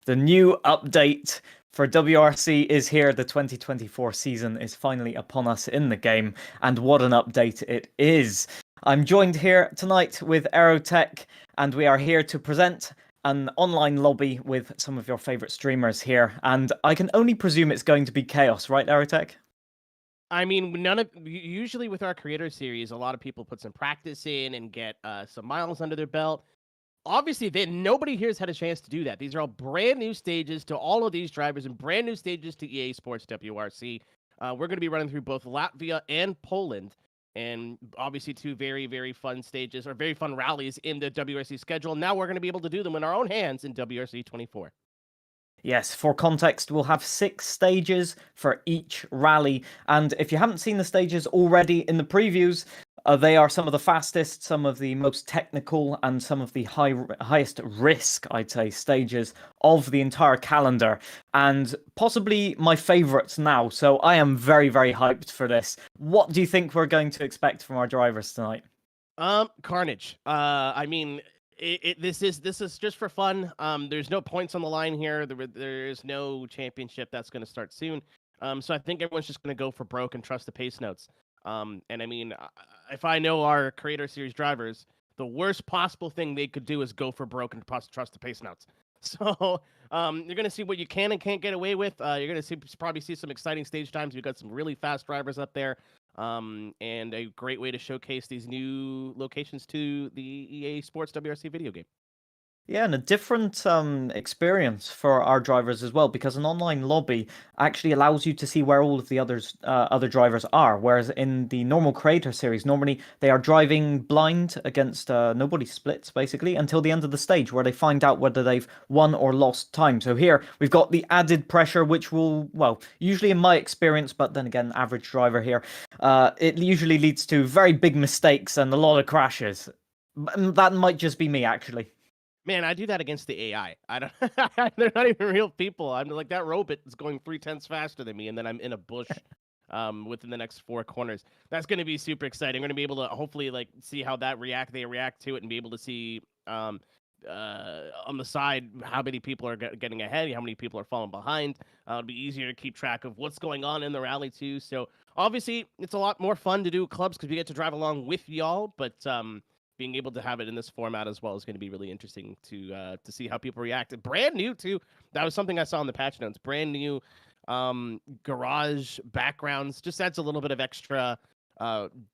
The new update for WRC is here. The 2024 season is finally upon us in the game, and what an update it is. I'm joined here tonight with Aerotech, and we are here to present an online lobby with some of your favorite streamers here, and I can only presume it's going to be chaos, right, Aerotech? I mean, usually with our creator series, a lot of people put some practice in and get some miles under their belt. Obviously, nobody here has had a chance to do that. These are all brand new stages to all of these drivers and brand new stages to EA Sports WRC. We're going to be running through both Latvia and Poland, and obviously two very, very fun stages or very fun rallies in the WRC schedule. Now we're going to be able to do them in our own hands in WRC 24. Yes, for context, we'll have 6 stages for each rally. And if you haven't seen the stages already in the previews, they are some of the fastest, some of the most technical, and some of the highest risk, I'd say, stages of the entire calendar. And possibly my favorites now. So I am very, very hyped for this. What do you think we're going to expect from our drivers tonight? Carnage. I mean, this is just for fun. There's no points on the line here. There's no championship that's going to start soon. So I think everyone's just going to go for broke and trust the pace notes. And I mean, if I know our creator series drivers, the worst possible thing they could do is go for broke and trust the pace notes. So you're going to see what you can and can't get away with. You're going to probably see some exciting stage times. We've got some really fast drivers up there. And a great way to showcase these new locations to the EA Sports WRC video game. Yeah, and a different experience for our drivers as well, because an online lobby actually allows you to see where all of the other drivers are. Whereas in the normal creator series, normally they are driving blind against nobody splits, basically, until the end of the stage, where they find out whether they've won or lost time. So here we've got the added pressure, which will, well, usually in my experience, but then again, average driver here, it usually leads to very big mistakes and a lot of crashes. That might just be me, actually. Man, I do that against the AI. I don't. They're not even real people. I'm like, that robot is going 3/10 faster than me, and then I'm in a bush, within the next 4 corners. That's going to be super exciting. We're going to be able to hopefully like see how they react to it, and be able to see on the side how many people are getting ahead, how many people are falling behind. It'll be easier to keep track of what's going on in the rally too. So obviously, it's a lot more fun to do clubs because we get to drive along with y'all, but being able to have it in this format as well is going to be really interesting to see how people react. Brand new too. That was something I saw in the patch notes. Brand new garage backgrounds. Just adds a little bit of extra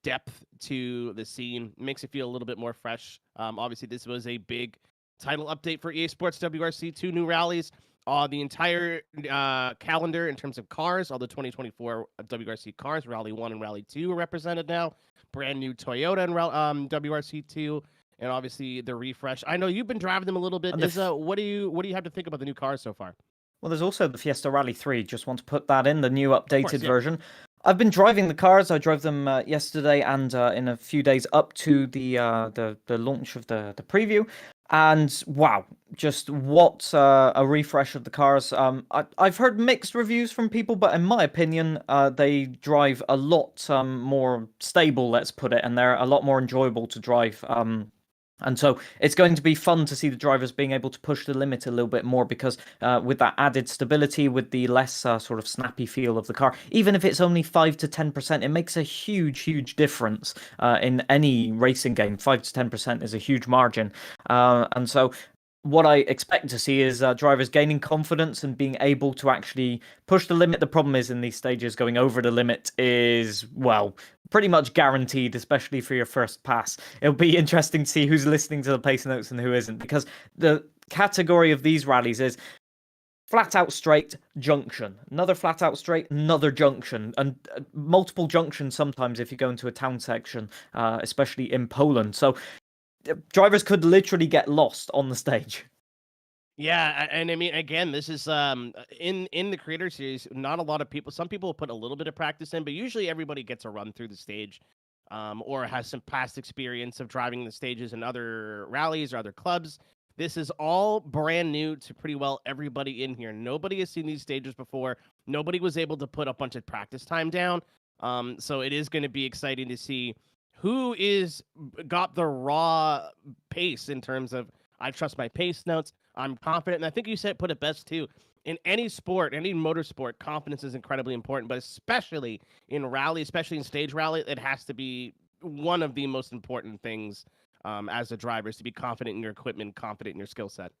depth to the scene. Makes it feel a little bit more fresh. Obviously, this was a big title update for EA Sports WRC. 2 new rallies. The entire calendar in terms of cars, all the 2024 WRC cars, Rally 1 and Rally 2 are represented now. Brand new Toyota and WRC 2, and obviously the refresh. I know you've been driving them a little bit. What do you have to think about the new cars so far? Well, there's also the Fiesta Rally 3. Just want to put that in, the new updated version. I've been driving the cars. I drove them yesterday and in a few days up to the launch of the preview. And wow, just what a refresh of the cars. I've heard mixed reviews from people, but in my opinion, they drive a lot more stable, let's put it, and they're a lot more enjoyable to drive. And so it's going to be fun to see the drivers being able to push the limit a little bit more, because with that added stability, with the less sort of snappy feel of the car, even if it's only 5 to 10%, it makes a huge difference in any racing game. 5 to 10% is a huge margin. And so what I expect to see is drivers gaining confidence and being able to actually push the limit. The problem is in these stages, going over the limit is, well, pretty much guaranteed, especially for your first pass. It'll be interesting to see who's listening to the pace notes and who isn't, because the category of these rallies is flat out straight junction, another flat out straight, another junction, and multiple junctions sometimes if you go into a town section, especially in Poland. So drivers could literally get lost on the stage. Yeah, and I mean, again, this is in the creator series. Not a lot of people. Some people put a little bit of practice in, but usually everybody gets a run through the stage, or has some past experience of driving the stages in other rallies or other clubs. This is all brand new to pretty well everybody in here. Nobody has seen these stages before. Nobody was able to put a bunch of practice time down. So it is going to be exciting to see who got the raw pace in terms of I trust my pace notes. I'm confident, and I think you said put it best too. In any sport, any motorsport, confidence is incredibly important, but especially in rally, especially in stage rally, it has to be one of the most important things as a driver is to be confident in your equipment, confident in your skill set.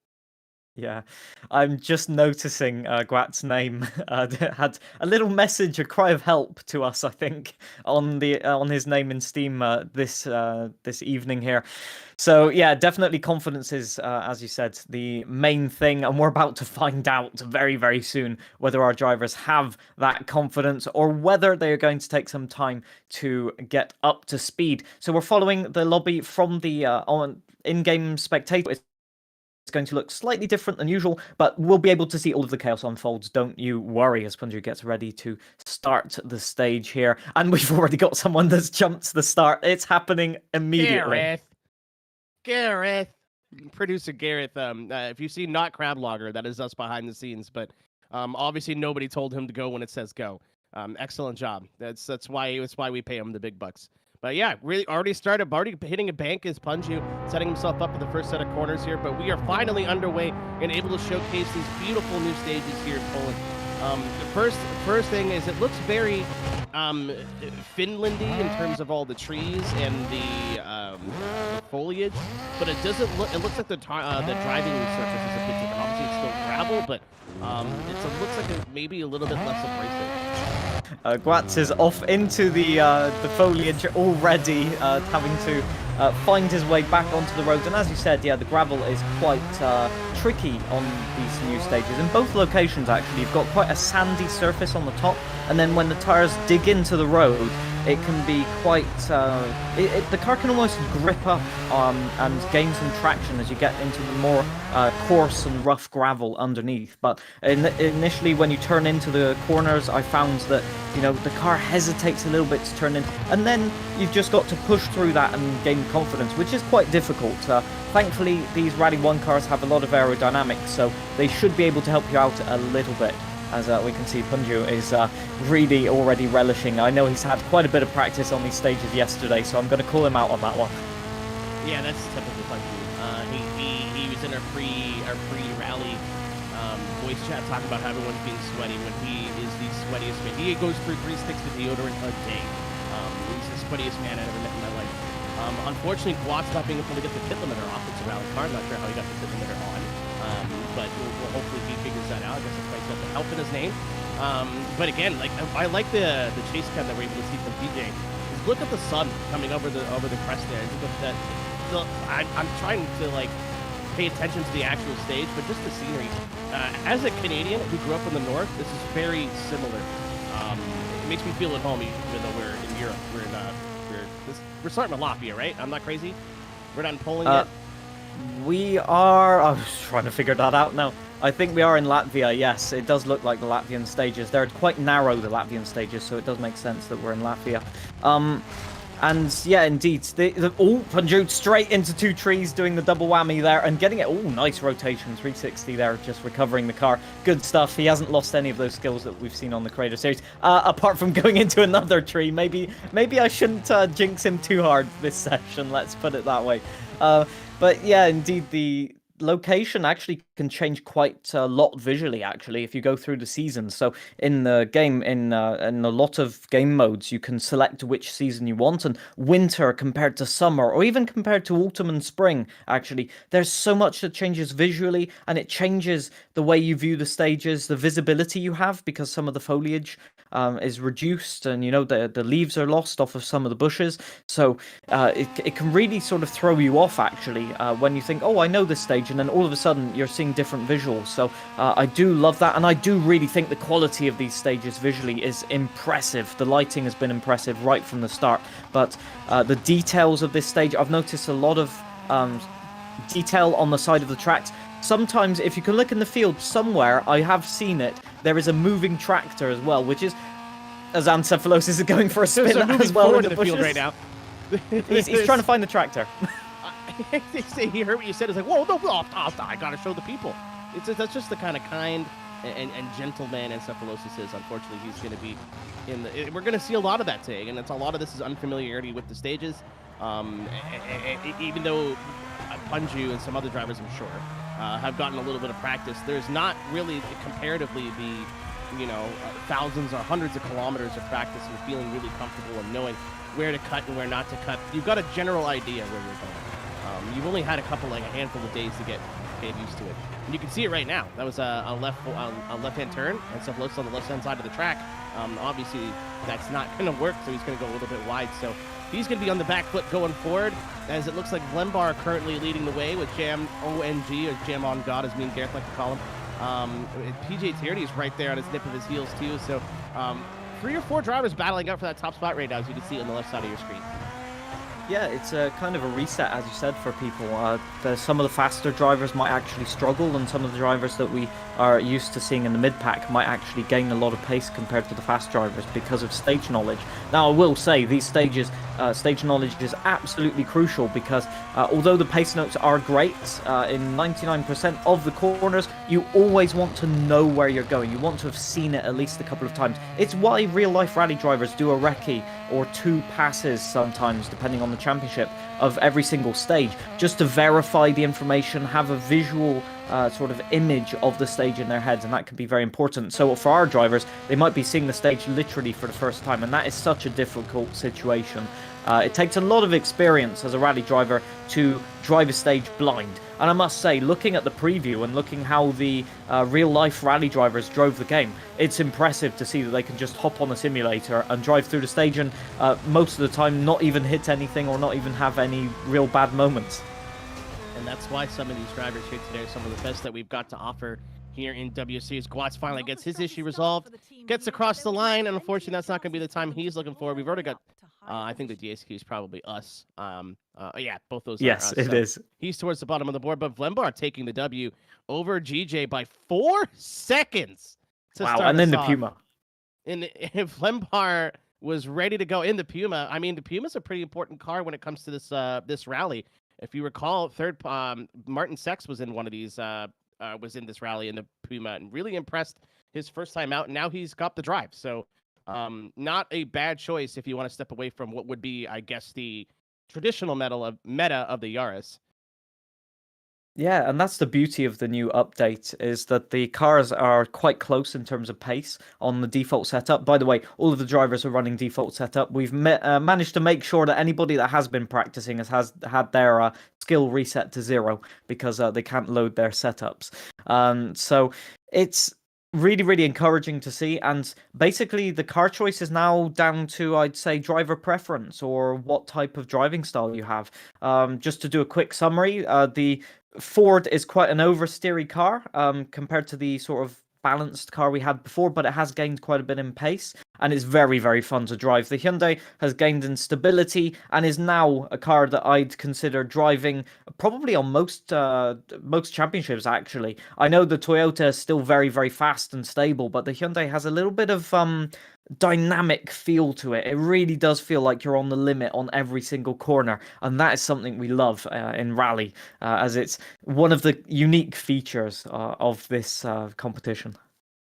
Yeah, I'm just noticing Gwat's name had a little message, a cry of help to us, I think, on his name in Steam this evening here. So yeah, definitely confidence is, as you said, the main thing, and we're about to find out very, very soon whether our drivers have that confidence or whether they are going to take some time to get up to speed. So we're following the lobby from the in-game spectator. It's going to look slightly different than usual, but we'll be able to see all of the chaos unfolds. Don't you worry, as Punju gets ready to start the stage here. And we've already got someone that's jumped the start. It's happening immediately. Gareth. Producer Gareth. If you see not Crab Logger, that is us behind the scenes, but obviously nobody told him to go when it says go. Excellent job. That's why we pay him the big bucks. But yeah, really already hitting a bank is Punju, setting himself up for the first set of corners here. But we are finally underway and able to showcase these beautiful new stages here in Poland. The first thing is it looks very Finlandy in terms of all the trees and the foliage, but it doesn't look. It looks like the driving surface is a bit different. Obviously, it's still gravel, but it looks like maybe a little bit less abrasive. Gwatz is off into the foliage already, having to find his way back onto the road. And as you said, yeah, the gravel is quite tricky on these new stages. In both locations, actually, you've got quite a sandy surface on the top, and then when the tires dig into the road, it can be quite... the car can almost grip up and gain some traction as you get into the more coarse and rough gravel underneath. But initially, when you turn into the corners, I found that, you know, the car hesitates a little bit to turn in, and then you've just got to push through that and gain confidence, which is quite difficult. Thankfully, these Rally 1 cars have a lot of aerodynamics, so they should be able to help you out a little bit. As we can see, Punju is really already relishing. I know he's had quite a bit of practice on these stages yesterday, so I'm going to call him out on that one. Yeah, that's typical Punju. He was in our pre-rally voice chat talking about how everyone's being sweaty when he is the sweatiest man. He goes through 3 sticks of deodorant a day. He's the sweatiest man I've ever met in my life. Unfortunately, Gwat's not being able to get the pit limiter off. It's a rally car. I'm not sure how he got the pit limiter on. But hopefully he figures that out. I guess it's got the help in his name. But again, like I like the chase cam that we're able to see from PJ. Look at the sun coming over the crest there. Look at that. I'm trying to like pay attention to the actual stage, but just the scenery. As a Canadian who grew up in the north, this is very similar. It makes me feel at home, even though we're in Europe. We're starting in Latvia, right? I'm not crazy. We're not in Poland yet. We are... I was trying to figure that out now. I think we are in Latvia, yes. It does look like the Latvian stages. They're quite narrow, the Latvian stages, so it does make sense that we're in Latvia. And yeah, indeed. Punju straight into 2 trees, doing the double whammy there, and getting it. Oh, nice rotation, 360 there, just recovering the car. Good stuff. He hasn't lost any of those skills that we've seen on the Creator Series, apart from going into another tree. Maybe I shouldn't jinx him too hard this session, let's put it that way. But yeah, indeed, the location actually can change quite a lot visually, actually, if you go through the seasons. So in the game, in a lot of game modes, you can select which season you want, and winter compared to summer, or even compared to autumn and spring, actually. There's so much that changes visually, and it changes the way you view the stages, the visibility you have, because some of the foliage is reduced, and, you know, the leaves are lost off of some of the bushes. So it can really sort of throw you off, actually, when you think, oh, I know this stage, and then all of a sudden you're seeing different visuals. So I do love that, and I do really think the quality of these stages visually is impressive. The lighting has been impressive right from the start, but the details of this stage, I've noticed a lot of detail on the side of the tracks. Sometimes, if you can look in the field somewhere, I have seen it, there is a moving tractor as well, which is, as Ancephalos is going for a spin as well in the field right now. He's trying to find the tractor. He heard what you said. It's like, whoa, no, I gotta show the people. That's just the kind of kind and gentle man Ancephalos is. Unfortunately, he's going to be in the... We're going to see a lot of that today, and a lot of this is unfamiliarity with the stages. Even though Punju and some other drivers, I'm sure, have gotten a little bit of practice. There's not really comparatively the thousands or hundreds of kilometers of practice and feeling really comfortable and knowing where to cut and where not to cut. You've got a general idea where you're going. You've only had a handful of days to get used to it. And you can see it right now. That was a left-hand turn, and so Los on the left-hand side of the track. Obviously, that's not going to work, so he's going to go a little bit wide. So he's going to be on the back foot going forward, as it looks like Glenbar currently leading the way with Jam ONG, or Jam on God, as me and Gareth like to call him. PJ Tierney is right there on his nip of his heels, too. So 3 or 4 drivers battling out for that top spot right now, as you can see on the left side of your screen. Yeah, it's a kind of a reset, as you said, for people. Some of the faster drivers might actually struggle, and some of the drivers that we are used to seeing in the mid-pack might actually gain a lot of pace compared to the fast drivers because of stage knowledge. Now, I will say, these stage knowledge is absolutely crucial because although the pace notes are great, in 99% of the corners, you always want to know where you're going. You want to have seen it at least a couple of times. It's why real-life rally drivers do a recce or 2 passes sometimes, depending on the championship, of every single stage, just to verify the information, have a visual sort of image of the stage in their heads, and that can be very important. So for our drivers, they might be seeing the stage literally for the first time, and that is such a difficult situation. It takes a lot of experience as a rally driver to drive a stage blind. And I must say, looking at the preview and looking how the real-life rally drivers drove the game, it's impressive to see that they can just hop on a simulator and drive through the stage and most of the time not even hit anything or not even have any real bad moments. And that's why some of these drivers here today are some of the best that we've got to offer here in WRC. As Gwatz finally gets his issue resolved, gets across the line, and unfortunately that's not going to be the time he's looking for. We've already got, I think the DSQ is probably us. Yeah, both those yes, are us. It is. He's towards the bottom of the board, but Vlembar taking the W over GJ by 4 seconds. Wow, and then the Puma. And if Vlembar was ready to go in the Puma, I mean, the Puma's a pretty important car when it comes to this rally. If you recall, Martin Sex was in one of these, was in this rally in the Puma and really impressed his first time out. And now he's got the drive. So not a bad choice if you want to step away from what would be, I guess, the traditional meta of the Yaris. Yeah, and that's the beauty of the new update, is that the cars are quite close in terms of pace on the default setup. By the way, all of the drivers are running default setup. We've managed to make sure that anybody that has been practicing has had their skill reset to 0 because they can't load their setups. So it's really, really encouraging to see, and basically the car choice is now down to, I'd say, driver preference or what type of driving style you have. Just to do a quick summary, the Ford is quite an oversteery car compared to the sort of balanced car we had before, but it has gained quite a bit in pace and is very, very fun to drive. The Hyundai has gained in stability and is now a car that I'd consider driving probably on most championships, actually. I know the Toyota is still very, very fast and stable, but the Hyundai has a little bit of dynamic feel to it. It really does feel like you're on the limit on every single corner, and that is something we love in rally, as it's one of the unique features of this competition.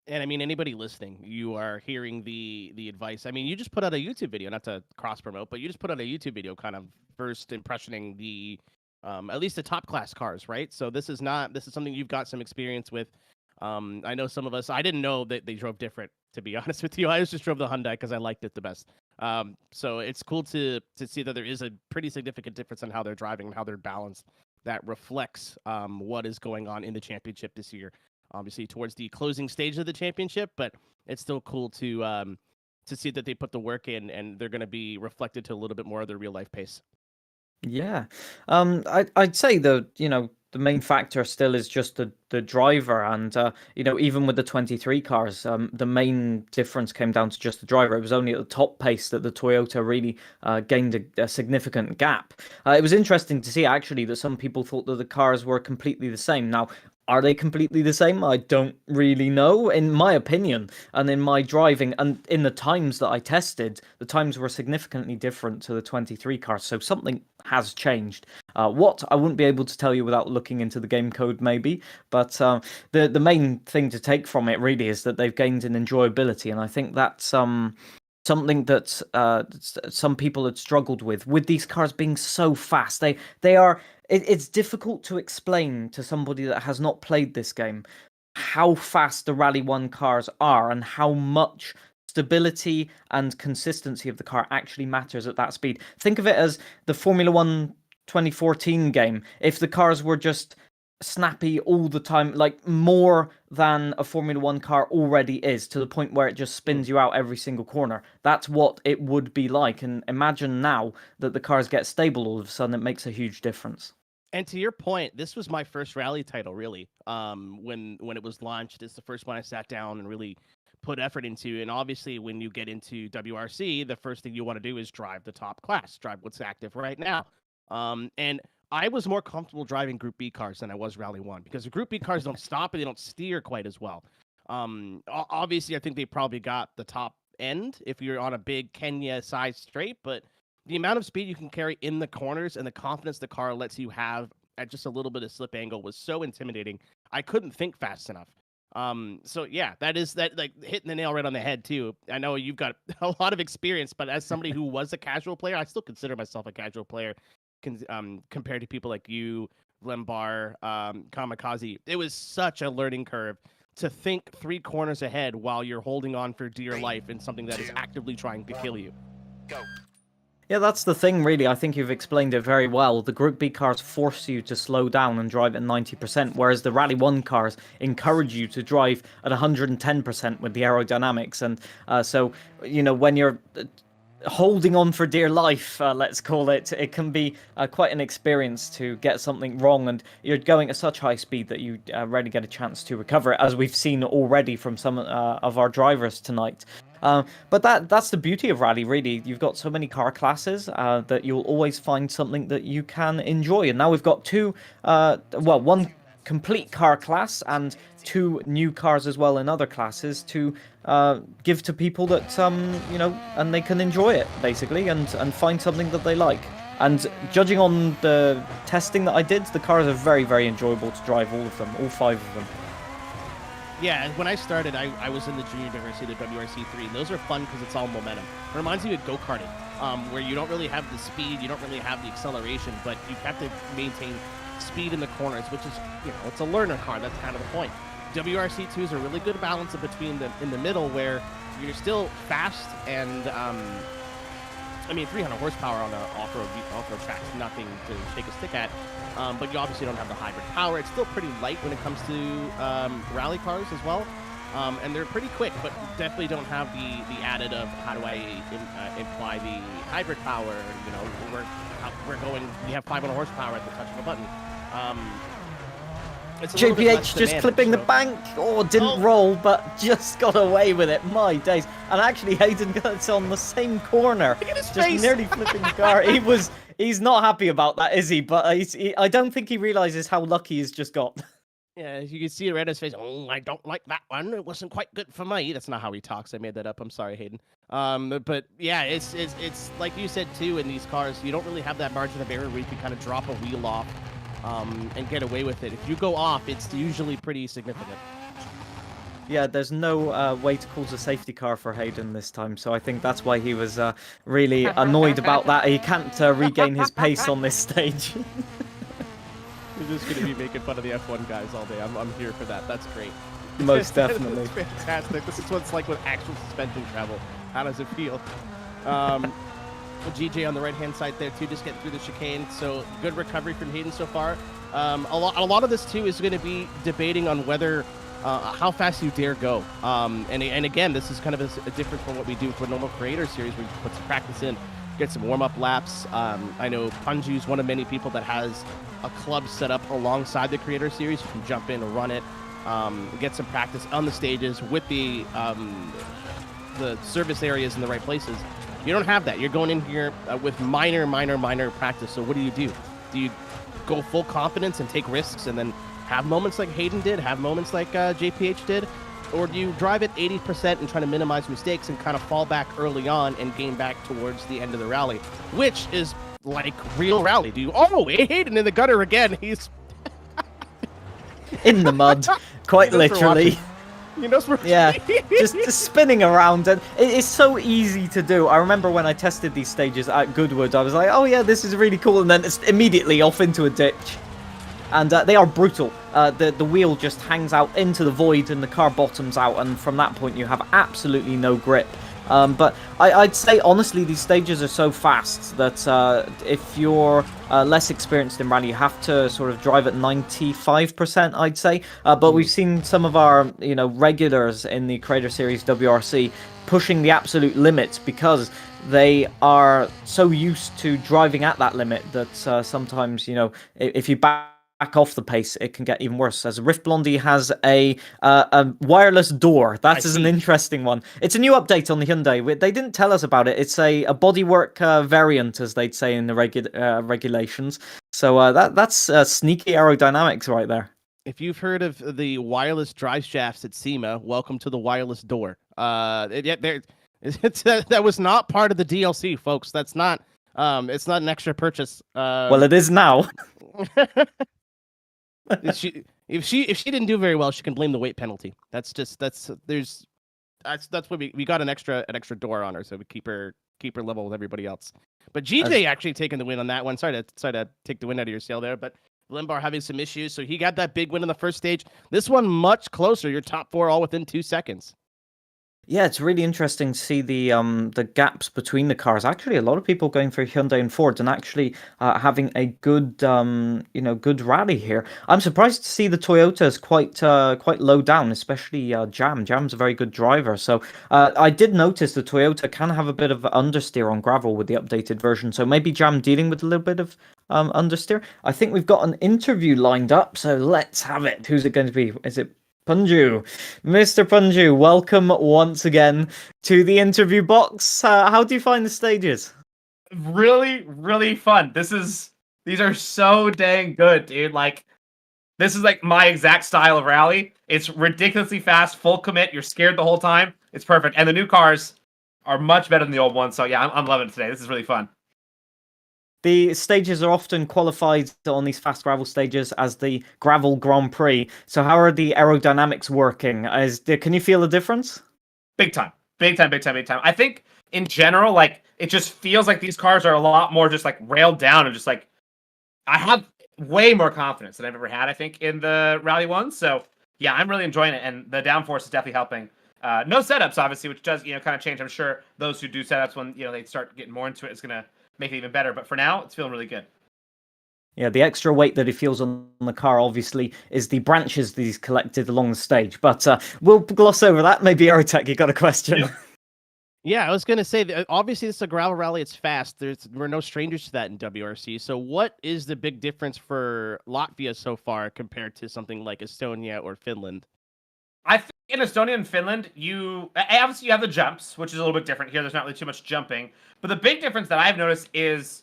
And I mean, anybody listening, you are hearing the advice. I mean, you just put out a YouTube video, not to cross promote, but you just put out a YouTube video kind of first impressioning the at least the top class cars, right? So this is something you've got some experience with. I know some of us, I didn't know that they drove different, to be honest with you. I just drove the Hyundai because I liked it the best. So it's cool to see that there is a pretty significant difference in how they're driving and how they're balanced. That reflects what is going on in the championship this year. Obviously towards the closing stage of the championship, but it's still cool to see that they put the work in and they're going to be reflected to a little bit more of their real life pace. Yeah, I'd say the main factor still is just the driver, and even with the 23 cars, the main difference came down to just the driver. It was only at the top pace that the Toyota really gained a significant gap. It was interesting to see actually that some people thought that the cars were completely the same. Now, are they completely the same? I don't really know. In my opinion, and in my driving, and in the times that I tested, the times were significantly different to the 23 cars. So something has changed. What, I wouldn't be able to tell you without looking into the game code, maybe. But the main thing to take from it really is that they've gained in enjoyability, and I think that's something that some people had struggled with these cars being so fast. They are it's difficult to explain to somebody that has not played this game how fast the Rally 1 cars are and how much stability and consistency of the car actually matters at that speed. Think of it as the Formula 1 2014 game. If the cars were just snappy all the time, like more than a Formula 1 car already is, to the point where it just spins you out every single corner. That's what it would be like. And imagine now that the cars get stable all of a sudden, it makes a huge difference. And to your point, this was my first rally title, really. When it was launched, it's the first one I sat down and really put effort into. And obviously, when you get into WRC, the first thing you want to do is drive the top class, drive what's active right now. And I was more comfortable driving Group B cars than I was Rally 1, because the Group B cars don't stop and they don't steer quite as well. Obviously, I think they probably got the top end if you're on a big Kenya-sized straight, but the amount of speed you can carry in the corners and the confidence the car lets you have at just a little bit of slip angle was so intimidating. I couldn't think fast enough. So yeah, that like hitting the nail right on the head too. I know you've got a lot of experience, but as somebody who was a casual player, I still consider myself a casual player. Compared to people like you, Lembar, Kamikaze, it was such a learning curve to think 3 corners ahead while you're holding on for dear life in something that is actively trying to kill you. Go. Yeah, that's the thing, really. I think you've explained it very well. The Group B cars force you to slow down and drive at 90%, whereas the Rally 1 cars encourage you to drive at 110% with the aerodynamics. And so, you know, when you're holding on for dear life, let's call it, it can be quite an experience to get something wrong, and you're going at such high speed that you rarely get a chance to recover it, as we've seen already from some of our drivers tonight. But that's the beauty of Rally, really. You've got so many car classes that you'll always find something that you can enjoy. And now we've got one complete car class and 2 new cars as well in other classes to give to people that, you know, and they can enjoy it, basically, and find something that they like. And judging on the testing that I did, the cars are very, very enjoyable to drive, all of them, all 5 of them. Yeah, when I started, I was in the junior WRC, the WRC3, and those are fun because it's all momentum. It reminds me of go-karting, where you don't really have the speed, you don't really have the acceleration, but you have to maintain speed in the corners, which is, you know, it's a learner car. That's kind of the point. WRC2 is a really good balance in the middle, where you're still fast and, I mean, 300 horsepower on an off-road track is nothing to shake a stick at, but you obviously don't have the hybrid power. It's still pretty light when it comes to rally cars as well, and they're pretty quick, but definitely don't have the added of how do I imply the hybrid power. You know, we have 500 horsepower at the touch of a button. JPH just clipping the bank. Oh, didn't roll, but just got away with it. My days. And actually, Hayden got on the same corner. Look at his just face. Nearly flipping the car. He's not happy about that, is he? But I don't think he realizes how lucky he's just got. Yeah, you can see it right in his face. Oh, I don't like that one. It wasn't quite good for me. That's not how he talks. I made that up. I'm sorry, Hayden. But yeah, it's like you said too. In these cars, you don't really have that margin of error where you can kind of drop a wheel off. And get away with it. If you go off, it's usually pretty significant. Yeah, there's no way to cause a safety car for Hayden this time, so I think that's why he was really annoyed about that. He can't regain his pace on this stage. We're just going to be making fun of the F1 guys all day. I'm here for that. That's great. Most definitely. It's fantastic. This is what it's like with actual suspension travel. How does it feel? GJ on the right-hand side there, too, just getting through the chicane. So good recovery from Hayden so far. A lot of this, too, is going to be debating on whether how fast you dare go. And again, this is kind of a difference from what we do for normal creator series, where you put some practice in, get some warm-up laps. I know Punju's one of many people that has a club set up alongside the creator series. You can jump in and run it, get some practice on the stages with the service areas in the right places. You don't have that. You're going in here with minor practice. So what do? Do you go full confidence and take risks and then have moments like Hayden did, have moments like JPH did? Or do you drive at 80% and try to minimize mistakes and kind of fall back early on and gain back towards the end of the rally, which is like real rally? Do you, Hayden in the gutter again. He's in the mud, quite literally. You know, Spurs? Yeah, just spinning around, and it's so easy to do. I remember when I tested these stages at Goodwood, I was like, oh yeah, this is really cool, and then it's immediately off into a ditch. And they are brutal. The wheel just hangs out into the void, and the car bottoms out, and from that point you have absolutely no grip. But I'd say, honestly, these stages are so fast that if you're less experienced in rally, you have to sort of drive at 95%, I'd say. But we've seen some of our, regulars in the Creator Series WRC pushing the absolute limits because they are so used to driving at that limit that sometimes, if you back off the pace, it can get even worse. As Rift Blondie has a wireless door. That is an interesting one. It's a new update on the Hyundai. They didn't tell us about it. It's a bodywork variant, as they'd say in the regulations. So that's sneaky aerodynamics right there. If you've heard of the wireless drive shafts at SEMA, welcome to the wireless door. That was not part of the DLC, folks. That's not. It's not an extra purchase. Well, it is now. If she didn't do very well, she can blame the weight penalty. That's what we got an extra door on her, so we keep her level with everybody else. But GJ actually taking the win on that one. Sorry to take the wind out of your sail there, but Limbar having some issues, so he got that big win in the first stage. This one much closer. Your top four all within 2 seconds. Yeah, it's really interesting to see the gaps between the cars. Actually, a lot of people going for Hyundai and Ford, and actually having a good good rally here. I'm surprised to see the Toyotas quite low down, especially Jam. Jam's a very good driver. So I did notice the Toyota can have a bit of understeer on gravel with the updated version. So maybe Jam dealing with a little bit of understeer. I think we've got an interview lined up, so let's have it. Who's it going to be? Is it Punju? Mr. Punju, welcome once again to the interview box. How do you find the stages? Really, really fun. These are so dang good, dude. This is my exact style of rally. It's ridiculously fast, full commit. You're scared the whole time. It's perfect. And the new cars are much better than the old ones. So yeah, I'm loving it today. This is really fun. The stages are often qualified on these fast gravel stages as the Gravel Grand Prix. So how are the aerodynamics working? Can you feel the difference? Big time. Big time, big time, big time. I think in general, it just feels like these cars are a lot more just railed down and just I have way more confidence than I've ever had, I think, in the rally ones. So yeah, I'm really enjoying it, and the downforce is definitely helping. No setups, obviously, which does kind of change. I'm sure those who do setups when they start getting more into it is gonna make it even better. But for now, it's feeling really good. Yeah, the extra weight that he feels on the car, obviously, is the branches that he's collected along the stage. But we'll gloss over that. Maybe Aerotech, you got a question? Yeah, I was going to say, obviously, this is a gravel rally. It's fast. We're no strangers to that in WRC. So what is the big difference for Latvia so far compared to something like Estonia or Finland? I think in Estonia and Finland, obviously you have the jumps, which is a little bit different here. There's not really too much jumping. But the big difference that I've noticed is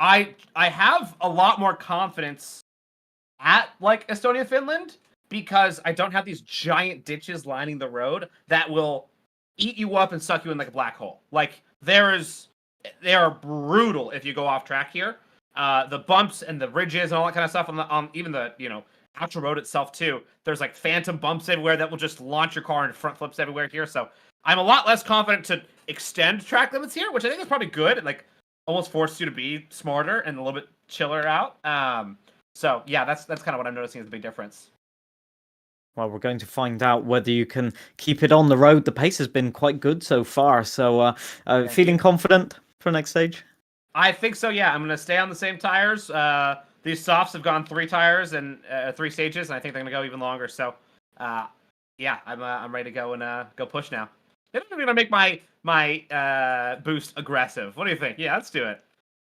I have a lot more confidence at Estonia, Finland, because I don't have these giant ditches lining the road that will eat you up and suck you in like a black hole. They are brutal if you go off track here. The bumps and the ridges and all that kind of stuff on even the actual road itself too. There's phantom bumps everywhere that will just launch your car and front flips everywhere here. So I'm a lot less confident to extend track limits here, which I think is probably good and almost forces you to be smarter and a little bit chiller out. So yeah, that's kind of what I'm noticing is the big difference. Well, we're going to find out whether you can keep it on the road. The pace has been quite good so far. So feeling confident for next stage? I think so, yeah. I'm going to stay on the same tires. These softs have gone 3 tires and 3 stages, and I think they're going to go even longer. So, yeah, I'm ready to go and go push now. I think I'm going to make my boost aggressive. What do you think? Yeah, let's do it.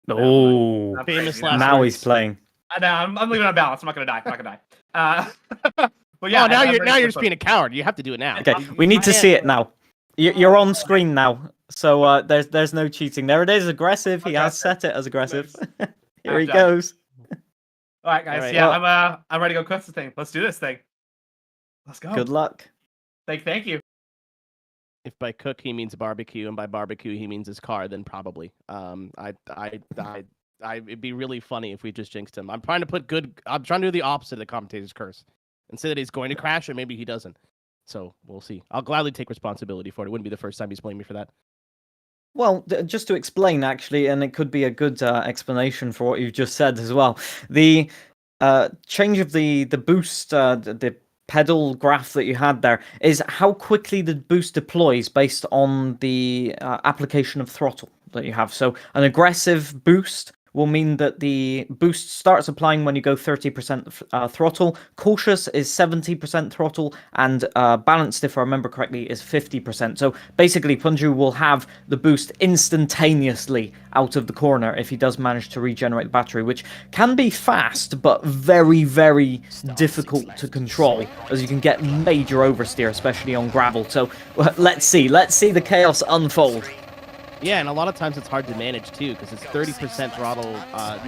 Oh, famous last now words. He's playing. No, I'm leaving it on balance. I'm not going to die. I'm not going to die. But yeah, now you're just being a coward. You have to do it now. Okay, we need to see it now. You're on screen now, so there's no cheating. There it is, aggressive. He has set it as aggressive. Here he goes. All right, guys. All right. Yeah, I'm ready to go cook this thing. Let's do this thing. Let's go. Good luck. Thank you. If by cook he means barbecue, and by barbecue he means his car, then probably. It'd be really funny if we just jinxed him. I'm trying to do the opposite of the commentator's curse and say that he's going to crash, and maybe he doesn't. So we'll see. I'll gladly take responsibility for it. It wouldn't be the first time he's blamed me for that. Well, just to explain, actually, and it could be a good explanation for what you've just said as well. The change of the boost, the pedal graph that you had there, is how quickly the boost deploys based on the application of throttle that you have. So an aggressive boost will mean that the boost starts applying when you go 30% throttle. Cautious is 70% throttle, and balanced, if I remember correctly, is 50%. So basically, Punju will have the boost instantaneously out of the corner if he does manage to regenerate the battery, which can be fast, but very, very difficult to control, as you can get major oversteer, especially on gravel. So let's see the chaos unfold. Yeah, and a lot of times it's hard to manage too, because it's 30% throttle.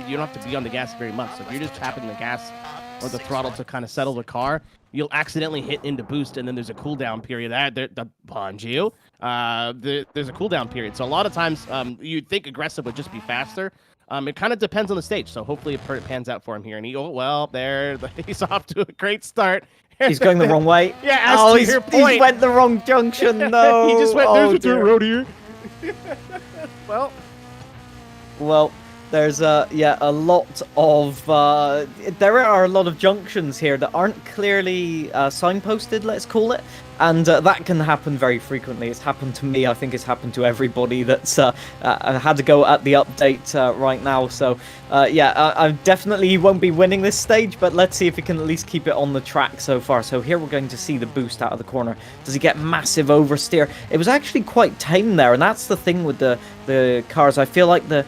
You don't have to be on the gas very much. So if you're just tapping the gas or the throttle to kind of settle the car, you'll accidentally hit into boost, and then there's a cooldown period. There's a cooldown period. So a lot of times you'd think aggressive would just be faster. It kind of depends on the stage. So hopefully it pans out for him here. And he's off to a great start. He's going the wrong way. Yeah, he went the wrong junction. No, he just went. There's a dirt road here. Well, there's a lot of there are a lot of junctions here that aren't clearly signposted, let's call it, and that can happen very frequently. It's happened to me. I think it's happened to everybody that's had to go at the update right now. So I definitely won't be winning this stage, but let's see if we can at least keep it on the track so far. So here we're going to see the boost out of the corner. Does he get massive oversteer? It was actually quite tame there, and that's the thing with the cars. I feel like the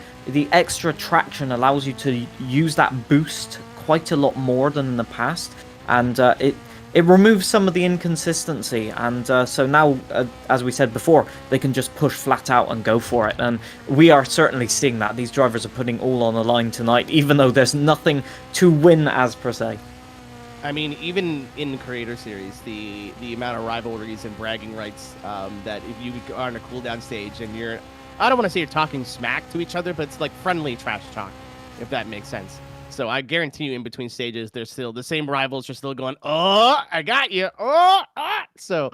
extra traction allows you to use that boost quite a lot more than in the past, and it removes some of the inconsistency, and so now, as we said before, they can just push flat out and go for it, and we are certainly seeing that. These drivers are putting all on the line tonight, even though there's nothing to win as per se. I mean, even in Creator Series, the amount of rivalries and bragging rights that if you are on a cooldown stage and you're, I don't want to say you're talking smack to each other, but it's like friendly trash talk, if that makes sense. So I guarantee you in between stages, there's still the same rivals are still going, oh, I got you. Oh, ah. So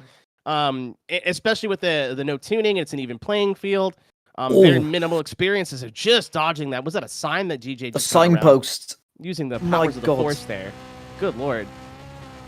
especially with the no tuning, it's an even playing field. Very minimal experiences of just dodging that. Was that a sign that GJ just a signpost? Using the powers of the force there. Good lord.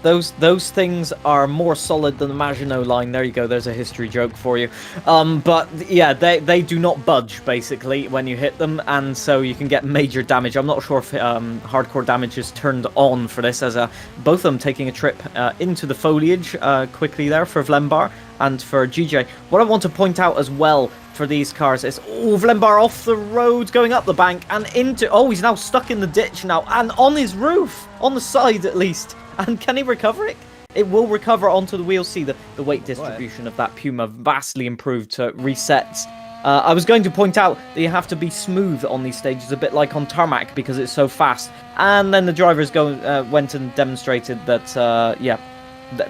Those things are more solid than the Maginot line. There you go. There's a history joke for you. But yeah, they do not budge basically when you hit them, and so you can get major damage. I'm not sure if hardcore damage is turned on for this, as both of them taking a trip into the foliage quickly there for Vlembar and for GJ. What I want to point out as well for these cars is, Vlembar off the road, going up the bank and into, he's now stuck in the ditch now, and on his roof, on the side at least. And can he recover it? It will recover onto the wheel. See the weight distribution of that Puma vastly improved to resets. I was going to point out that you have to be smooth on these stages, a bit like on tarmac, because it's so fast. And then the drivers went and demonstrated that,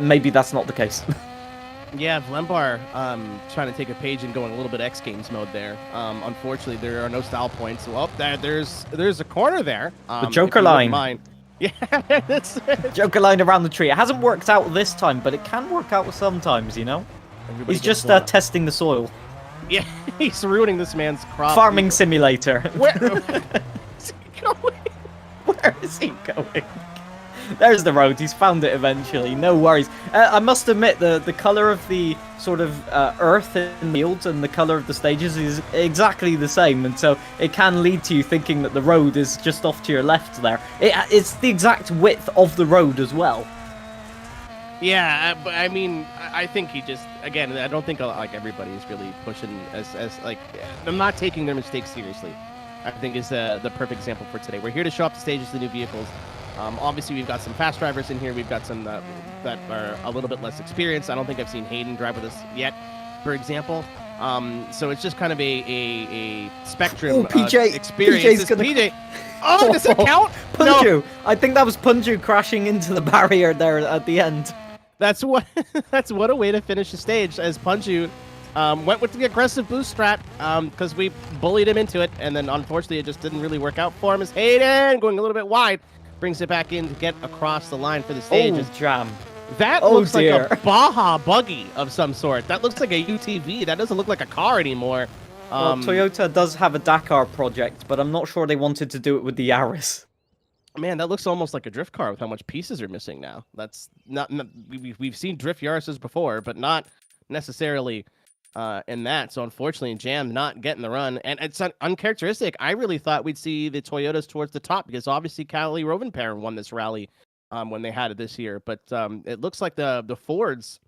maybe that's not the case. Yeah, Vlembar trying to take a page and going a little bit X Games mode there. Unfortunately, there are no style points. Well, there's a corner there. The Joker line. Yeah, Joker line around the tree. It hasn't worked out this time, but it can work out sometimes, you know? He's just testing the soil. Yeah, he's ruining this man's crop. Farming simulator. Where is he going? Where is he going? There's the road. He's found it eventually. No worries. I must admit, the color of the sort of earth in the fields and the color of the stages is exactly the same, and so it can lead to you thinking that the road is just off to your left there. It's the exact width of the road as well. Yeah, but I mean, I think he just, again, I don't think like everybody is really pushing as like, I'm not taking their mistakes seriously. I think is the perfect example for today. We're here to show off the stages, the new vehicles. Obviously, we've got some fast drivers in here. We've got some that are a little bit less experienced. I don't think I've seen Hayden drive with us yet, for example. So it's just kind of a spectrum PJ, experience. PJ. Oh, does it count? Punju. No. I think that was Punju crashing into the barrier there at the end. That's what a way to finish the stage, as Punju went with the aggressive boost strat because we bullied him into it, and then unfortunately it just didn't really work out for him. As Hayden going a little bit wide brings it back in to get across the line for the stage. Jam. That Oh, looks dear. like a Baja buggy of some sort. That looks like a UTV. That doesn't look like a car anymore. Well, Toyota does have a Dakar project, but I'm not sure they wanted to do it with the Yaris. Man, that looks almost like a drift car with how much pieces are missing now. That's not we've seen drift Yaris's before, but not necessarily in that. So unfortunately, Jam not getting the run, and it's uncharacteristic. I really thought we'd see the Toyotas towards the top because obviously Cali Rovenpair won this rally when they had it this year, but it looks like the Fords.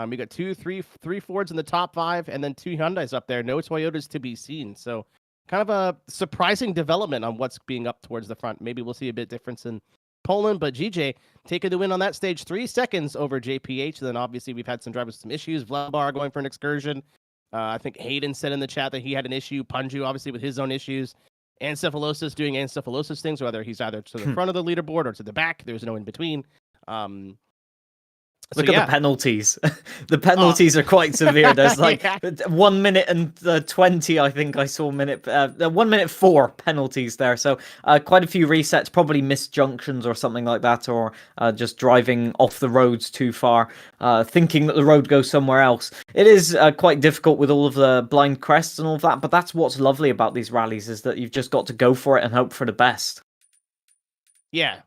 We got three Fords in the top 5, and then 2 Hyundais up there. No Toyotas to be seen. So kind of a surprising development on what's being up towards the front. Maybe we'll see a bit difference in Poland, but GJ taking the win on that stage, 3 seconds over JPH. And then obviously we've had some drivers with some issues. Vlabar going for an excursion. I think Hayden said in the chat that he had an issue. Punju obviously with his own issues. Encephalosis doing encephalosis things, whether he's either to the front of the leaderboard or to the back. There's no in between. Look at the penalties. The penalties are quite severe. There's like 1 minute and 20, I think I saw 1 minute 4 penalties there. So quite a few resets, probably missed junctions or something like that, or just driving off the roads too far, thinking that the road goes somewhere else. It is quite difficult with all of the blind crests and all of that, but that's what's lovely about these rallies is that you've just got to go for it and hope for the best. Yeah.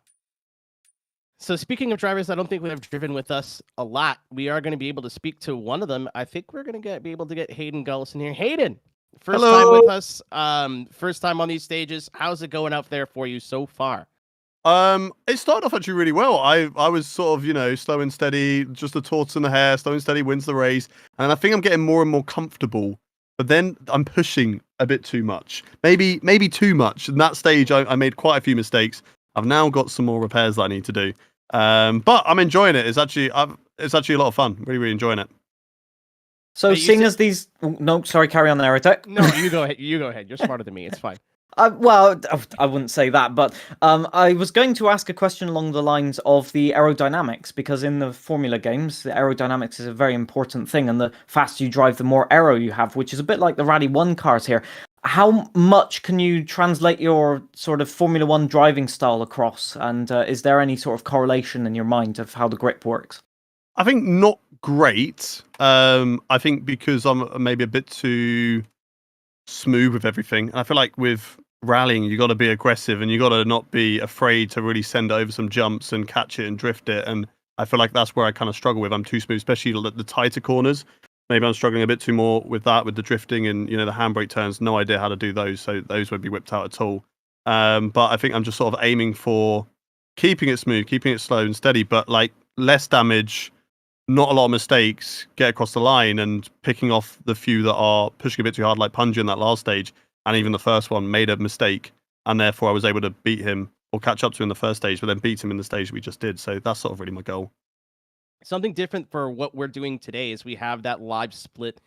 So speaking of drivers, I don't think we have driven with us a lot. We are going to be able to speak to one of them. I think we're going to be able to get Hayden Gullison here. Hayden, first time with us, first time on these stages. How's it going out there for you so far? It started off actually really well. I was sort of, slow and steady, just a tortoise in the hare, slow and steady wins the race. And I think I'm getting more and more comfortable. But then I'm pushing a bit too much. Maybe too much. In that stage, I made quite a few mistakes. I've now got some more repairs that I need to do. But I'm enjoying it. It's actually a lot of fun. Really, really enjoying it. So seeing as these... No, sorry, carry on there, Artek. No, you go ahead. You go ahead. You're smarter than me. It's fine. Well, I wouldn't say that, but I was going to ask a question along the lines of the aerodynamics, because in the Formula games, the aerodynamics is a very important thing, and the faster you drive, the more aero you have, which is a bit like the Rally 1 cars here. How much can you translate your sort of Formula 1 driving style across, and is there any sort of correlation in your mind of how the grip works? I think not great. I think because I'm maybe a bit too smooth with everything, and I feel like with rallying, you got to be aggressive and you got to not be afraid to really send over some jumps and catch it and drift it. And I feel like that's where I kind of struggle with. I'm too smooth, especially the tighter corners. Maybe I'm struggling a bit too more with that, with the drifting and the handbrake turns. No idea how to do those, so those won't be whipped out at all. But I think I'm just sort of aiming for keeping it smooth, keeping it slow and steady, but like less damage, not a lot of mistakes, get across the line, and picking off the few that are pushing a bit too hard, like Punju in that last stage. And even the first one made a mistake, and therefore I was able to beat him or catch up to him in the first stage, but then beat him in the stage we just did. So that's sort of really my goal. Something different for what we're doing today is we have that live split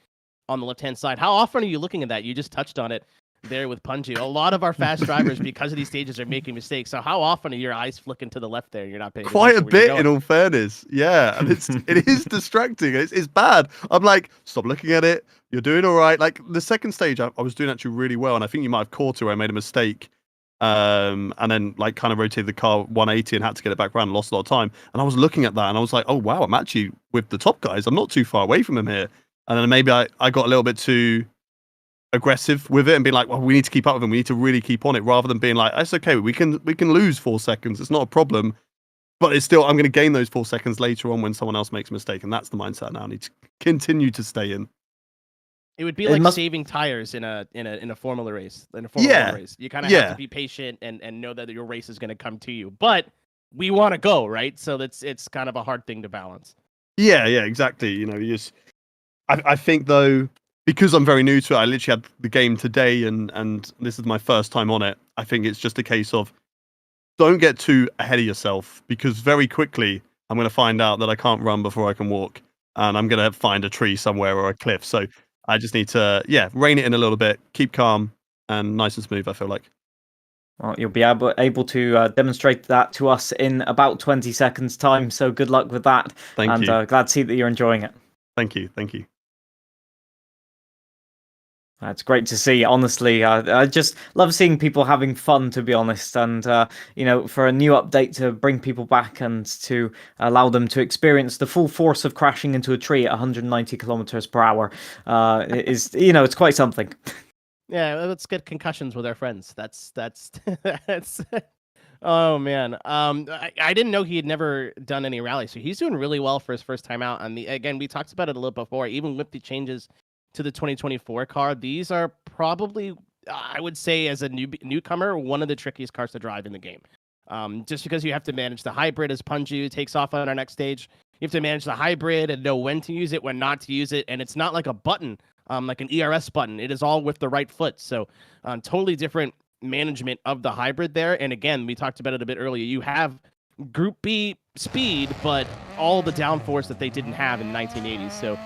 on the left-hand side. How often are you looking at that? You just touched on it there with Punju. A lot of our fast drivers, because of these stages, are making mistakes. So how often are your eyes flicking to the left there? You're not paying quite a bit, in all fairness. Yeah, and it is distracting. It's bad. I'm like, stop looking at it. You're doing all right. Like the second stage, I was doing actually really well, and I think you might have caught it where I made a mistake, and then like kind of rotated the car 180 and had to get it back around. And lost a lot of time. And I was looking at that, and I was like, oh wow, I'm actually with the top guys. I'm not too far away from them here. And then maybe I got a little bit too aggressive with it and being like, well, we need to keep up with them. We need to really keep on it, rather than being like, it's okay, we can lose 4 seconds. It's not a problem. But it's still, I'm going to gain those 4 seconds later on when someone else makes a mistake, and that's the mindset now I need to continue to stay in. It would be like saving tires in a Formula race. In a Formula 1 race, you kind of have to be patient and know that your race is going to come to you. But we want to go, right? So it's kind of a hard thing to balance. Yeah, exactly. I think though, because I'm very new to it, I literally had the game today, and this is my first time on it. I think it's just a case of don't get too ahead of yourself, because very quickly I'm going to find out that I can't run before I can walk, and I'm going to find a tree somewhere or a cliff. So I just need to, rein it in a little bit, keep calm, and nice and smooth, I feel like. Well, you'll be able to demonstrate that to us in about 20 seconds' time, so good luck with that. Thank you. And glad to see that you're enjoying it. Thank you. That's great to see. Honestly, I just love seeing people having fun, to be honest. And for a new update to bring people back and to allow them to experience the full force of crashing into a tree at 190 kilometers per hour, is it's quite something. Yeah, let's get concussions with our friends. That's that's. Oh man, I didn't know he had never done any rallies, so he's doing really well for his first time out. And again, we talked about it a little before. Even with the changes to the 2024 car, these are probably, I would say, as a newcomer, one of the trickiest cars to drive in the game. Just because you have to manage the hybrid as Punju takes off on our next stage. You have to manage the hybrid and know when to use it, when not to use it, and it's not like a button, like an ERS button. It is all with the right foot. So, totally different management of the hybrid there. And again, we talked about it a bit earlier. You have Group B speed, but all the downforce that they didn't have in 1980s. So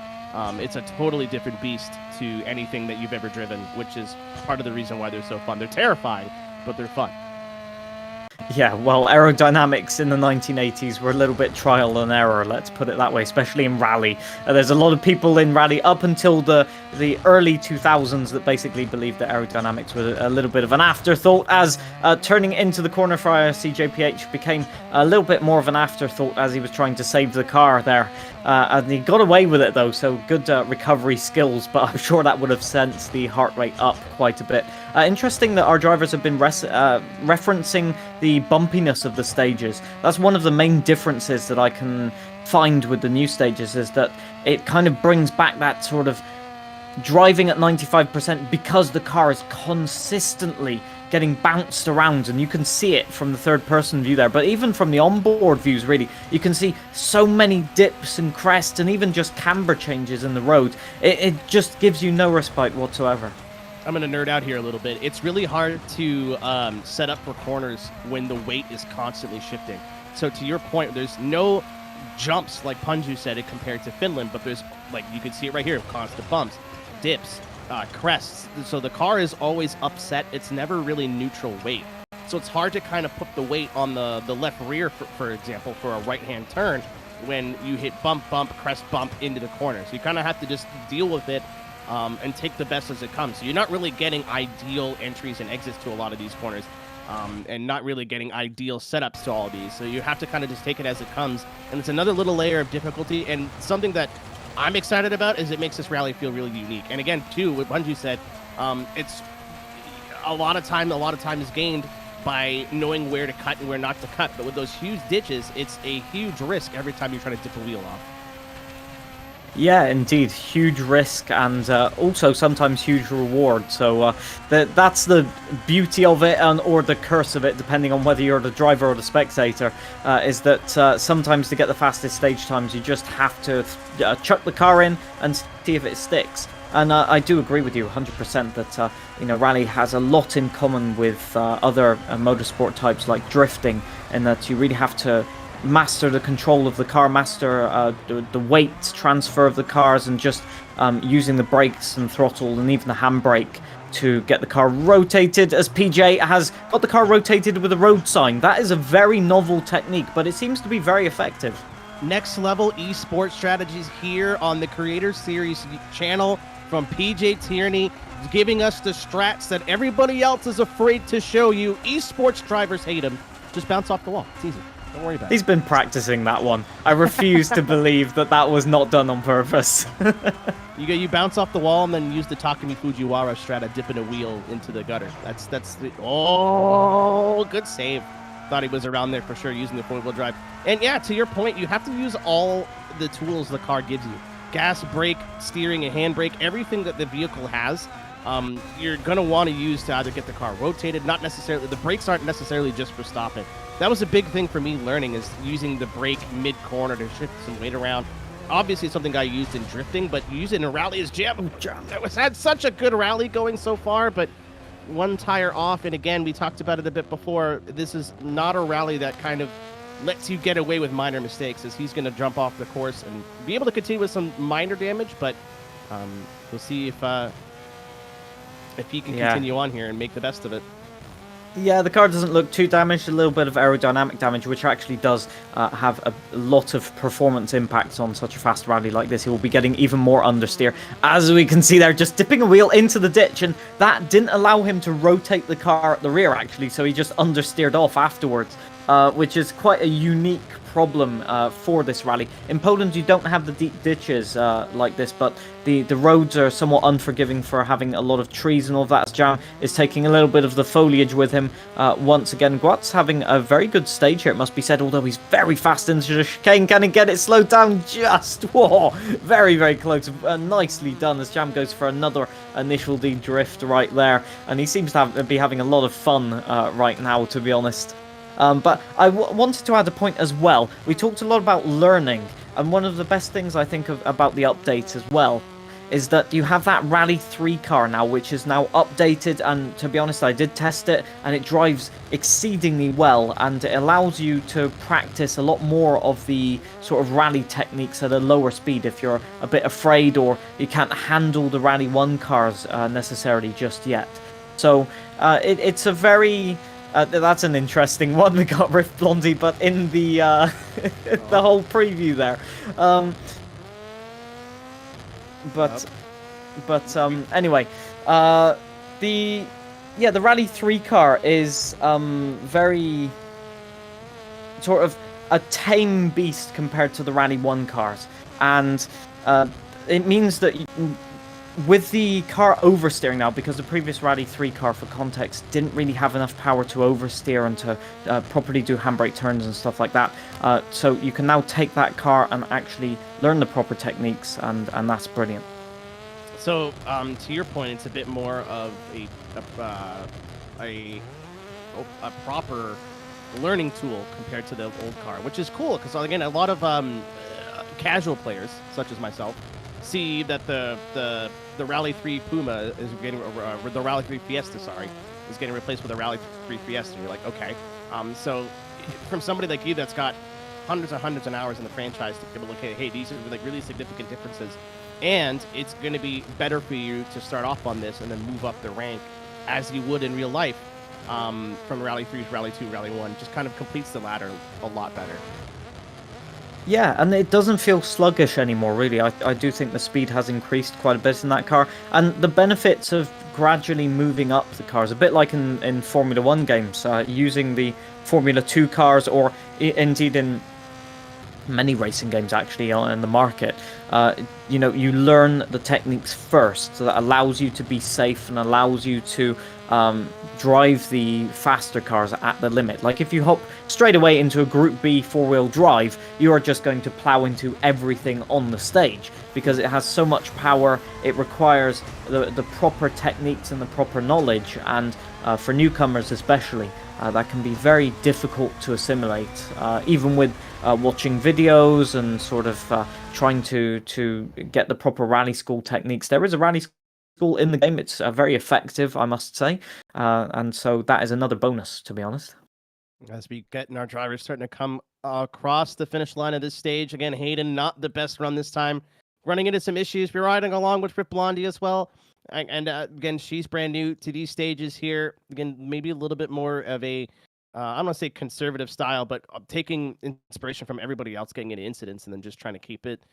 it's a totally different beast to anything that you've ever driven, which is part of the reason why they're so fun. They're terrifying, but they're fun. Yeah, well, aerodynamics in the 1980s were a little bit trial and error, let's put it that way, especially in rally. There's a lot of people in rally up until the early 2000s that basically believed that aerodynamics was a little bit of an afterthought, as turning into the corner for IRC JPH became a little bit more of an afterthought as he was trying to save the car there. And he got away with it though, so good recovery skills, but I'm sure that would have sent the heart rate up quite a bit. Interesting that our drivers have been referencing the bumpiness of the stages. That's one of the main differences that I can find with the new stages, is that it kind of brings back that sort of driving at 95% because the car is consistently getting bounced around, and you can see it from the third person view there, but even from the onboard views, really, you can see so many dips and crests and even just camber changes in the road. It just gives you no respite whatsoever. I'm going to nerd out here a little bit. It's really hard to set up for corners when the weight is constantly shifting. So to your point, there's no jumps like Punju said it compared to Finland, but there's, like, you can see it right here, constant bumps, dips, crests. So the car is always upset. It's never really neutral weight. So it's hard to kind of put the weight on the left rear, for example, for a right-hand turn when you hit bump, bump, crest, bump into the corner. So you kind of have to just deal with it and take the best as it comes. So you're not really getting ideal entries and exits to a lot of these corners, and not really getting ideal setups to all of these. So you have to kind of just take it as it comes. And it's another little layer of difficulty, and something that I'm excited about is it makes this rally feel really unique. And again, too, what Bungie said, it's a lot of time is gained by knowing where to cut and where not to cut. But with those huge ditches, it's a huge risk every time you try to dip a wheel off. Yeah, indeed, huge risk, and also sometimes huge reward. So that's the beauty of it, or the curse of it, depending on whether you're the driver or the spectator, is that sometimes to get the fastest stage times, you just have to chuck the car in and see if it sticks. And I do agree with you 100% that rally has a lot in common with other motorsport types like drifting, in that you really have to master the control of the car, master the weight transfer of the cars, and just using the brakes and throttle and even the handbrake to get the car rotated, as PJ has got the car rotated with a road sign. That is a very novel technique, but it seems to be very effective. Next level esports strategies here on the Creator Series channel from PJ Tierney, giving us the strats that everybody else is afraid to show you. Esports drivers hate them. Just bounce off the wall. It's easy. Don't worry about it. He's been practicing that one. I refuse to believe that was not done on purpose. You bounce off the wall and then use the Takumi Fujiwara strat, dipping a wheel into the gutter. That's the, oh, good save. Thought he was around there for sure using the four-wheel drive. And yeah, to your point, you have to use all the tools the car gives you. Gas, brake, steering, and handbrake, everything that the vehicle has, you're going to want to use to either get the car rotated, not necessarily, the brakes aren't necessarily just for stopping. That was a big thing for me learning, is using the brake mid-corner to shift some weight around. Obviously, it's something I used in drifting, but use it in a rally is jam. That had such a good rally going so far, but one tire off, and again, we talked about it a bit before, this is not a rally that kind of lets you get away with minor mistakes, as he's going to jump off the course and be able to continue with some minor damage, but we'll see if he can continue on here and make the best of it. Yeah, the car doesn't look too damaged. A little bit of aerodynamic damage, which actually does have a lot of performance impacts on such a fast rally like this. He will be getting even more understeer. As we can see there, just dipping a wheel into the ditch, and that didn't allow him to rotate the car at the rear, actually, so he just understeered off afterwards, which is quite a unique problem for this rally. In Poland, you don't have the deep ditches like this, but the roads are somewhat unforgiving for having a lot of trees and all of that. As Jam is taking a little bit of the foliage with him once again. Guat's having a very good stage here, it must be said, although he's very fast into the chicane. Can he get it slowed down just? Whoa, very, very close. Nicely done as Jam goes for another initial drift right there. And he seems to be having a lot of fun right now, to be honest. But I wanted to add a point as well. We talked a lot about learning, and one of the best things I think about the update as well is that you have that Rally 3 car now, which is now updated, and to be honest, I did test it, and it drives exceedingly well, and it allows you to practice a lot more of the sort of rally techniques at a lower speed if you're a bit afraid or you can't handle the Rally 1 cars necessarily just yet. So it's a very... that's an interesting one. We got Rift Blondie, but in the the whole preview there. Anyway, the Rally 3 car is very sort of a tame beast compared to the Rally 1 cars, and it means that with the car oversteering now, because the previous Rally 3 car, for context, didn't really have enough power to oversteer and to properly do handbrake turns and stuff like that. So you can now take that car and actually learn the proper techniques, and that's brilliant. So, to your point, it's a bit more of a proper learning tool compared to the old car, which is cool, because, again, a lot of casual players, such as myself, see that the Rally 3 Puma is getting the Rally 3 Fiesta, is getting replaced with a Rally 3 Fiesta. And you're like, okay. So from somebody like you that's got hundreds and hundreds of hours in the franchise to be able to look at, hey, these are like really significant differences, and it's going to be better for you to start off on this and then move up the rank as you would in real life from Rally 3 to Rally 2, Rally 1. Just kind of completes the ladder a lot better. Yeah, and it doesn't feel sluggish anymore, really. I do think the speed has increased quite a bit in that car, and the benefits of gradually moving up the cars, a bit like in Formula 1 games, using the Formula 2 cars, or indeed in many racing games actually in the market. You know, you learn the techniques first, so that allows you to be safe and allows you to drive the faster cars at the limit. Like if you hop straight away into a Group B four-wheel drive, you are just going to plow into everything on the stage because it has so much power. It requires the proper techniques and the proper knowledge, and for newcomers especially, that can be very difficult to assimilate, even with watching videos and sort of trying to get the proper rally school techniques. There is a rally school in the game. It's very effective, I must say, and so that is another bonus, to be honest. As we get our drivers starting to come across the finish line of this stage. Again, Hayden, not the best run this time. Running into some issues. We're riding along with Rift Blondie as well. And again, she's brand new to these stages here. Again, maybe a little bit more of a, I don't want to say conservative style, but taking inspiration from everybody else getting into incidents and then just trying to keep it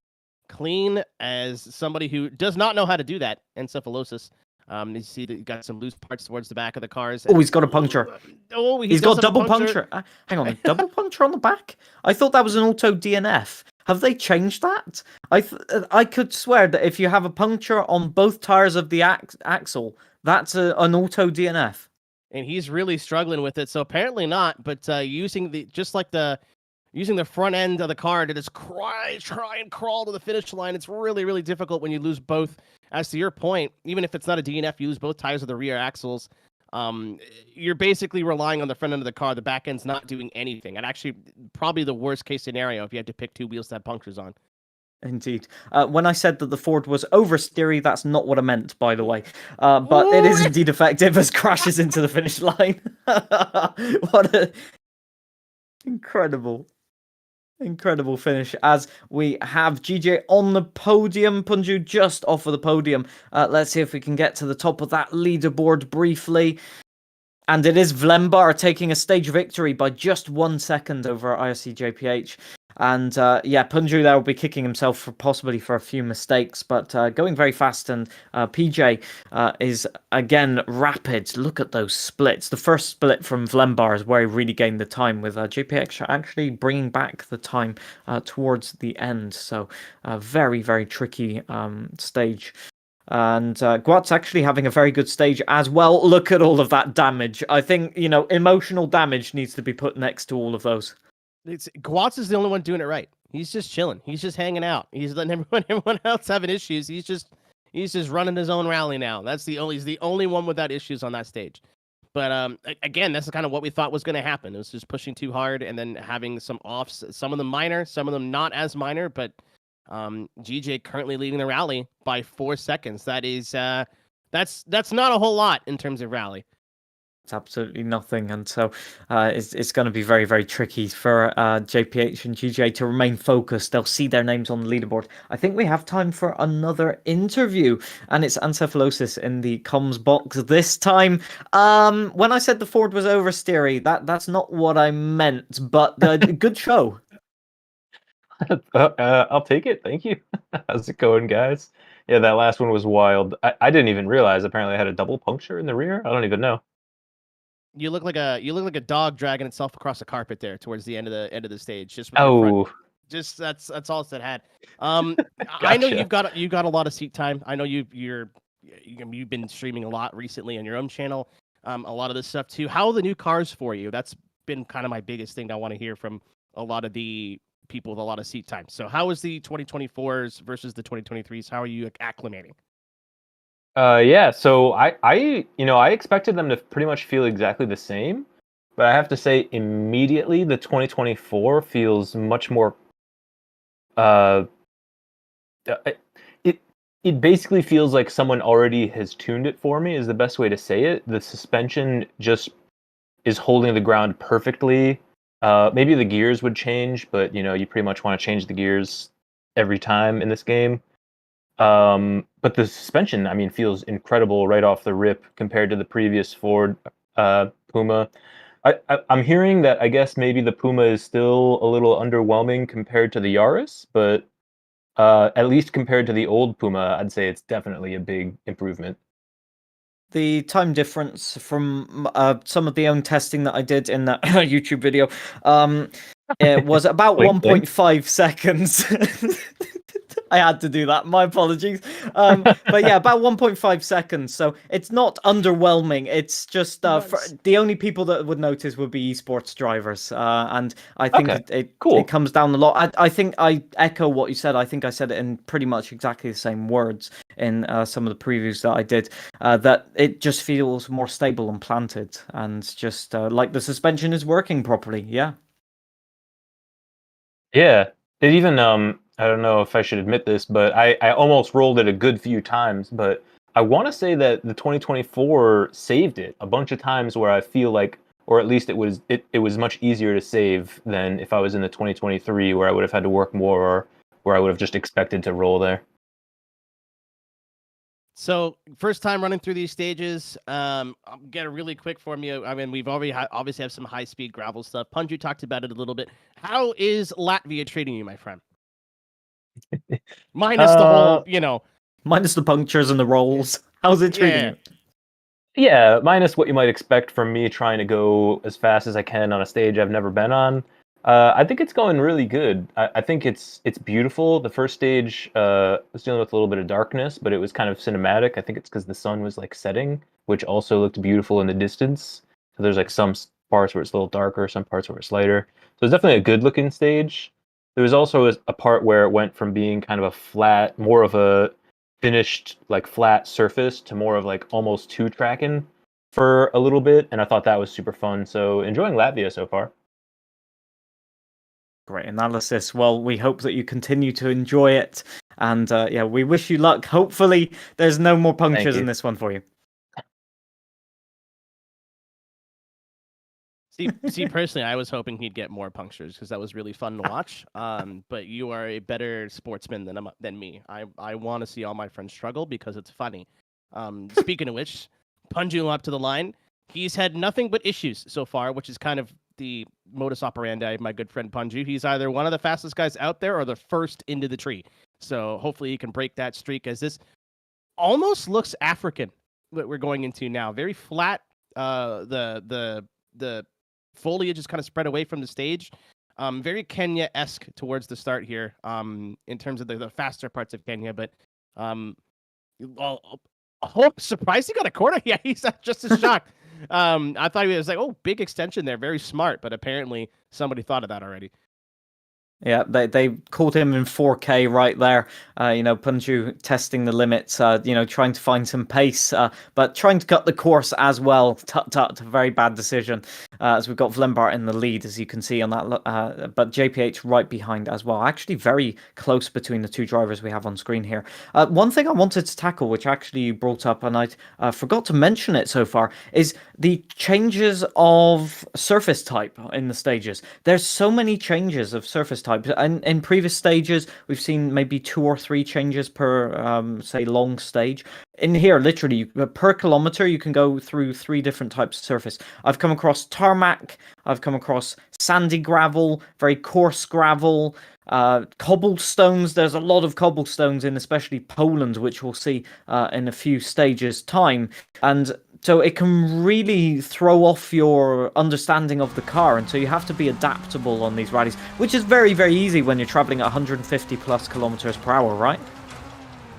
clean as somebody who does not know how to do that. Encephalosis. You see that you got some loose parts towards the back of the cars. Oh, he's got a puncture. Oh, he's got double puncture. Hang on, double puncture on the back? I thought that was an auto DNF. Have they changed that? I could swear that if you have a puncture on both tires of the axle, that's an auto DNF. And he's really struggling with it. So apparently not. But using the front end of the car to just try and crawl to the finish line, it's really, really difficult when you lose both. As to your point, even if it's not a DNF, you lose both tires of the rear axles. You're basically relying on the front end of the car. The back end's not doing anything. And actually, probably the worst case scenario if you had to pick two wheels to have punctures on. Indeed. When I said that the Ford was oversteery, that's not what I meant, by the way. But it is indeed effective as crashes into the finish line. What a incredible finish as we have GJ on the podium. Punju just off of the podium. Let's see if we can get to the top of that leaderboard briefly. And it is Vlembar taking a stage victory by just 1 second over IRC JPH. And yeah, Punju there will be kicking himself possibly for a few mistakes, but going very fast. And PJ is again rapid. Look at those splits. The first split from Vlembar is where he really gained the time, with JPX actually bringing back the time towards the end. So very, very tricky stage. And Guat's actually having a very good stage as well. Look at all of that damage. I think, emotional damage needs to be put next to all of those. Guat's is the only one doing it right. He's just chilling. He's just hanging out. He's letting everyone else having issues. He's just running his own rally now. He's the only one without issues on that stage. But again, that's kind of what we thought was going to happen. It was just pushing too hard and then having some offs, some of them minor, some of them not as minor, but GJ currently leading the rally by 4 seconds. That is that's not a whole lot in terms of rally. It's absolutely nothing, and so it's going to be very, very tricky for JPH and GJ to remain focused. They'll see their names on the leaderboard. I think we have time for another interview, and it's Ancephalosis in the comms box this time. When I said the Ford was oversteery, that's not what I meant, but good show. I'll take it. Thank you. How's it going, guys? Yeah, that last one was wild. I didn't even realize. Apparently, I had a double puncture in the rear. I don't even know. You look like a dog dragging itself across the carpet there towards the end of the stage. Just with your front. Just that's all it had. Gotcha. I know you've got a lot of seat time. I know you've been streaming a lot recently on your own channel. A lot of this stuff too. How are the new cars for you? That's been kind of my biggest thing that I want to hear from a lot of the people with a lot of seat time. So how is the 2024s versus the 2023s? How are you acclimating? Yeah, so I expected them to pretty much feel exactly the same, but I have to say immediately the 2024 feels much more it basically feels like someone already has tuned it for me, is the best way to say it. The suspension just is holding the ground perfectly. Maybe the gears would change, but you pretty much want to change the gears every time in this game. But the suspension, I mean, feels incredible right off the rip compared to the previous Ford Puma. I'm hearing that I guess maybe the Puma is still a little underwhelming compared to the Yaris, but at least compared to the old Puma, I'd say it's definitely a big improvement. The time difference from some of the own testing that I did in that YouTube video it was about 1.5 seconds. I had to do that. My apologies. But yeah, about 1.5 seconds. So it's not underwhelming. It's just the only people that would notice would be esports drivers. And I think it comes down a lot. I think I echo what you said. I think I said it in pretty much exactly the same words in some of the previews that I did. That it just feels more stable and planted, and just like the suspension is working properly. Yeah. Yeah. It even I don't know if I should admit this, but I almost rolled it a good few times, but I want to say that the 2024 saved it a bunch of times where I feel like, or at least it was much easier to save than if I was in the 2023 where I would have had to work more, or where I would have just expected to roll there. So first time running through these stages, I'll get it really quick for you. I mean, we've already obviously have some high-speed gravel stuff. Punju talked about it a little bit. How is Latvia treating you, my friend? Minus the whole, minus the punctures and the rolls. How's it treating you? Yeah, minus what you might expect from me trying to go as fast as I can on a stage I've never been on. I think it's going really good. I think it's beautiful. The first stage was dealing with a little bit of darkness, but it was kind of cinematic. I think it's because the sun was like setting, which also looked beautiful in the distance. So there's like some parts where it's a little darker, some parts where it's lighter. So it's definitely a good looking stage. There was also a part where it went from being kind of a flat, more of a finished like flat surface to more of like almost two tracking for a little bit, and I thought that was super fun. So enjoying Latvia so far. Great analysis. Well, we hope that you continue to enjoy it, and yeah, we wish you luck. Hopefully, there's no more punctures in this one for you. See, personally, I was hoping he'd get more punctures because that was really fun to watch. But you are a better sportsman than me. I want to see all my friends struggle because it's funny. Speaking of which, Punju up to the line. he's had nothing but issues so far, which is kind of the modus operandi of my good friend Punju. He's either one of the fastest guys out there or the first into the tree. So hopefully he can break that streak, as this almost looks African that we're going into now. Very flat. The foliage is kind of spread away from the stage. Very Kenya-esque towards the start here. In terms of the faster parts of Kenya, but surprised he got a corner. Yeah, he's just as shocked. I thought he was like, oh, big extension there, very smart, but apparently somebody thought of that already. Yeah, they caught him in 4K right there. Punju testing the limits, trying to find some pace, but trying to cut the course as well. Tut, very bad decision, as we've got Vlembar in the lead, as you can see on that, but JPH right behind as well. Actually very close between the two drivers we have on screen here. One thing I wanted to tackle, which actually you brought up, and I forgot to mention it so far, is the changes of surface type in the stages. There's so many changes of surface type. And in previous stages, we've seen maybe 2 or 3 changes per, say, long stage. In here, literally, per kilometer, you can go through 3 different types of surface. I've come across tarmac, I've come across sandy gravel, very coarse gravel, cobblestones. There's a lot of cobblestones in especially Poland, which we'll see in a few stages' time. And so it can really throw off your understanding of the car, and so you have to be adaptable on these rallies, which is very, very easy when you're traveling at 150 plus kilometers per hour, right?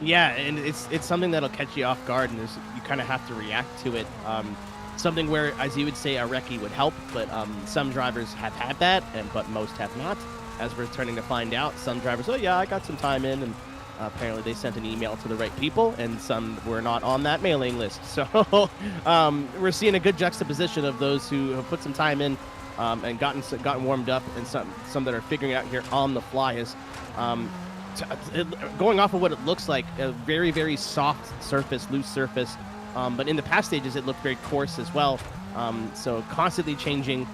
Yeah, and it's something that'll catch you off guard, and you kind of have to react to it. Something where, as you would say, a recce would help, but some drivers have had that, but most have not. As we're starting to find out, some drivers, oh yeah, I got some time in, and apparently they sent an email to the right people, and some were not on that mailing list. So we're seeing a good juxtaposition of those who have put some time in and gotten warmed up, and some that are figuring it out here on the fly. Is going off of what it looks like, a very, very soft surface, loose surface. But in the past stages, it looked very coarse as well. So constantly changing,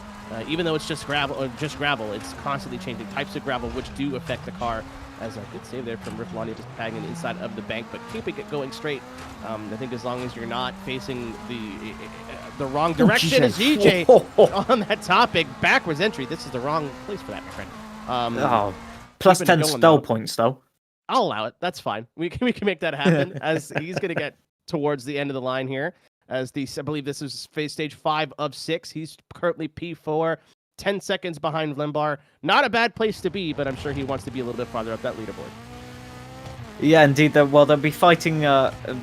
even though it's just gravel, it's constantly changing types of gravel, which do affect the car. As a good save there from Riflani, just tagging the inside of the bank, but keeping it going straight. I think as long as you're not facing the wrong direction as GJ on that topic, backwards entry, this is the wrong place for that, my friend. Plus 10 stall points, though. I'll allow it. That's fine. We can make that happen, as he's going to get towards the end of the line here. As I believe this is phase stage 5 of 6. He's currently P4. 10 seconds behind Vlembar. Not a bad place to be, but I'm sure he wants to be a little bit farther up that leaderboard. Yeah, indeed. They'll be fighting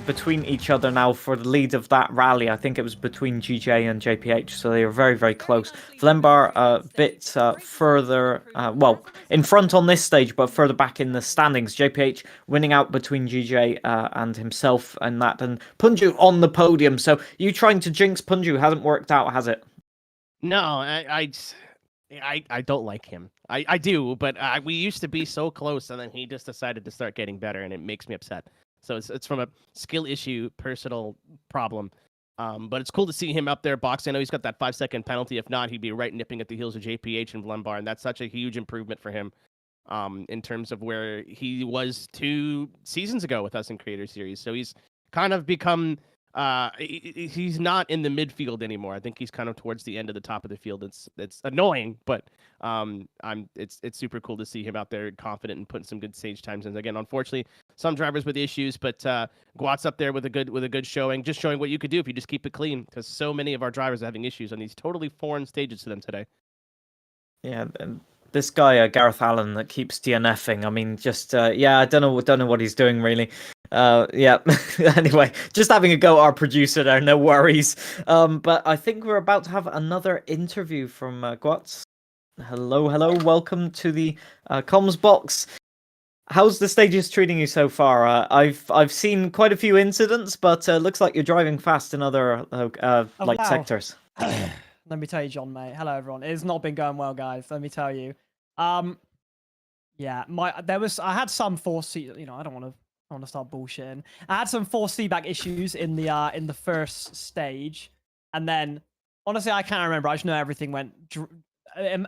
between each other now for the lead of that rally. I think it was between GJ and JPH, so they are very, very close. Vlembar a bit further, in front on this stage, but further back in the standings. JPH winning out between GJ and himself and that, and Punju on the podium. So you trying to jinx Punju hasn't worked out, has it? No, I don't like him. I do, but we used to be so close, and then he just decided to start getting better, and it makes me upset. So it's from a skill issue, personal problem. But it's cool to see him up there boxing. I know he's got that 5-second penalty. If not, he'd be right nipping at the heels of JPH and Vlembar, and that's such a huge improvement for him in terms of where he was 2 seasons ago with us in Creator Series. So he's kind of become... he's not in the midfield anymore. I think he's kind of towards the end of the top of the field. It's annoying, but it's super cool to see him out there confident and putting some good stage times in. Again, unfortunately, some drivers with issues, but Guat's up there with a good showing, just showing what you could do if you just keep it clean, because so many of our drivers are having issues on these totally foreign stages to them today. Yeah, and this guy Gareth Allen that keeps DNFing. I mean, just I don't know what he's doing really. Anyway, just having a go at our producer there. No worries. But I think we're about to have another interview from Guats. Hello, welcome to the comms box. How's the stages treating you so far? I've seen quite a few incidents, but looks like you're driving fast in other sectors. Let me tell you, John, mate. Hello, everyone. It's not been going well, guys. Let me tell you. I had some force. I don't want to start bullshitting. I had some force feedback issues in the first stage, and then honestly, I can't remember. I just know everything went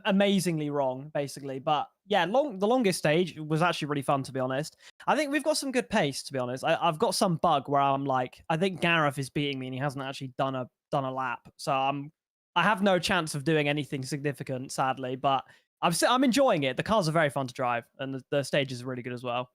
amazingly wrong, basically. But yeah, the longest stage was actually really fun, to be honest. I think we've got some good pace, to be honest. I've got some bug where I'm like, I think Gareth is beating me, and he hasn't actually done done a lap. So I have no chance of doing anything significant, sadly. But I'm enjoying it. The cars are very fun to drive, and the stages are really good as well.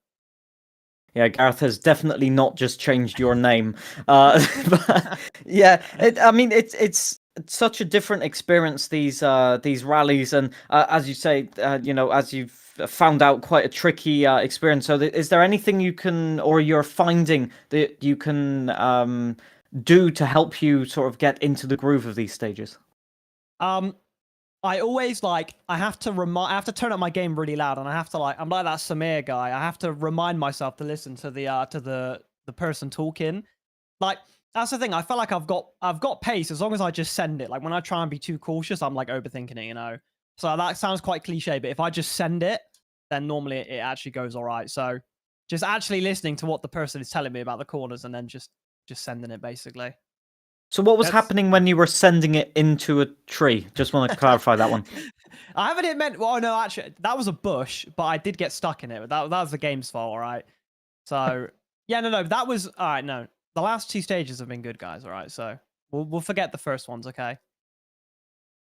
Yeah, Gareth has definitely not just changed your name. But yeah, I mean, it's such a different experience, these rallies, and as you say, as you've found out, quite a tricky experience. So is there anything you can, or you're finding that you can do to help you sort of get into the groove of these stages? I always I have to turn up my game really loud, and I have to I'm like that Samir guy. I have to remind myself to listen to the person talking. Like, that's the thing. I feel like I've got pace as long as I just send it. Like, when I try and be too cautious, I'm like overthinking it, you know. So that sounds quite cliche, but if I just send it, then normally it actually goes all right. So just actually listening to what the person is telling me about the corners, and then just sending it, basically. So what was happening when you were sending it into a tree? Just want to clarify that one. I haven't it meant. Well, no, actually, that was a bush, but I did get stuck in it. That was the game's fault, all right. So yeah, no, that was all right. No, the last 2 stages have been good, guys. All right, so we'll forget the first ones, okay?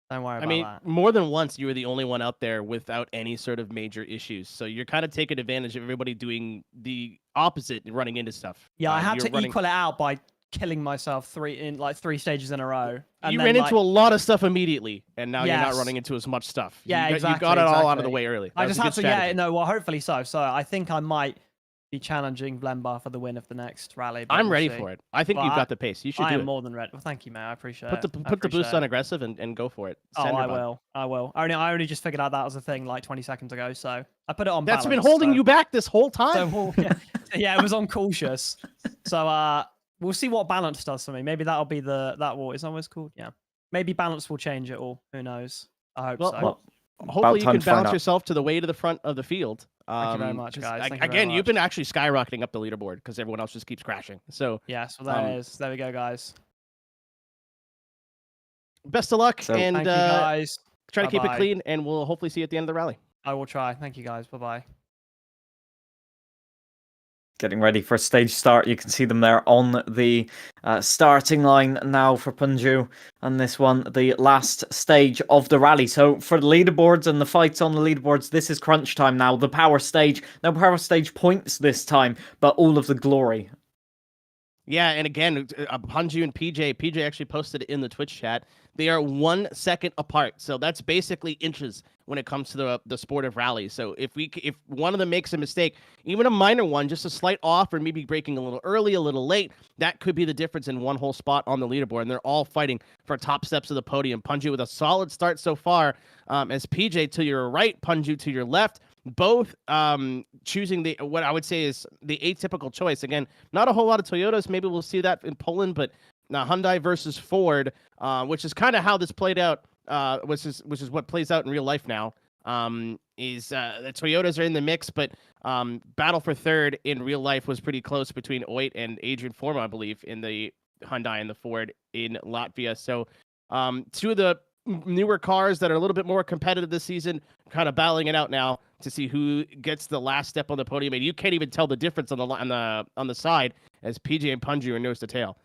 Don't worry about that. More than once, you were the only one out there without any sort of major issues. So you're kind of taking advantage of everybody doing the opposite and running into stuff. Yeah, I had to equal it out by killing myself 3 stages in a row. And you then, ran into a lot of stuff immediately, and now you're not running into as much stuff. Yeah, you got it all out of the way early. I just had to, well, hopefully so. So I think I might be challenging Vlembar for the win of the next rally. I'm ready for it. I think you've got the pace. You should do it. I am more than ready. Well, thank you, man. I appreciate it. Put the boost on aggressive and go for it. I will. I only just figured out that was a thing like 20 seconds ago, so I put it on That's balance, been holding you back this whole time. So yeah, it was on cautious. So we'll see what balance does for me. Maybe that'll be is that what it's called? Yeah. Maybe balance will change it all. Who knows? I hope so. Well, hopefully you can balance yourself to the way to the front of the field. Thank you very much, guys. Again, you've been actually skyrocketing up the leaderboard because everyone else just keeps crashing. So yes, well that is. There we go, guys. Best of luck, and thank you, guys. Try to keep it clean, and we'll hopefully see you at the end of the rally. I will try. Thank you, guys. Bye-bye. Getting ready for a stage start. You can see them there on the starting line now for Punju, and this one, the last stage of the rally. So for the leaderboards and the fights on the leaderboards, this is crunch time now. The power stage. No power stage points this time, but all of the glory. Yeah, and again, Punju and PJ actually posted it in the Twitch chat. They are 1 second apart, so that's basically inches when it comes to the sport of rallies. So if one of them makes a mistake, even a minor one, just a slight off or maybe breaking a little early, a little late, that could be the difference in one whole spot on the leaderboard. And they're all fighting for top steps of the podium. Punju with a solid start so far, as PJ to your right, Punju to your left. Both choosing what I would say is the atypical choice. Again, not a whole lot of Toyotas. Maybe we'll see that in Poland, but now Hyundai versus Ford, which is kind of how this played out, which is what plays out in real life now. The Toyotas are in the mix, but battle for third in real life was pretty close between Oit and Adrian Forma, I believe, in the Hyundai and the Ford in Latvia. So 2 of the newer cars that are a little bit more competitive this season, kind of battling it out now to see who gets the last step on the podium. And you can't even tell the difference on the side as PJ and Punju are nose to tail.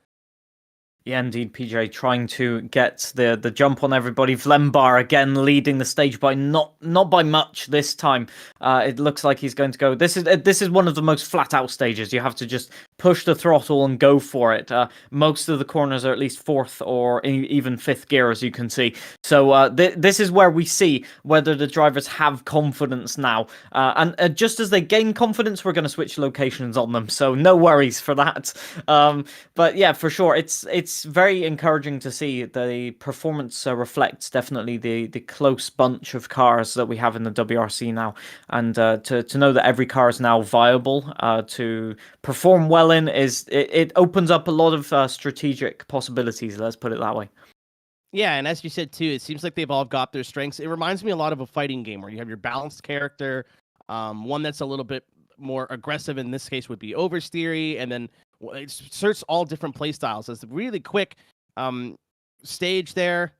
Yeah, indeed, PJ trying to get the jump on everybody. Vlembar again leading the stage by not by much this time. It looks like he's going to go. This is one of the most flat out stages. You have to just push the throttle and go for it. Most of the corners are at least 4th or even 5th gear, as you can see. So this is where we see whether the drivers have confidence now. And just as they gain confidence, we're going to switch locations on them. So no worries for that. But yeah, for sure, it's very encouraging to see the performance reflects definitely the close bunch of cars that we have in the WRC now, and to know that every car is now viable to perform well in it opens up a lot of strategic possibilities. Let's put it that way. Yeah, and as you said too, it seems like they've all got their strengths. It reminds me a lot of a fighting game where you have your balanced character, one that's a little bit more aggressive. In this case, would be oversteery, and then it searches all different play styles. It's a really quick stage there,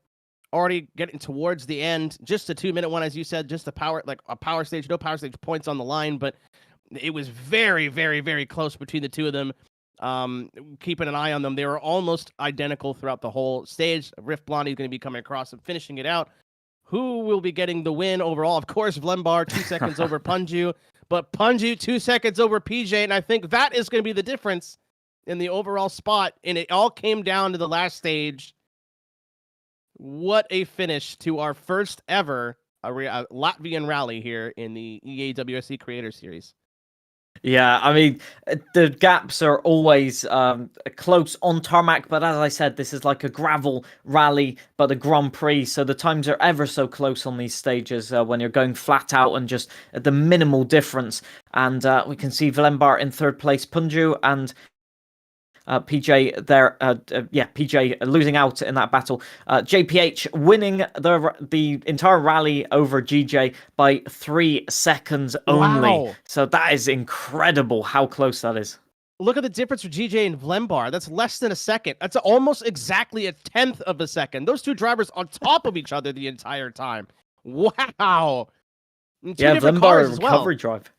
already getting towards the end. Just a 2-minute one, as you said, just a power stage, no power stage points on the line, but it was very, very, very close between the two of them. Keeping an eye on them. They were almost identical throughout the whole stage. Rift Blondie is going to be coming across and finishing it out. Who will be getting the win overall? Of course, Vlembar 2 seconds over Punju, but Punju 2 seconds over PJ, and I think that is going to be the difference in the overall spot. And it all came down to the last stage. What a finish to our first ever Latvian rally here in the EA WRC Creator Series. Yeah, I mean, the gaps are always close on tarmac, but as I said, this is like a gravel rally, but a Grand Prix, so the times are ever so close on these stages when you're going flat out and just at the minimal difference. And we can see Vlembar in third place, Punju, and PJ there, PJ losing out in that battle. JPH winning the entire rally over GJ by 3 seconds only. Wow. So that is incredible how close that is. Look at the difference for GJ and Vlembar. That's less than a second. That's almost exactly a 10th of a second. Those two drivers on top of each other the entire time. Wow. Vlembar recovery drive.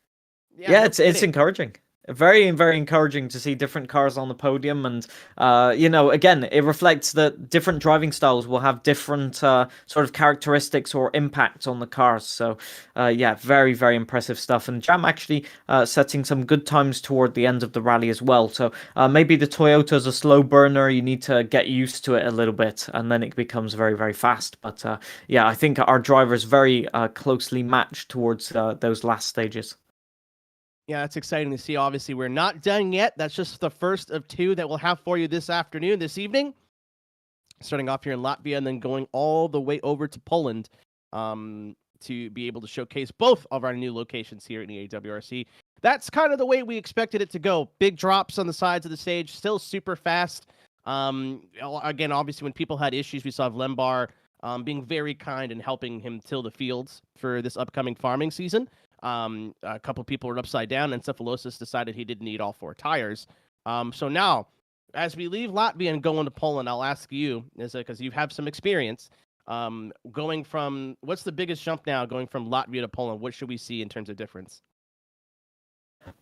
Yeah, it's kidding. encouraging. Very, very encouraging to see different cars on the podium. And, again, it reflects that different driving styles will have different sort of characteristics or impacts on the cars. So, very, very impressive stuff. And Jam actually setting some good times toward the end of the rally as well. So maybe the Toyota's a slow burner. You need to get used to it a little bit, and then it becomes very, very fast. But, I think our drivers very closely matched towards those last stages. Yeah, that's exciting to see. Obviously, we're not done yet. That's just the first of 2 that we'll have for you this evening. Starting off here in Latvia and then going all the way over to Poland to be able to showcase both of our new locations here in the AWRC. That's kind of the way we expected it to go. Big drops on the sides of the stage, still super fast. Again, obviously, when people had issues, we saw Vlembar being very kind and helping him till the fields for this upcoming farming season. A couple people were upside down, and Cephalosis decided he didn't need all 4 tires. So now, as we leave Latvia and go into Poland, I'll ask you, because you have some experience, going from, what's the biggest jump now going from Latvia to Poland? What should we see in terms of difference?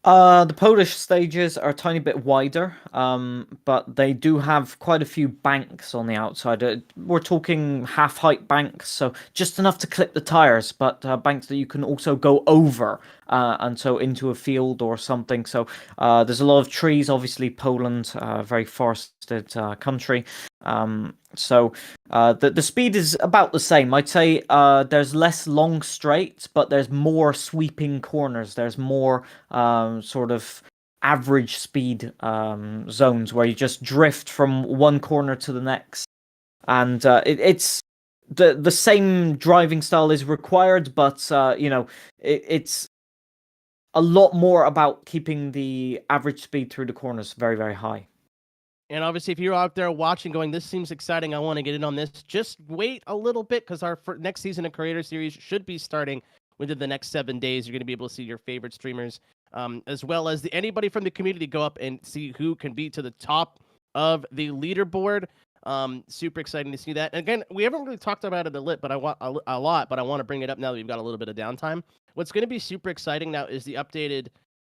The Polish stages are a tiny bit wider, but they do have quite a few banks on the outside. We're talking half-height banks, so just enough to clip the tires, but banks that you can also go over, and so into a field or something. So there's a lot of trees. Obviously, Poland, very forested country. So the speed is about the same. I'd say there's less long straights, but there's more sweeping corners. There's more sort of average speed zones where you just drift from one corner to the next. And it's the same driving style is required, but it's a lot more about keeping the average speed through the corners very, very high. And obviously, if you're out there watching going, this seems exciting, I want to get in on this, just wait a little bit, because our next season of Creator Series should be starting within the next 7 days. You're going to be able to see your favorite streamers, as well as anybody from the community go up and see who can be to the top of the leaderboard. Super exciting to see that. And again, we haven't really talked about it a lot, but I want to bring it up now that we've got a little bit of downtime. What's going to be super exciting now is the updated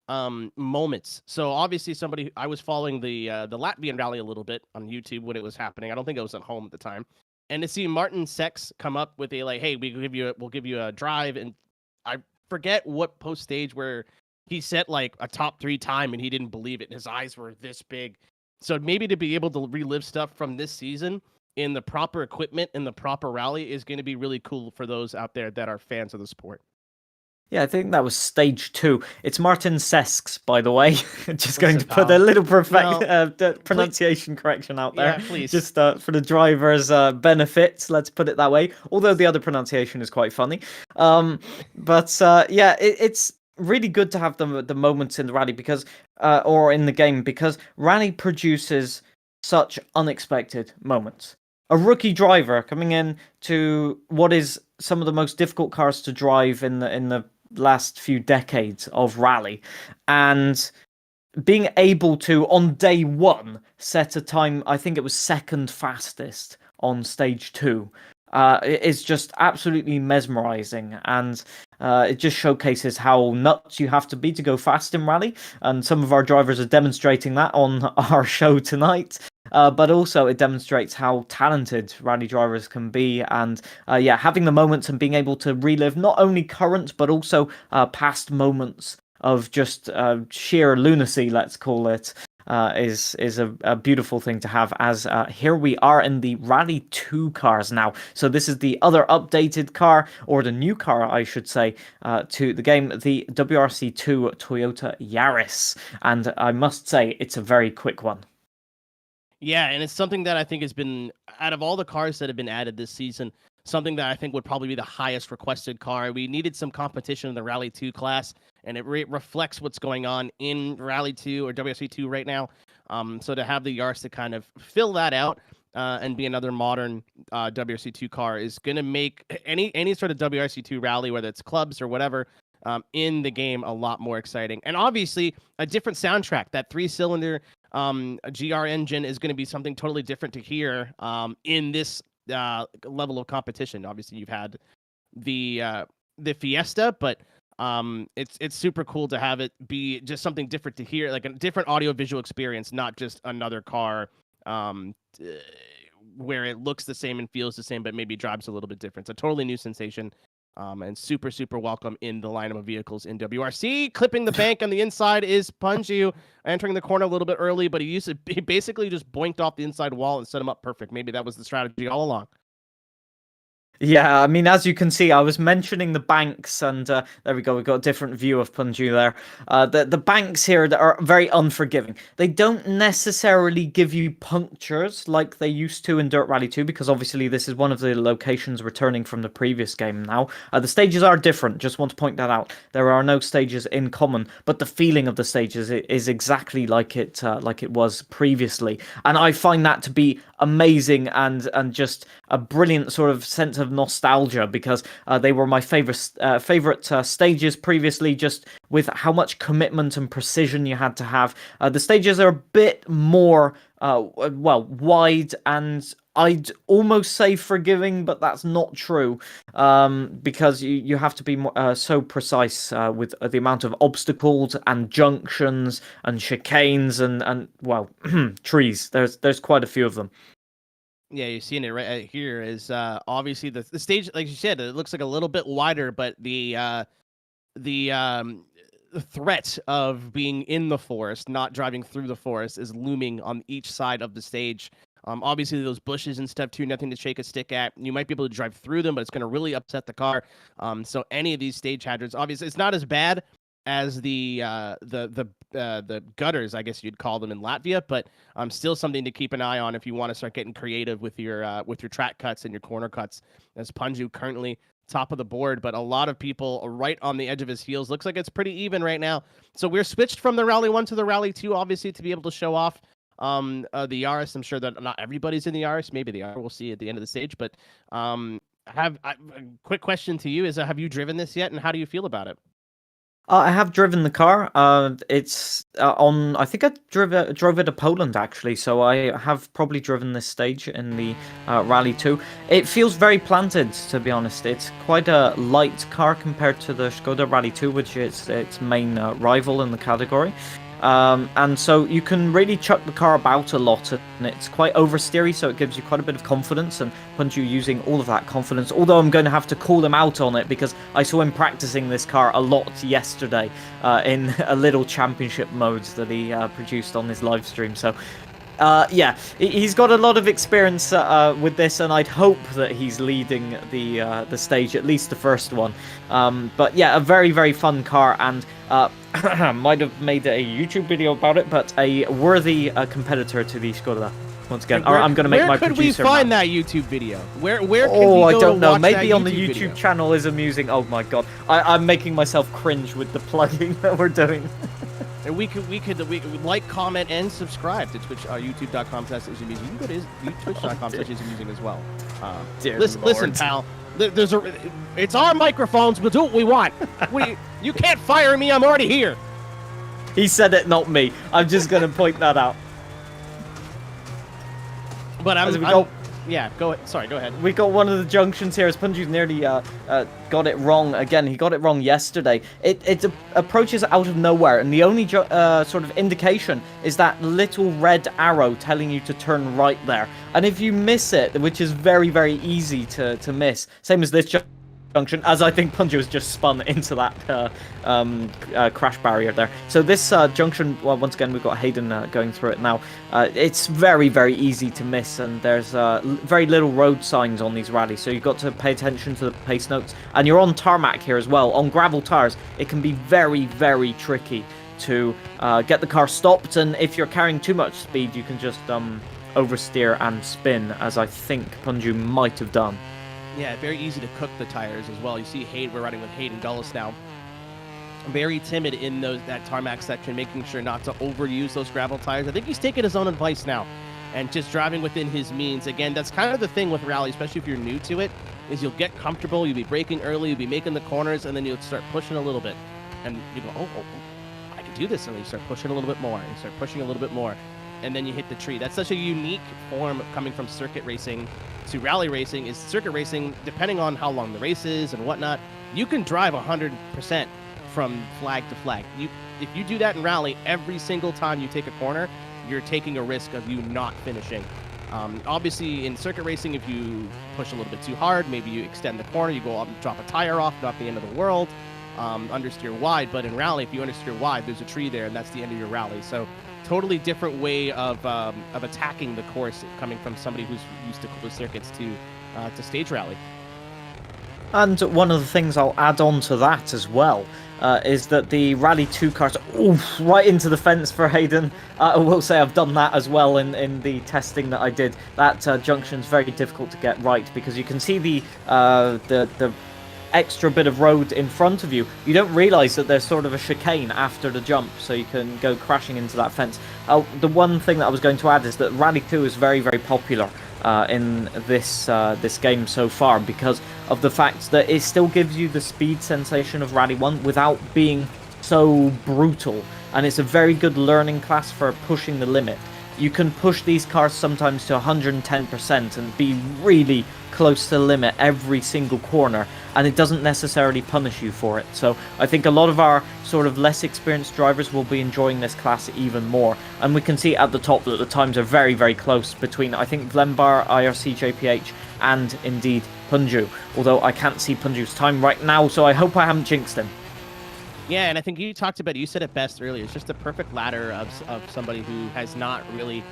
moments. So obviously I was following the Latvian rally a little bit on YouTube when it was happening. I don't think I was at home at the time. And to see Martin Sex come up with a hey, we'll give you a drive, and I forget what post stage where he set like a top 3 time and he didn't believe it. And his eyes were this big. So maybe to be able to relive stuff from this season in the proper equipment and the proper rally is going to be really cool for those out there that are fans of the sport. Yeah, I think that was stage 2. It's Martin Sesks, by the way. Just going to put a little pronunciation correction out there. Yeah, please. Just for the driver's benefit, let's put it that way. Although the other pronunciation is quite funny. It's really good to have the moments in the rally because, or in the game, because rally produces such unexpected moments. A rookie driver coming in to what is some of the most difficult cars to drive in the last few decades of rally, and being able to on day 1 set a time, I think it was second fastest on stage 2, is just absolutely mesmerizing. And It just showcases how nuts you have to be to go fast in rally, and some of our drivers are demonstrating that on our show tonight. But also it demonstrates how talented rally drivers can be, and yeah, having the moments and being able to relive not only current but also past moments of just sheer lunacy, let's call it, is a beautiful thing to have. As here we are in the Rally 2 cars now. So this is the other updated car, or the new car, I should say, to the game, the WRC2 Toyota Yaris. And I must say, it's a very quick one. Yeah, and it's something that I think has been, out of all the cars that have been added this season, something that I think would probably be the highest requested car. We needed some competition in the Rally 2 class, and it reflects what's going on in Rally 2 or WRC 2 right now. So to have the Yaris to kind of fill that out and be another modern WRC 2 car is going to make any sort of WRC 2 rally, whether it's clubs or whatever, in the game a lot more exciting. And obviously a different soundtrack. That 3-cylinder GR engine is going to be something totally different to hear in this level of competition. Obviously you've had the Fiesta, but it's super cool to have it be just something different to hear, like a different audio visual experience, not just another car where it looks the same and feels the same, but maybe drives a little bit different. It's a totally new sensation. And super, super welcome in the lineup of vehicles in WRC. Clipping the bank on the inside is Punju, entering the corner a little bit early, but he basically just boinked off the inside wall and set him up perfect. Maybe that was the strategy all along. Yeah, I mean, as you can see, I was mentioning the banks, and there we go. We've got a different view of Punju there. The banks here that are very unforgiving. They don't necessarily give you punctures like they used to in Dirt Rally 2, because obviously this is one of the locations returning from the previous game now. The stages are different, just want to point that out. There are no stages in common, but the feeling of the stages is exactly like it was previously. And I find that to be amazing and just a brilliant sort of sense of nostalgia, because they were my favorite stages previously, just with how much commitment and precision you had to have. The stages are a bit more wide, and I'd almost say forgiving, but that's not true, because you have to be so precise with the amount of obstacles and junctions and chicanes and well, trees. There's quite a few of them. Yeah, you're seeing it right here. Is obviously the stage, like you said, it looks like a little bit wider, but the threat of being in the forest, not driving through the forest, is looming on each side of the stage. Obviously, those bushes and stuff too, nothing to shake a stick at. You might be able to drive through them, but it's going to really upset the car. So any of these stage hazards, obviously, it's not as bad as the gutters, I guess you'd call them in Latvia, but still something to keep an eye on if you want to start getting creative with your track cuts and your corner cuts. As Punju currently top of the board, but a lot of people are right on the edge of his heels. Looks like it's pretty even right now. So we're switched from the Rally 1 to the Rally 2, obviously, to be able to show off the Yaris. I'm sure that not everybody's in the Yaris. Maybe they are. We'll see at the end of the stage. But a quick question to you is, have you driven this yet, and how do you feel about it? I have driven the car. It's on. I think I drove it to Poland actually. So I have probably driven this stage in the Rally 2. It feels very planted, to be honest. It's quite a light car compared to the Skoda Rally 2, which is its main rival in the category. And so you can really chuck the car about a lot, and it's quite oversteery, so it gives you quite a bit of confidence, and Punju using all of that confidence, although I'm going to have to call him out on it, because I saw him practicing this car a lot yesterday in a little championship mode that he produced on his live stream. So yeah, he's got a lot of experience with this, and I'd hope that he's leading the stage, at least the first one. But yeah, a very, very fun car, and might have made a YouTube video about it, but a worthy competitor to the Skoda. Once again, I'm going to make my producer. Where could we find that YouTube video? Where can we I go don't to know. watch Maybe that on the YouTube YouTube video? channel is amusing. Oh my god, I'm making myself cringe with the plugging that we're doing. And we could like, comment, and subscribe to Twitch, youtube.com/isAmusing. You can go to twitch.com/isAmusing as well. Listen, pal. It's our microphones. We'll do what we want. You can't fire me. I'm already here. He said it, not me. I'm just going to point that out. But Yeah, go ahead. Sorry, go ahead. We got one of the junctions here as Punju's nearly got it wrong again. He got it wrong yesterday. It approaches out of nowhere, and the only sort of indication is that little red arrow telling you to turn right there. And if you miss it, which is very, very easy to miss, same as this junction, as I think Punju has just spun into that crash barrier there. So this junction, well, once again, we've got Hayden going through it now. It's very, very easy to miss, and there's very little road signs on these rallies, so you've got to pay attention to the pace notes. And you're on tarmac here as well. On gravel tires, it can be very, very tricky to get the car stopped, and if you're carrying too much speed, you can just oversteer and spin, as I think Punju might have done. Yeah, very easy to cook the tires as well. You see Hayden, we're riding with Hayden Dulles now. Very timid in that tarmac section, making sure not to overuse those gravel tires. I think he's taking his own advice now and just driving within his means. Again, that's kind of the thing with rally, especially if you're new to it, is you'll get comfortable, you'll be braking early, you'll be making the corners, and then you'll start pushing a little bit. And you go, oh, I can do this. And then you start pushing a little bit more, and you start pushing a little bit more. And then you hit the tree. That's such a unique form coming from circuit racing to rally racing. Is circuit racing, depending on how long the race is and whatnot, you can drive 100% from flag to flag. If you do that in rally, every single time you take a corner, you're taking a risk of you not finishing. Obviously, in circuit racing, if you push a little bit too hard, maybe you extend the corner, you go up and drop a tire off, not the end of the world, understeer wide. But in rally, if you understeer wide, there's a tree there, and that's the end of your rally. So totally different way of attacking the course coming from somebody who's used to closed circuits to stage rally. And one of the things I'll add on to that as well is that the Rally 2 cars, right into the fence for Hayden. I will say I've done that as well in the testing that I did. That junction's very difficult to get right because you can see the extra bit of road in front of you. You don't realize that there's sort of a chicane after the jump, so you can go crashing into that fence. The one thing that I was going to add is that Rally 2 is very, very popular in this game so far because of the fact that it still gives you the speed sensation of Rally 1 without being so brutal, and it's a very good learning class for pushing the limit. You can push these cars sometimes to 110% and be really close to the limit every single corner, and it doesn't necessarily punish you for it. So I think a lot of our sort of less experienced drivers will be enjoying this class even more. And we can see at the top that the times are very, very close between, I think, Vlembar, IRC, JPH, and indeed Punju. Although I can't see Punju's time right now, so I hope I haven't jinxed him. Yeah, and I think you talked about it, you said it best earlier. It's just a perfect ladder of somebody who has not really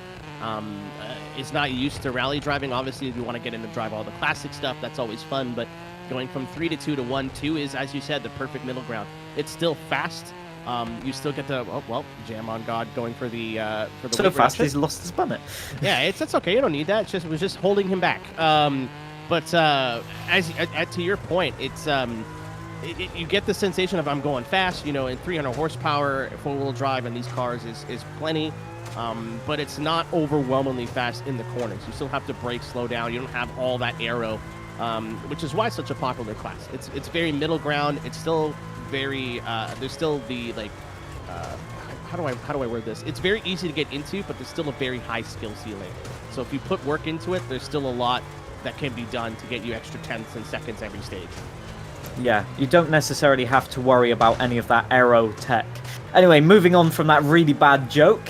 is not used to rally driving. Obviously, if you want to get in and drive all the classic stuff, that's always fun. But going from 3 to 2 to 1 2 is, as you said, the perfect middle ground. It's still fast. You still get the jam on God going for the so fast he's lost his bonnet. Yeah, that's okay. You don't need that. It was just holding him back. But to your point, it's you get the sensation of I'm going fast, and 300 horsepower, 4-wheel drive in these cars is plenty, but it's not overwhelmingly fast in the corners. You still have to brake, slow down. You don't have all that aero, which is why it's such a popular class. It's very middle ground. It's still very there's still the how do I word this? It's very easy to get into, but there's still a very high skill ceiling. So if you put work into it, there's still a lot that can be done to get you extra tenths and seconds every stage. Yeah, you don't necessarily have to worry about any of that aero tech. Anyway, moving on from that really bad joke,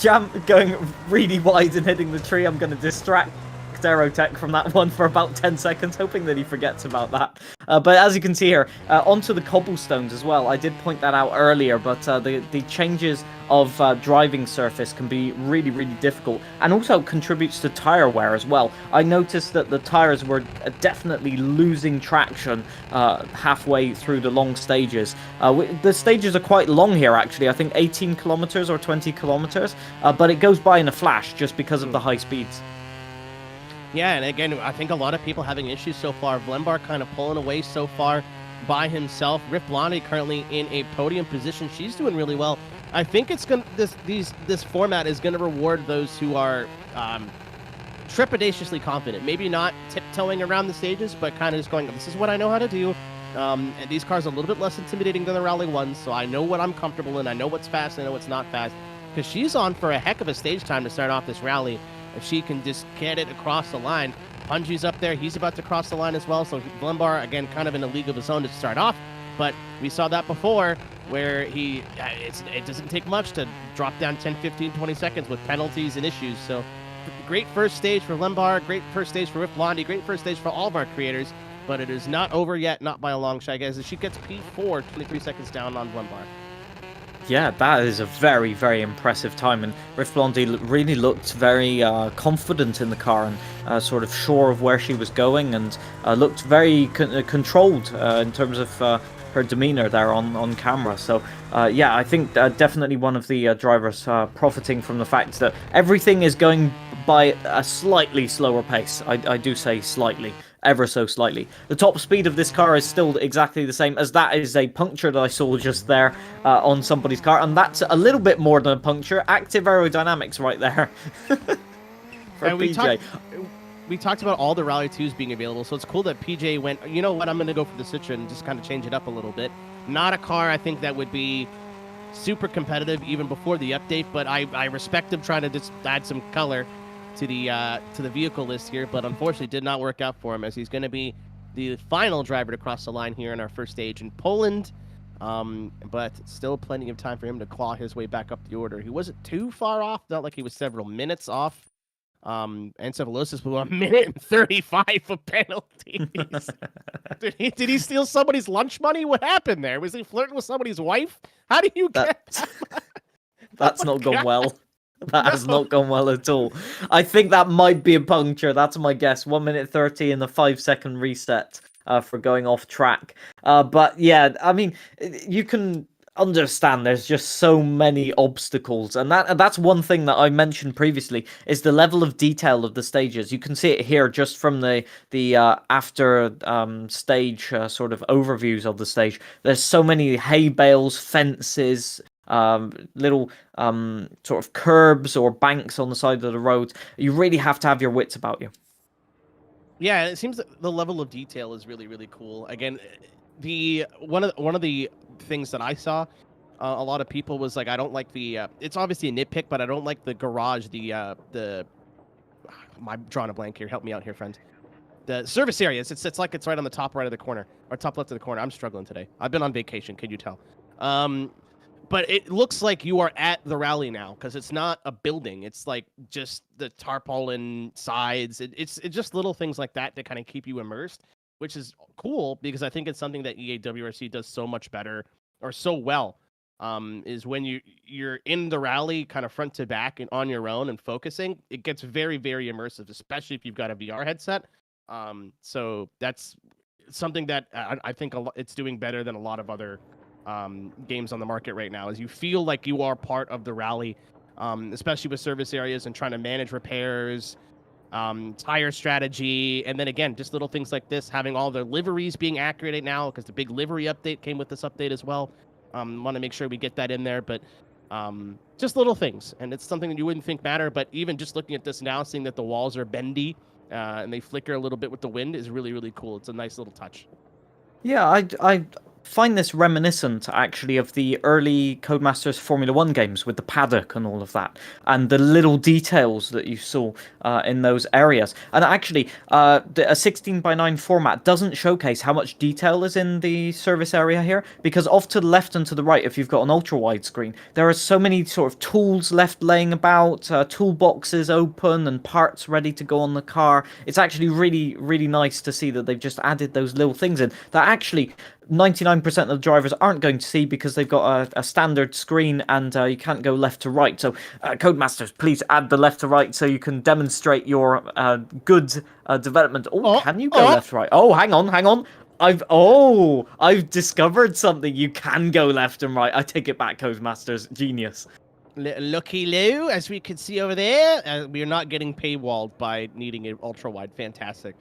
Jam going really wide and hitting the tree. I'm going to distract Aerotech from that one for about 10 seconds, hoping that he forgets about that. But as you can see here, onto the cobblestones as well. I did point that out earlier, but the changes of driving surface can be really, really difficult, and also contributes to tire wear as well. I noticed that the tires were definitely losing traction halfway through the long stages. The stages are quite long here, actually. I think 18 kilometers or 20 kilometers, but it goes by in a flash just because of the high speeds. Yeah, and again, I think a lot of people having issues so far. Vlembar kind of pulling away so far by himself. Riff Blondie currently in a podium position. She's doing really well. I think it's gonna this format is gonna reward those who are trepidatiously confident. Maybe not tiptoeing around the stages, but kind of just going, this is what I know how to do. And these cars are a little bit less intimidating than the Rally ones, so I know what I'm comfortable in. I know what's fast, I know what's not fast. Because she's on for a heck of a stage time to start off this rally. if she can just get it across the line. Punji's up there. He's about to cross the line as well. So Glenbar, again, kind of in a league of his own to start off. But we saw that before where it doesn't take much to drop down 10, 15, 20 seconds with penalties and issues. So great first stage for Lembar, great first stage for Riff Blondie, great first stage for all of our creators. But it is not over yet, not by a long shot, guys. As she gets P4, 23 seconds down on Lembar. Yeah, that is a very, very impressive time, and Riff Blondie really looked very confident in the car and sort of sure of where she was going, and looked very controlled in terms of her demeanor there on camera. So yeah, I think definitely one of the drivers profiting from the fact that everything is going by a slightly slower pace. I do say slightly. Ever so slightly. The top speed of this car is still exactly the same as that is a puncture that I saw just there on somebody's car, and that's a little bit more than a puncture. Active aerodynamics right there. For PJ. We talked about all the Rally 2s being available, so it's cool that PJ went, you know what, I'm going to go for the Citroen and just kind of change it up a little bit. Not a car I think that would be super competitive even before the update, but I respect him trying to just add some color to the vehicle list here, but unfortunately did not work out for him, as he's going to be the final driver to cross the line here in our first stage in Poland. But still plenty of time for him to claw his way back up the order. He wasn't too far off, not like he was several minutes off. Encephalosis blew 1 minute and 35 of penalties. Did he steal somebody's lunch money? What happened there? Was he flirting with somebody's wife? How do you get That's not gone well. That has not gone well at all. I think that might be a puncture. That's my guess. 1 minute 30 and the 5-second reset for going off track. But yeah, I mean, you can understand there's just so many obstacles, and that's one thing that I mentioned previously is the level of detail of the stages. You can see it here just from the after stage sort of overviews of the stage. There's so many hay bales, fences, little sort of curbs or banks on the side of the road. You really have to have your wits about you. Yeah, it seems that the level of detail is really, really cool. Again, one of the things that I saw, a lot of people was like, I don't like the. It's obviously a nitpick, but I don't like the garage. I'm drawing a blank here. Help me out here, friend. The service areas. It's like it's right on the top right of the corner or top left of the corner. I'm struggling today. I've been on vacation. Can you tell? But it looks like you are at the rally now, because it's not a building. It's like just the tarpaulin sides. It's just little things like that kind of keep you immersed, which is cool, because I think it's something that EA WRC does so much better or so well, is when you're in the rally kind of front to back and on your own and focusing, it gets very, very immersive, especially if you've got a VR headset. So that's something that I think it's doing better than a lot of other games on the market right now, is you feel like you are part of the rally, especially with service areas and trying to manage repairs, tire strategy, and then again, just little things like this, having all the liveries being accurate now, because the big livery update came with this update as well. Want to make sure we get that in there, but just little things, and it's something that you wouldn't think matter, but even just looking at this now, seeing that the walls are bendy and they flicker a little bit with the wind is really, really cool. It's a nice little touch. Yeah, I find this reminiscent, actually, of the early Codemasters Formula 1 games with the paddock and all of that, and the little details that you saw in those areas. And actually, a 16:9 format doesn't showcase how much detail is in the service area here, because off to the left and to the right, if you've got an ultra-wide screen, there are so many sort of tools left laying about, toolboxes open, and parts ready to go on the car. It's actually really, really nice to see that they've just added those little things in that actually 99% of the drivers aren't going to see, because they've got a standard screen and you can't go left to right. So Codemasters, please add the left to right so you can demonstrate your good development. Can you go left to right? Oh, hang on. I've discovered something. You can go left and right. I take it back, Codemasters. Genius. Looky Lou, as we can see over there, we are not getting paywalled by needing an ultra wide. Fantastic.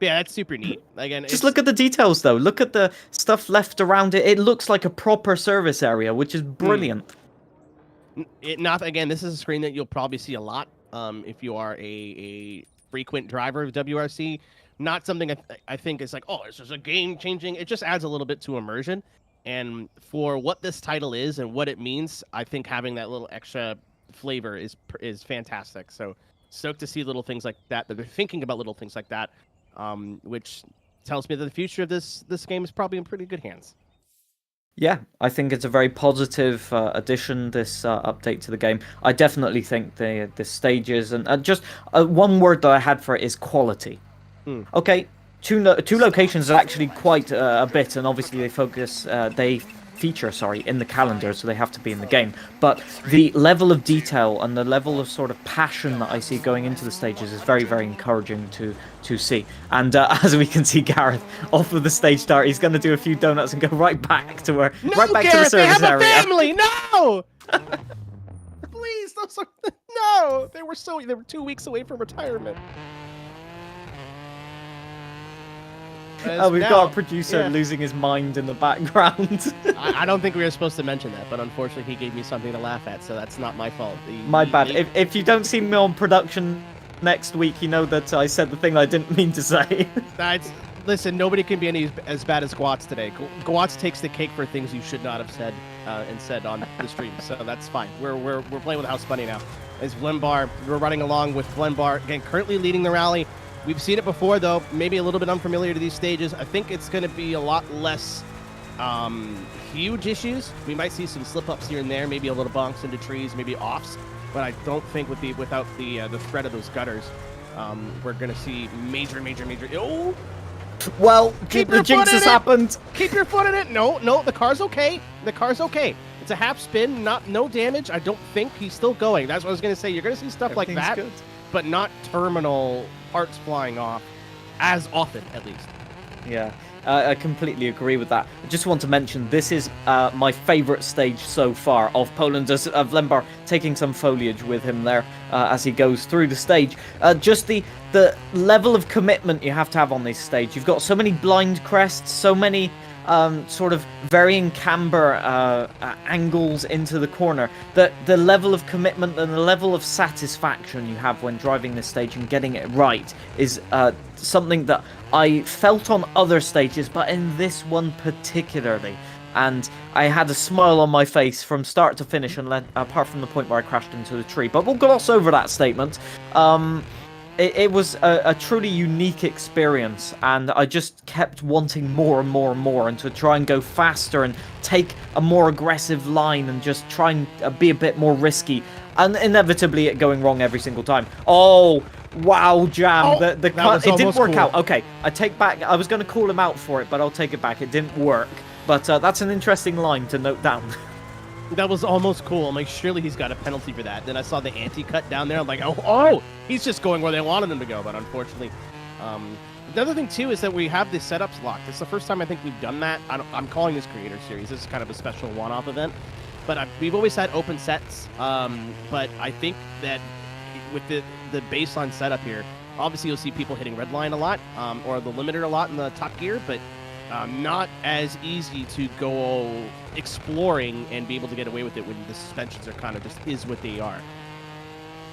Yeah, that's super neat. Again, just look at the details, though. Look at the stuff left around it. It looks like a proper service area, which is brilliant. Again, this is a screen that you'll probably see a lot if you are a frequent driver of WRC. Not something I think is like, oh, this is a game changing. It just adds a little bit to immersion. And for what this title is and what it means, I think having that little extra flavor is fantastic. So stoked to see little things like that they're thinking about little things like that, which tells me that the future of this game is probably in pretty good hands. Yeah, I think it's a very positive addition, this update to the game. I definitely think the stages and just one word that I had for it is quality. Okay, two locations are actually quite a bit, and obviously they feature in the calendar, so they have to be in the game. But the level of detail and the level of sort of passion that I see going into the stages is very, very encouraging to see. And as we can see, Gareth off of the stage start, he's going to do a few donuts and go right back to No, Gareth, to the service area. They have a family. No, please, no. They were 2 weeks away from retirement. We've got a producer losing his mind in the background. I don't think we were supposed to mention that, but unfortunately he gave me something to laugh at, so that's not my fault. My bad. If you don't see me on production next week, you know that I said the thing I didn't mean to say. Listen, nobody can be as bad as Gwatz today. Gwatz takes the cake for things you should not have said and said on the stream, so that's fine. We're playing with House Bunny now. As Vlembar, we're running along with Vlembar, again, currently leading the rally. We've seen it before, though, maybe a little bit unfamiliar to these stages. I think it's going to be a lot less huge issues. We might see some slip-ups here and there, maybe a little bonks into trees, maybe offs. But I don't think without the threat of those gutters, we're going to see major... Oh! Well, the jinx has happened. Keep your foot in it. No, the car's okay. The car's okay. It's a half spin, no damage. I don't think he's still going. That's what I was going to say. You're going to see stuff like that, good. But not terminal parts flying off as often, at least. Yeah, I completely agree with that. I just want to mention this is my favorite stage so far of Poland, as Vlembar taking some foliage with him there as he goes through the stage. Just the level of commitment you have to have on this stage. You've got so many blind crests, so many sort of varying camber angles into the corner, that the level of commitment and the level of satisfaction you have when driving this stage and getting it right is something that I felt on other stages, but in this one particularly. And I had a smile on my face from start to finish, apart from the point where I crashed into the tree. But we'll gloss over that statement. It was a truly unique experience, and I just kept wanting more and more and more, and to try and go faster and take a more aggressive line and just try and be a bit more risky, and inevitably it going wrong every single time. Oh, wow, Jam. Oh, it didn't work out. Okay, I take back. I was going to call him out for it, but I'll take it back. It didn't work. But that's an interesting line to note down. That was almost cool. I'm like, surely he's got a penalty for that. Then I saw the anti-cut down there. I'm like, oh, he's just going where they wanted him to go. But unfortunately, the other thing too is that we have the setups locked. It's the first time I think we've done that. I'm calling this Creator Series. This is kind of a special one-off event. But we've always had open sets. But I think that with the baseline setup here, obviously you'll see people hitting red line a lot, or the limiter a lot in the top gear, but not as easy to go exploring and be able to get away with it when the suspensions are kind of just is what they are.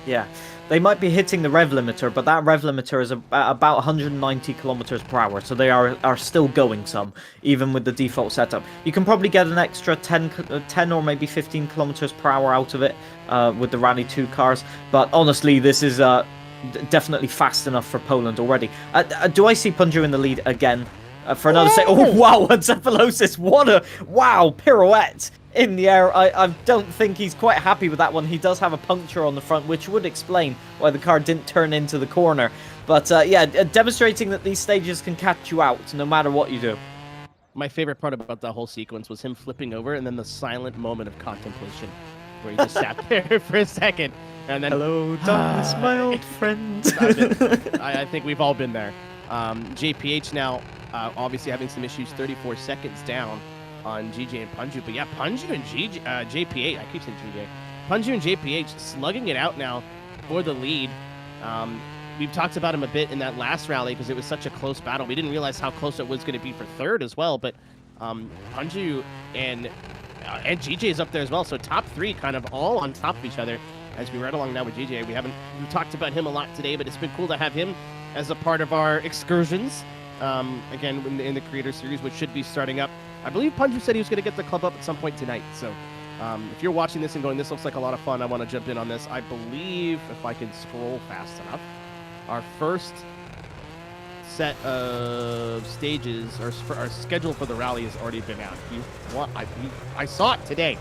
Yeah, they might be hitting the rev limiter, but that rev limiter is about 190 kilometers per hour, so they are still going some, even with the default setup. You can probably get an extra 10 or maybe 15 kilometers per hour out of it with the Rally 2 cars, but honestly, this is definitely fast enough for Poland already. Do I see Punju in the lead again? For another say, oh wow, encephalosis! What a wow pirouette in the air. I don't think he's quite happy with that one. He does have a puncture on the front, which would explain why the car didn't turn into the corner. But yeah, demonstrating that these stages can catch you out no matter what you do. My favorite part about that whole sequence was him flipping over and then the silent moment of contemplation, where he just sat there for a second and then, hello, darkness, my old friend. I think we've all been there. JPH now. Obviously having some issues, 34 seconds down on GJ and Punju. But yeah, Punju and JPH, I keep saying GJ. Punju and JPH slugging it out now for the lead. We've talked about him a bit in that last rally because it was such a close battle. We didn't realize how close it was going to be for third as well. But Punju and GJ is up there as well. So top three kind of all on top of each other as we ride along now with GJ. We talked about him a lot today, but it's been cool to have him as a part of our excursions. Again, in the Creator Series, which should be starting up. I believe Punju said he was going to get the club up at some point tonight, so If you're watching this and going, this looks like a lot of fun, I want to jump in on this. I believe, if I can scroll fast enough, our first set of stages, or our schedule for the rally has already been out. I saw it today.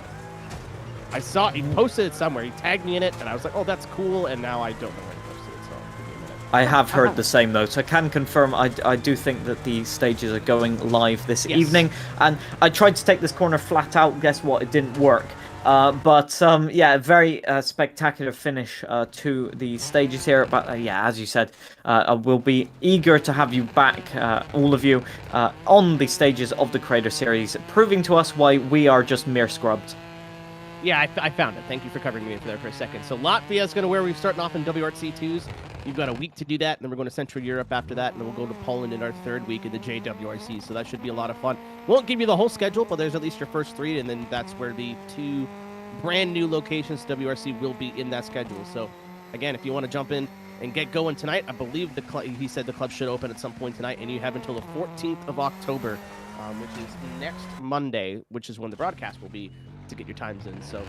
I saw it. He posted it somewhere. He tagged me in it, and I was like, oh, that's cool, and now I don't know where he posted it, so give me a minute. I have heard the same though, so I can confirm I do think that the stages are going live this evening. And I tried to take this corner flat out. Guess what? It didn't work. But yeah, a very spectacular finish to the stages here. But yeah, as you said, we'll be eager to have you back, all of you, on the stages of the Creator Series, proving to us why we are just mere scrubs. Yeah, I found it. Thank you for covering me there for a second. So Latvia is going to where we're starting off in WRC 2s. You've got a week to do that, and then we're going to Central Europe after that, and then we'll go to Poland in our third week in the JWRC. So that should be a lot of fun. Won't give you the whole schedule, but there's at least your first 3, and then that's where the 2 brand new locations WRC will be in that schedule. So again, if you want to jump in and get going tonight, I believe he said the club should open at some point tonight, and you have until the 14th of October, which is next Monday, which is when the broadcast will be, to get your times in. So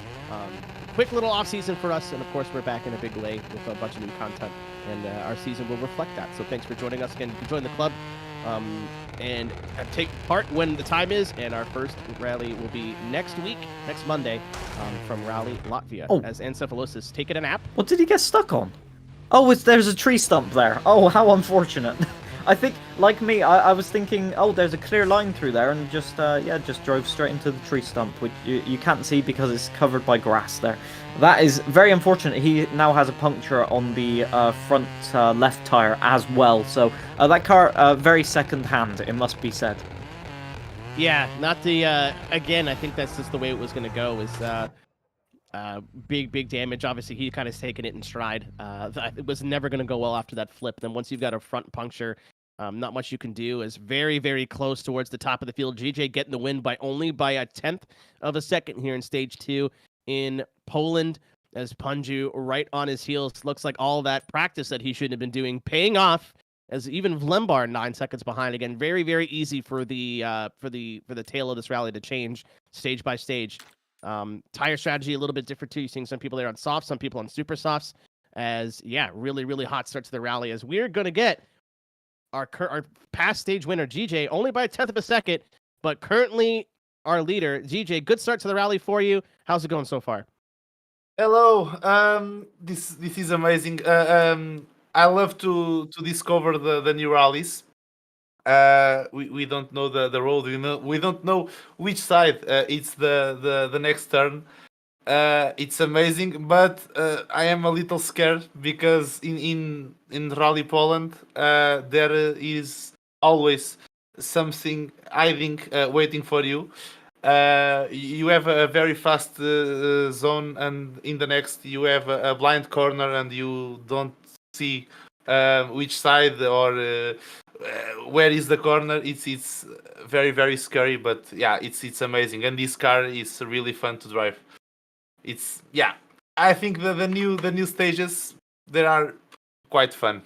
quick little off season for us, and of course we're back in a big way with a bunch of new content, and our season will reflect that. So thanks for joining us again. You can join the club and take part when the time is, and our first rally will be next Monday, from Rally Latvia, as Encephalosis taking a nap. What did he get stuck on? Oh, there's a tree stump there. Oh, how unfortunate. I think, like me, I was thinking, oh, there's a clear line through there, and just drove straight into the tree stump, which you can't see because it's covered by grass there. That is very unfortunate. He now has a puncture on the front left tire as well, so that car, very second-hand, it must be said. Yeah, not the, again, I think that's just the way it was going to go, is big damage. Obviously, he kind of taken it in stride. It was never going to go well after that flip. Then once you've got a front puncture, not much you can do. Is very, very close towards the top of the field. GJ getting the win only by a 10th of a second here in stage 2 in Poland, as Punju right on his heels. Looks like all that practice that he shouldn't have been doing paying off, as even Vlembar 9 seconds behind. Again, very, very easy for the tail of this rally to change stage by stage. Tire strategy a little bit different too. You're seeing some people there on softs, some people on super softs, as really, really hot start to the rally, as we're going to get our past stage winner, GJ, only by a 10th of a second, but currently our leader. GJ, good start to the rally for you. How's it going so far? Hello. This is amazing. I love to discover the new rallies. We don't know the road. We don't know which side it's the next turn. It's amazing, but I am a little scared because in Rally Poland there is always something hiding, waiting for you. You have a very fast zone, and in the next you have a blind corner, and you don't see which side or where is the corner. It's very, very scary, but yeah, it's amazing, and this car is really fun to drive. I think the new stages, they are quite fun.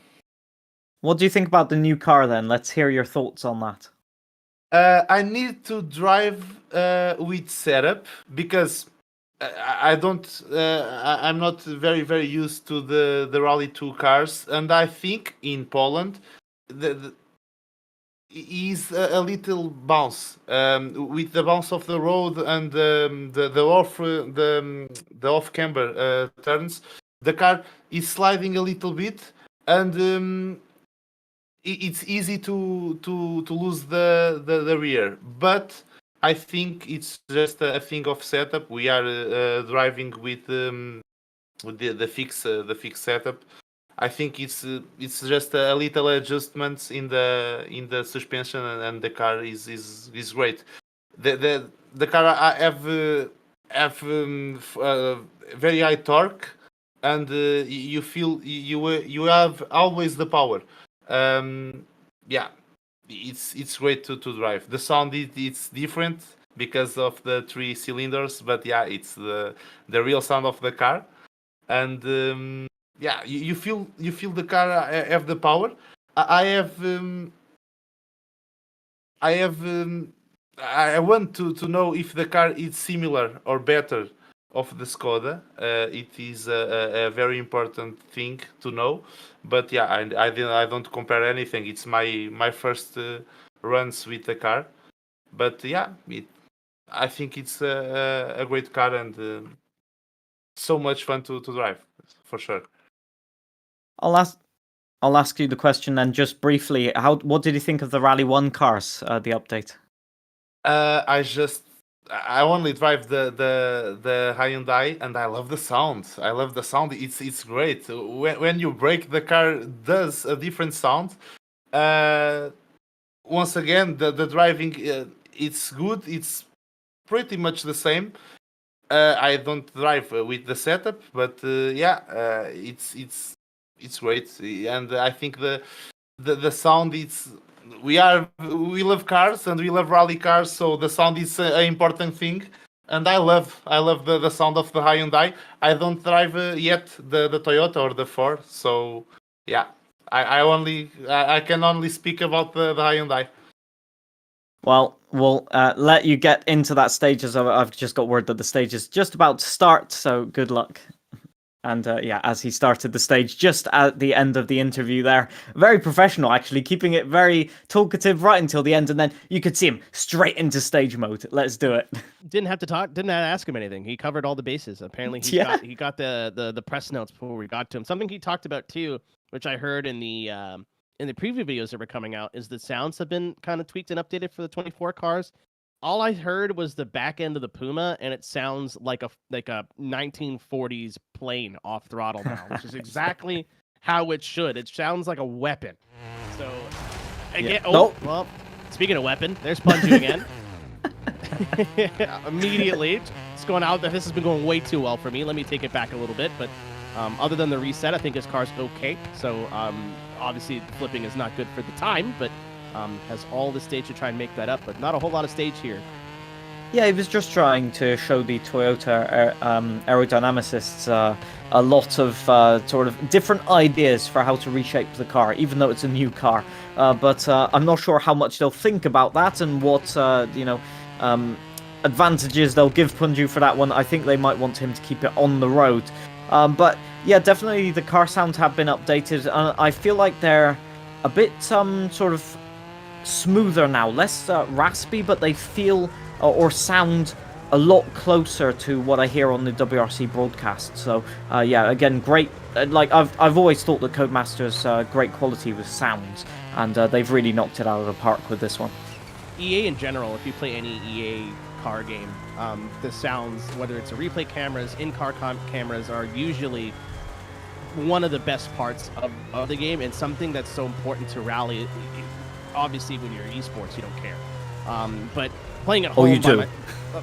What do you think about the new car then? Let's hear your thoughts on that. I need to drive with setup because I don't. I'm not very, very used to the Rally 2 cars, and I think in Poland is a little bounce with the bounce of the road and the off camber turns. The car is sliding a little bit, and it's easy to lose the rear. But I think it's just a thing of setup. We are driving with the fixed setup. I think it's just a little adjustments in the suspension, and the car is great. The car have very high torque, and you feel you have always the power. It's great to drive. The sound it's different because of the 3 cylinders, but yeah, it's the real sound of the car, and you feel the car have the power. I have I want to know if the car is similar or better of the Skoda. It is a very important thing to know. But yeah, I don't compare anything. It's my first runs with the car. But yeah, I think it's a great car and so much fun to drive for sure. I'll ask you the question then, just briefly. What did you think of the Rally 1 cars, the update? I only drive the Hyundai and I love the sound. I love the sound. It's great. When you brake, the car does a different sound. Once again, the driving it's good. It's pretty much the same. I don't drive with the setup, but it's great, and I think the sound is we love cars and we love rally cars, so the sound is an important thing, and I love the sound of the Hyundai. I don't drive yet the Toyota or the Ford, so yeah, I can only speak about the Hyundai. Well, we'll let you get into that stage, as I've just got word that the stage is just about to start, so good luck. And yeah, as he started the stage just at the end of the interview there, very professional actually, keeping it very talkative right until the end, and then you could see him straight into stage mode. Let's do it. Didn't have to talk. Didn't have to ask him anything. He covered all the bases. Apparently, he got the press notes before we got to him. Something he talked about too, which I heard in the preview videos that were coming out, is the sounds have been kind of tweaked and updated for the 24 cars. All I heard was the back end of the Puma, and it sounds like a 1940s plane off throttle now, which is exactly how it should. It sounds like a weapon. So, again, well, speaking of weapon, there's Punju again. Immediately, it's going out. This has been going way too well for me. Let me take it back a little bit, but other than the reset, I think his car's okay. So, obviously, flipping is not good for the time, but has all the stage to try and make that up, but not a whole lot of stage here. Yeah, he was just trying to show the Toyota aerodynamicists a lot of sort of different ideas for how to reshape the car, even though it's a new car. But I'm not sure how much they'll think about that and what advantages they'll give Punju for that one. I think they might want him to keep it on the road. But yeah, definitely the car sounds have been updated. I feel like they're a bit sort of smoother now, less raspy, but they feel or sound a lot closer to what I hear on the WRC broadcast. So yeah, again, great. Like I've always thought that Codemasters great quality with sounds, and they've really knocked it out of the park with this one. EA in general, if you play any EA car game, the sounds, whether it's a replay cameras, in-car cameras, are usually one of the best parts of the game, and something that's so important to Rally. Obviously, when you're esports, you don't care. But playing at home... Oh, you do?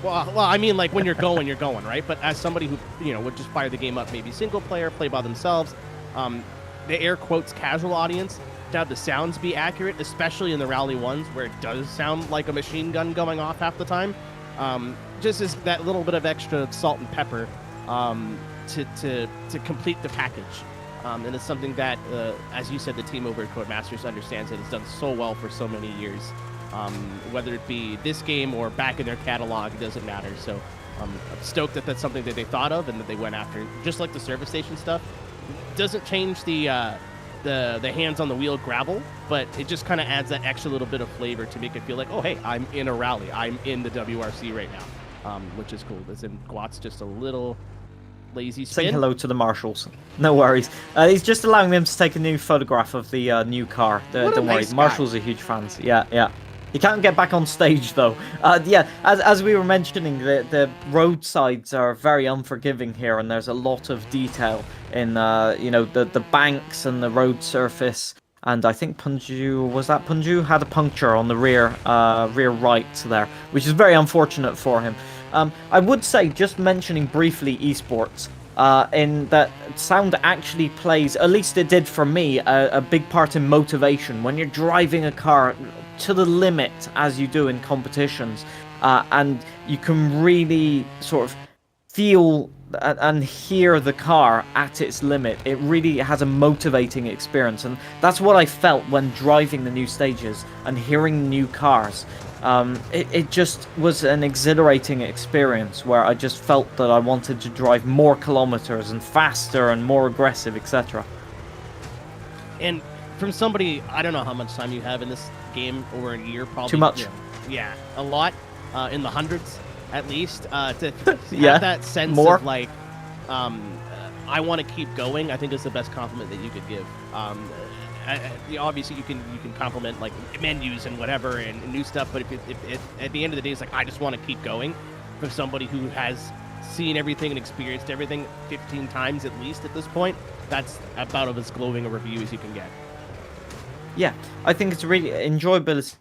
Well, I mean, like, when you're going, right? But as somebody who, would just fire the game up, maybe single player, play by themselves, the air quotes casual audience, to have the sounds be accurate, especially in the Rally 1s, where it does sound like a machine gun going off half the time, just as that little bit of extra salt and pepper to complete the package. And it's something that, as you said, the team over at Codemasters understands and has done so well for so many years. Whether it be this game or back in their catalog, it doesn't matter. So I'm stoked that that's something that they thought of and that they went after. Just like the service station stuff, doesn't change the hands on the wheel gravel, but it just kind of adds that extra little bit of flavor to make it feel like, oh hey, I'm in a rally, I'm in the WRC right now, which is cool. As in Guat's just a little lazy spin. Say hello to the marshals. No worries. He's just allowing them to take a new photograph of the new car. Don't worry, marshals are huge fans. Yeah. He can't get back on stage though. Yeah, as we were mentioning, the roadsides are very unforgiving here, and there's a lot of detail in the banks and the road surface. And I think Punju had a puncture on the rear right there, which is very unfortunate for him. I would say, just mentioning briefly esports, in that sound actually plays, at least it did for me, a big part in motivation. When you're driving a car to the limit, as you do in competitions, and you can really sort of feel and hear the car at its limit. It really has a motivating experience, and that's what I felt when driving the new stages and hearing new cars. It just was an exhilarating experience where I just felt that I wanted to drive more kilometers and faster and more aggressive, etc. And from somebody, I don't know how much time you have in this game, over a year, probably. Too much. Yeah, a lot, in the hundreds at least. To Yeah, have that sense more. of like, I want to keep going, I think is the best compliment that you could give. Obviously, you can compliment like menus and whatever and new stuff, but if at the end of the day, it's like I just want to keep going. From somebody who has seen everything and experienced everything 15 times at least at this point, that's about as glowing a review as you can get. Yeah, I think it's really enjoyability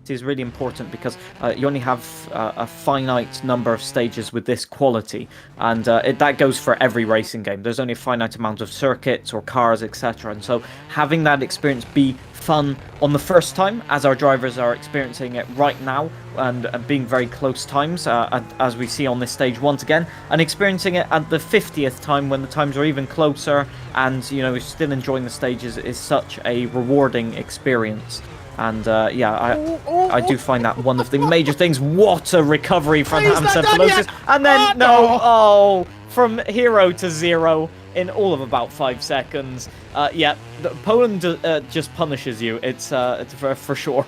is really important because you only have a finite number of stages with this quality, and that goes for every racing game. There's only a finite amount of circuits or cars, etc. And so having that experience be fun on the first time, as our drivers are experiencing it right now, and being very close times, as we see on this stage once again, and experiencing it at the 50th time when the times are even closer, and we're still enjoying the stages, is such a rewarding experience. And I do find that one of the major things. What a recovery from Hamsephilosis. And then, from hero to zero in all of about 5 seconds. Poland just punishes you. It's for sure.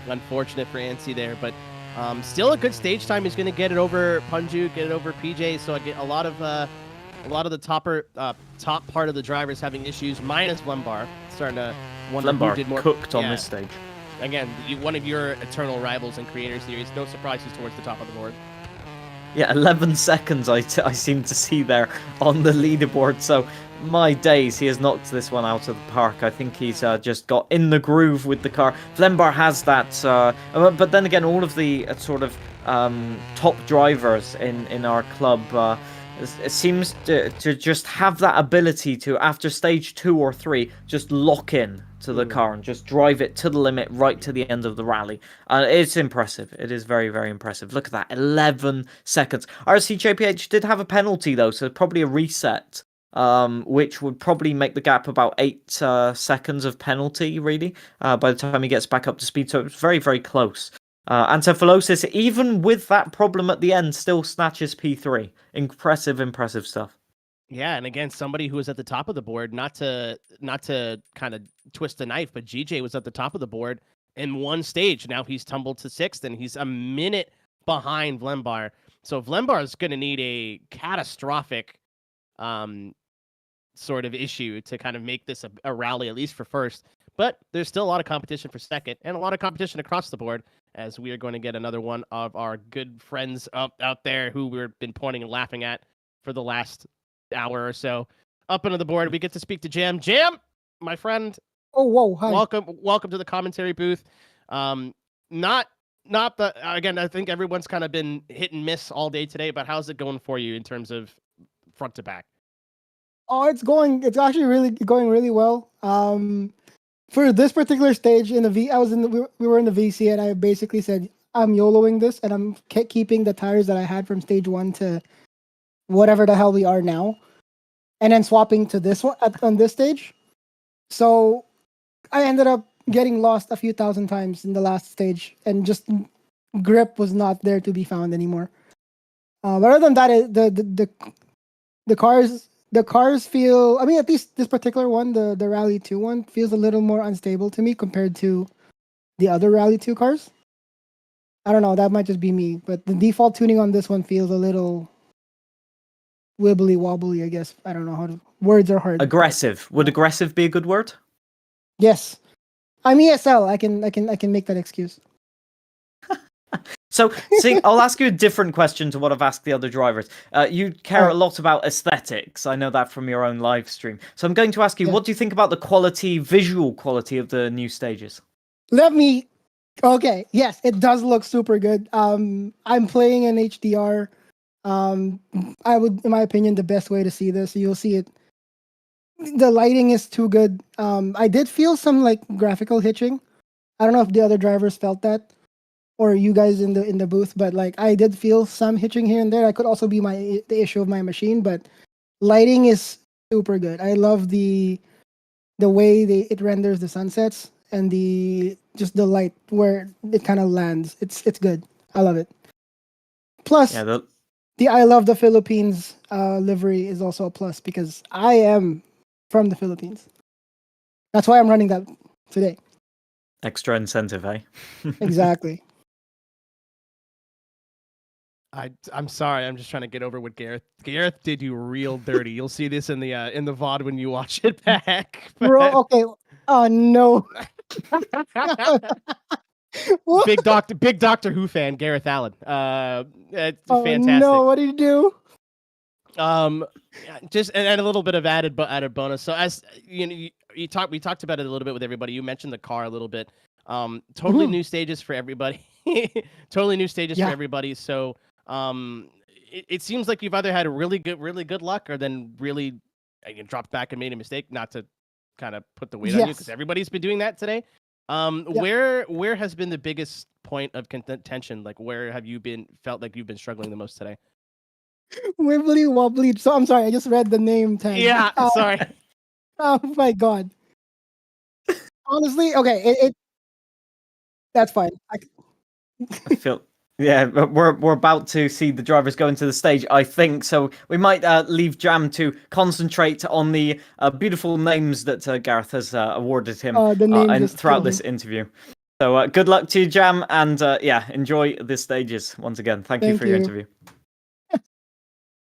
Unfortunate for Ansi there, but still a good stage time. He's going to get it over Punju, get it over PJ, so I get a lot of the top part of the drivers having issues, minus Vlembar. Starting to wonder who did more. Cooked on this stage. Again, one of your eternal rivals in Creator Series. No surprises towards the top of the board. Yeah, 11 seconds I seem to see there on the leaderboard. So my days, he has knocked this one out of the park. I think he's just got in the groove with the car. Vlembar has that, but then again, all of the sort of top drivers in our club. It seems to just have that ability to, after stage 2 or 3, just lock in to the car and just drive it to the limit right to the end of the rally. It's impressive. It is very, very impressive. Look at that, 11 seconds. RCJPH did have a penalty, though, so probably a reset, which would probably make the gap about 8 seconds of penalty, really, by the time he gets back up to speed. So it's very, very close. Ancephallosis, even with that problem at the end, still snatches P3. Impressive stuff. Yeah, and again, somebody who was at the top of the board, not to kind of twist the knife, but GJ was at the top of the board in one stage. Now he's tumbled to 6th, and he's a minute behind Vlembar. So Vlembar is going to need a catastrophic sort of issue to kind of make this a rally, at least for first. But there's still a lot of competition for second, and a lot of competition across the board, as we are going to get another one of our good friends out there who we've been pointing and laughing at for the last hour or so. Up into the board, we get to speak to Jam. Jam, my friend. Oh, whoa, hi. Welcome to the commentary booth. Not the, again, I think everyone's kind of been hit and miss all day today, but how's it going for you in terms of front to back? Oh, it's actually really going really well. For this particular stage in the we were in the VC, and I basically said I'm YOLOing this, and I'm keeping the tires that I had from stage 1 to whatever the hell we are now, and then swapping to this one on this stage. So I ended up getting lost a few thousand times in the last stage, and just grip was not there to be found anymore. But other than that, the cars feel, I mean, at least this particular one, the Rally 2 one, feels a little more unstable to me compared to the other Rally 2 cars. I don't know, that might just be me, but the default tuning on this one feels a little wibbly wobbly, I guess. I don't know how to, words are hard. Aggressive. Would aggressive be a good word? Yes. I'm ESL. I can make that excuse. So, see, I'll ask you a different question to what I've asked the other drivers. You care a lot about aesthetics. I know that from your own live stream. So I'm going to ask you, what do you think about the visual quality of the new stages? Okay, yes, it does look super good. I'm playing in HDR. I would, in my opinion, the best way to see this, you'll see it. The lighting is too good. I did feel some like graphical hitching. I don't know if the other drivers felt that. or you guys in the booth, but like I did feel some hitching here and there. That could also be the issue of my machine, but lighting is super good. I love the way it renders the sunsets and the light where it kind of lands. It's good. I love it. Plus, Yeah, the I love the Philippines livery is also a plus because I am from the Philippines. That's why I'm running that today. extra incentive, eh? Exactly. I'm sorry. I'm just trying to get over what Gareth. Gareth did you real dirty. You'll see this in the VOD when you watch it back. Bro, okay. Oh no. What? Big Doctor Who fan, Gareth Allen. It's Oh fantastic. no, what did you do? Just and a little bit of added bonus. So as you know, we talked about it a little bit with everybody. You mentioned the car a little bit. Totally new stages for everybody. Totally new stages for everybody. So it seems like you've either had really good luck, or then really you dropped back and made a mistake. Not to kind of put the weight on you, because everybody's been doing that today. Where has been the biggest point of contention? Like, where have you felt like you've been struggling the most today? Wibbly wobbly. So I'm sorry, I just read the name tag. Yeah, sorry. Oh my god. Honestly, okay, that's fine. I feel but we're about to see the drivers go into the stage, I think. So we might leave Jam to concentrate on the beautiful names that Gareth has awarded him and throughout this interview. So good luck to you, Jam, and enjoy the stages once again. Thank you for your interview.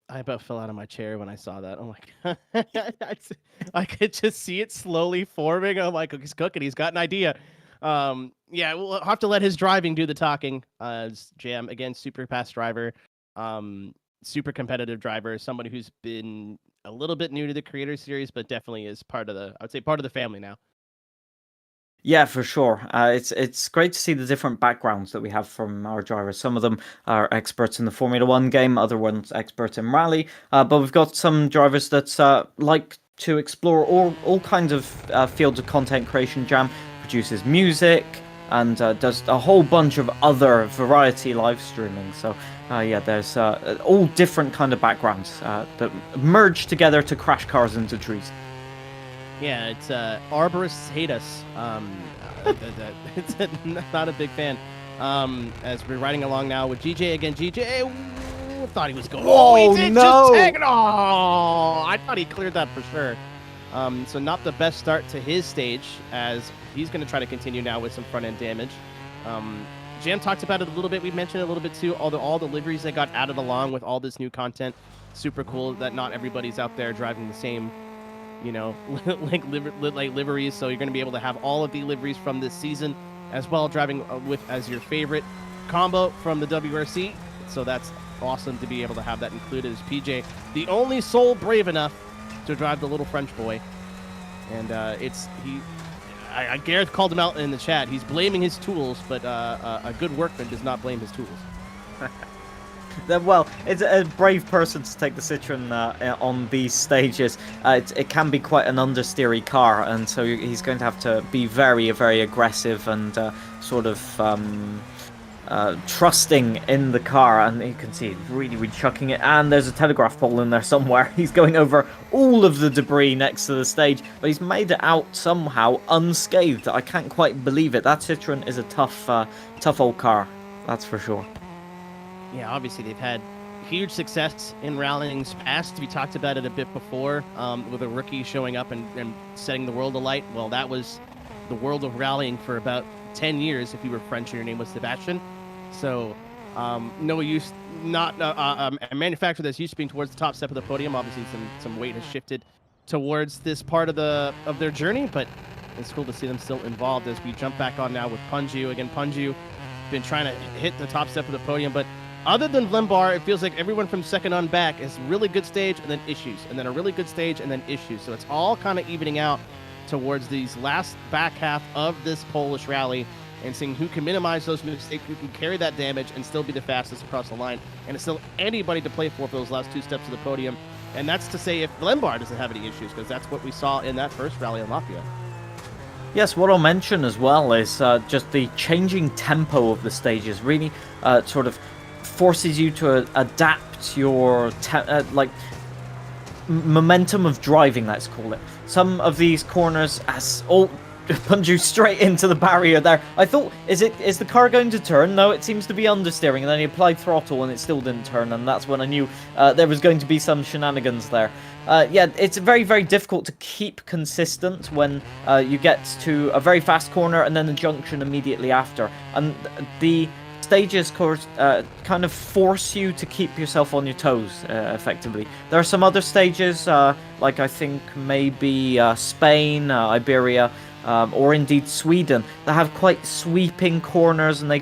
I about fell out of my chair when I saw that. I'm like, I could just see it slowly forming. I'm like, he's cooking. He's got an idea. We'll have to let his driving do the talking. Jam, again, super fast driver, super competitive driver, somebody who's been a little bit new to the Creator Series, but definitely is part of the family now. Yeah, for sure. It's great to see the different backgrounds that we have from our drivers. Some of them are experts in the Formula 1 game, other ones experts in rally. But we've got some drivers that like to explore all kinds of fields of content creation. Jam produces music and does a whole bunch of other variety live streaming. So there's all different kind of backgrounds that merge together to crash cars into trees. Yeah, it's arborists hate us. It's not a big fan. As we're riding along now with GJ again. GJ thought he was going. Oh, he did no! Just tag it. Oh, I thought he cleared that for sure. So not the best start to his stage, as he's going to try to continue now with some front end damage. Jam talked about it a little bit. We mentioned it a little bit too. All the liveries that got added along with all this new content. Super cool that not everybody's out there driving the same, like liveries. So you're going to be able to have all of the liveries from this season as well, driving with as your favorite combo from the WRC. So that's awesome to be able to have that included as PJ, the only soul brave enough to drive the little French boy. And Gareth called him out in the chat. He's blaming his tools, but a good workman does not blame his tools. Well, it's a brave person to take the Citroen on these stages. It can be quite an understeery car, and so he's going to have to be very, very aggressive and sort of trusting in the car. And you can see really chucking it. And there's a telegraph pole in there somewhere. He's going over all of the debris next to the stage, but he's made it out somehow unscathed. I can't quite believe it. That Citroen is a tough old car, that's for sure. Yeah, obviously they've had huge success in rallying's past. We talked about it a bit before, with a rookie showing up and setting the world alight. Well, that was the world of rallying for about 10 years if you were French and your name was Sebastian. So, no use, not a manufacturer that's used to being towards the top step of the podium. Obviously, some weight has shifted towards this part of their journey, but it's cool to see them still involved as we jump back on now with Punju. Again, Punju been trying to hit the top step of the podium, but other than Lembar, it feels like everyone from second on back is really good stage and then issues, and then a really good stage and then issues. So it's all kind of evening out towards these last back half of this Polish rally and seeing who can minimize those mistakes, who can carry that damage and still be the fastest across the line. And it's still anybody to play for those last two steps of the podium. And that's to say if Lembar doesn't have any issues, because that's what we saw in that first rally in Latvia. Yes, what I'll mention as well is just the changing tempo of the stages really sort of forces you to adapt your momentum of driving, let's call it. Some of these corners punch you straight into the barrier there. I thought, is the car going to turn? No, it seems to be understeering, and then he applied throttle and it still didn't turn, and that's when I knew there was going to be some shenanigans there. Yeah, it's very, very difficult to keep consistent when you get to a very fast corner and then the junction immediately after. And the stages kind of force you to keep yourself on your toes, effectively. There are some other stages, like I think maybe Spain, Iberia, or indeed Sweden, that have quite sweeping corners, and they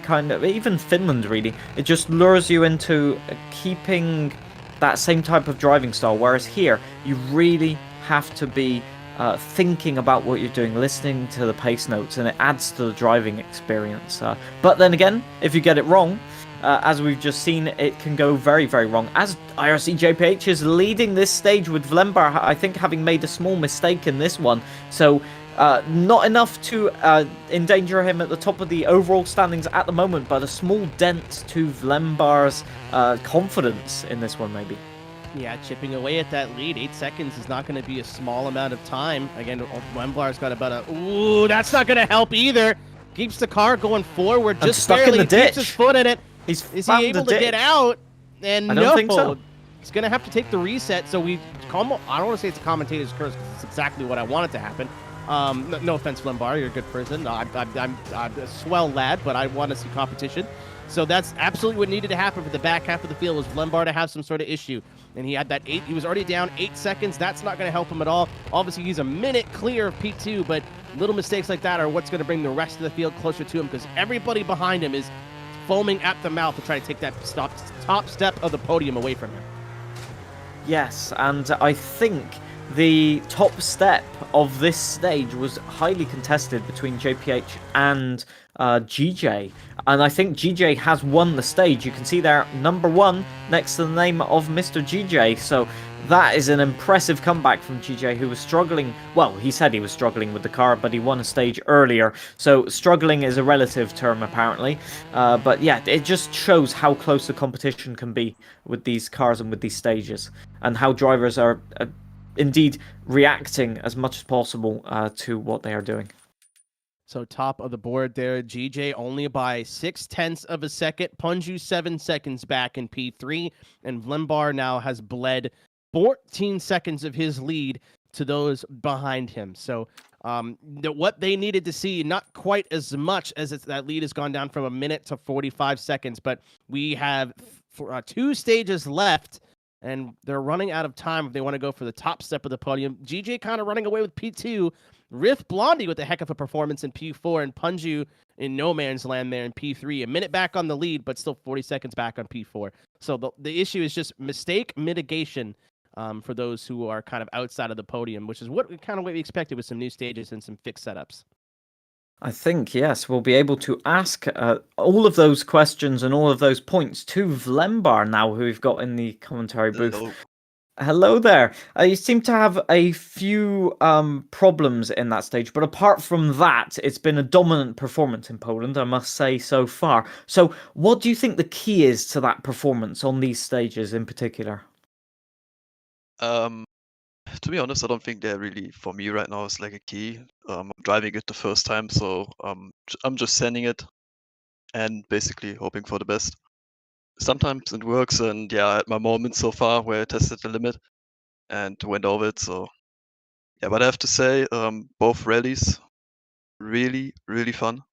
even Finland really, it just lures you into keeping that same type of driving style, whereas here, you really have to be thinking about what you're doing, listening to the pace notes, and it adds to the driving experience. But then again, if you get it wrong, as we've just seen, it can go very, very wrong. As IRC JPH is leading this stage with Vlembar, I think having made a small mistake in this one, so not enough to endanger him at the top of the overall standings at the moment, but a small dent to Vlembar's confidence in this one, maybe. Yeah, chipping away at that lead. 8 seconds is not going to be a small amount of time. Again, Vlembar's got about ooh, that's not going to help either. Keeps the car going forward, just stuck barely. in the ditch. Keeps his foot in it. Is he able to get out? And I don't think so. He's going to have to take the reset. So I don't want to say it's a commentator's curse, because it's exactly what I want it to happen. No offense, Vlembar, you're a good person. I'm a swell lad, but I want to see competition. So that's absolutely what needed to happen for the back half of the field, was Vlembar to have some sort of issue. And he had that 8. He was already down 8 seconds. That's not going to help him at all. Obviously, he's a minute clear of P2, but little mistakes like that are what's going to bring the rest of the field closer to him, because everybody behind him is foaming at the mouth to try to take that top step of the podium away from him. Yes, and I think the top step of this stage was highly contested between JPH and GJ. And I think GJ has won the stage. You can see there, number 1 next to the name of Mr. GJ. So that is an impressive comeback from GJ, who was struggling. Well, he said he was struggling with the car, but he won a stage earlier. So struggling is a relative term, apparently. But yeah, it just shows how close the competition can be with these cars and with these stages, and how drivers are indeed reacting as much as possible to what they are doing. So top of the board there, GJ only by 0.6 of a second. Punju 7 seconds back in P3, and Vlembar now has bled 14 seconds of his lead to those behind him. So what they needed to see, not quite as much as that lead has gone down from a minute to 45 seconds, but we have 2 stages left, and they're running out of time if they want to go for the top step of the podium. GJ kind of running away with P2. Riff Blondie with a heck of a performance in P4, and Punju in no man's land there in P3. A minute back on the lead, but still 40 seconds back on P4. So the issue is just mistake mitigation for those who are kind of outside of the podium, which is what we expected with some new stages and some fixed setups. I think, yes, we'll be able to ask all of those questions and all of those points to Vlembar now, who we've got in the commentary booth. Hello there. You seem to have a few problems in that stage, but apart from that, it's been a dominant performance in Poland, I must say, so far. So what do you think the key is to that performance on these stages in particular? To be honest, I don't think they're really, for me right now, is like a key. I'm driving it the first time, so I'm just sending it and basically hoping for the best. Sometimes it works, and yeah, I had my moments so far where I tested the limit and went over it. So yeah, but I have to say, both rallies really, really fun.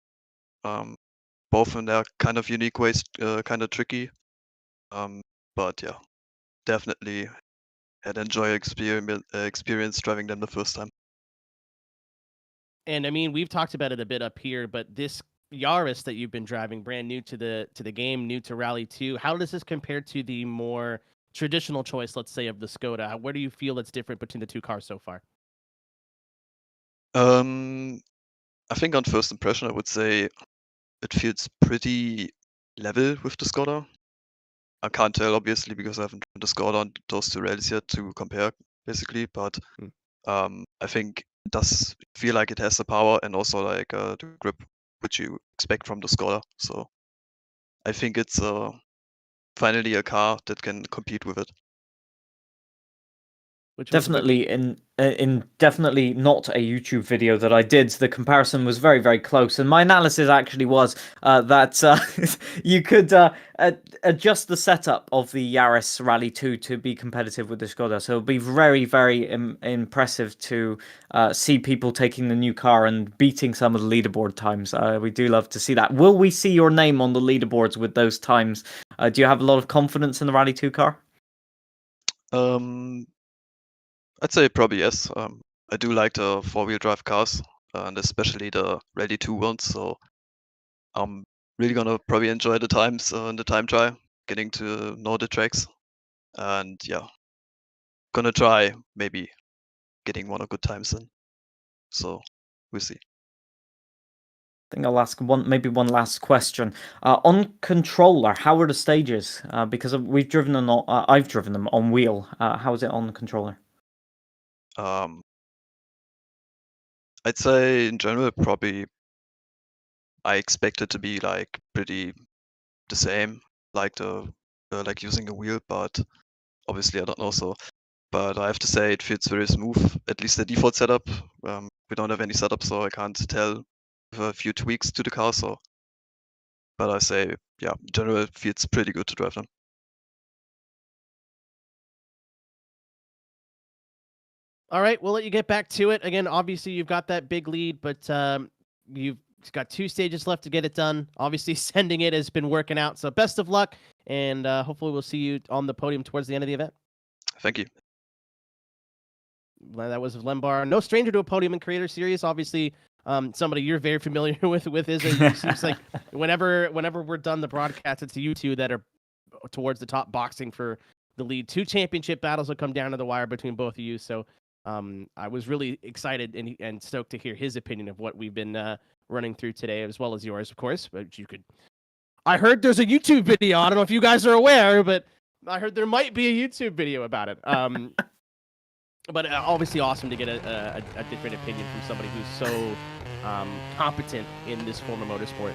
Both in their kind of unique ways, kind of tricky. But yeah, definitely had experience driving them the first time. And I mean, we've talked about it a bit up here, but this Yaris that you've been driving, brand new to the game, new to Rally 2, how does this compare to the more traditional choice, let's say, of the Skoda? Where do you feel it's different between the two cars so far? I think on first impression, I would say it feels pretty level with the Skoda. I can't tell, obviously, because I haven't driven the Skoda on those two rallies yet to compare, basically. But I think does feel like it has the power and also like the grip which you expect from the Skoda. So I think it's finally a car that can compete with it. Which was a good- Definitely in definitely not a YouTube video that I did. The comparison was very, very close, and my analysis actually was that you could adjust the setup of the Yaris Rally 2 to be competitive with the Skoda. So it'll be very, very impressive to see people taking the new car and beating some of the leaderboard times. We do love to see that. Will we see your name on the leaderboards with those times? Do you have a lot of confidence in the Rally 2 car? I'd say probably yes. I do like the four-wheel drive cars, and especially the Rally 2 ones. So I'm really gonna probably enjoy the times in the time trial, getting to know the tracks, and yeah, gonna try maybe getting one of good times in. So we'll see. I think I'll ask maybe one last question. On controller, how are the stages? Because we've driven them I've driven them on wheel. How is it on the controller? I'd say in general probably I expect it to be like pretty the same, like the like using a wheel, but obviously I don't know. So, but I have to say it feels very smooth. At least the default setup. We don't have any setup, so I can't tell with a few tweaks to the car. So, but I say yeah, in general it feels pretty good to drive them. All right, we'll let you get back to it. Again, obviously you've got that big lead, but you've got 2 stages left to get it done. Obviously, sending it has been working out. So best of luck, and hopefully we'll see you on the podium towards the end of the event. Thank you. That was Lembar. No stranger to a podium in Creator Series. Obviously, somebody you're very familiar with Izza. It seems like whenever we're done the broadcast, it's you two that are towards the top boxing for the lead. 2 championship battles will come down to the wire between both of you. So I was really excited and stoked to hear his opinion of what we've been running through today, as well as yours, of course. But I heard there's a YouTube video. I don't know if you guys are aware, but I heard there might be a YouTube video about it. But obviously awesome to get a different opinion from somebody who's so competent in this form of motorsport.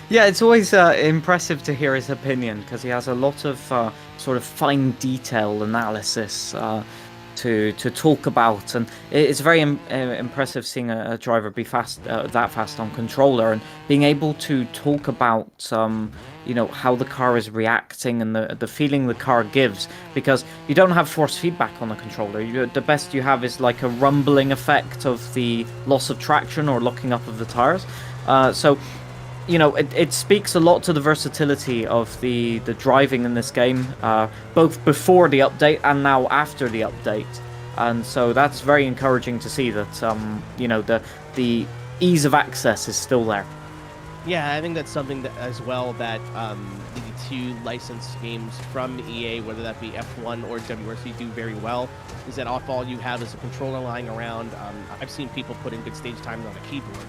Yeah, it's always impressive to hear his opinion because he has a lot of sort of fine detail analysis to talk about, and it's very impressive seeing a driver be that fast on controller and being able to talk about how the car is reacting and the feeling the car gives, because you don't have force feedback on the controller. The best you have is like a rumbling effect of the loss of traction or locking up of the tires. So it speaks a lot to the versatility of the driving in this game, both before the update and now after the update. And so that's very encouraging to see that, the ease of access is still there. Yeah, I think that's something that, as well, that the 2 licensed games from EA, whether that be F1 or WRC, do very well, is that if all you have is a controller lying around, I've seen people put in good stage times on a keyboard.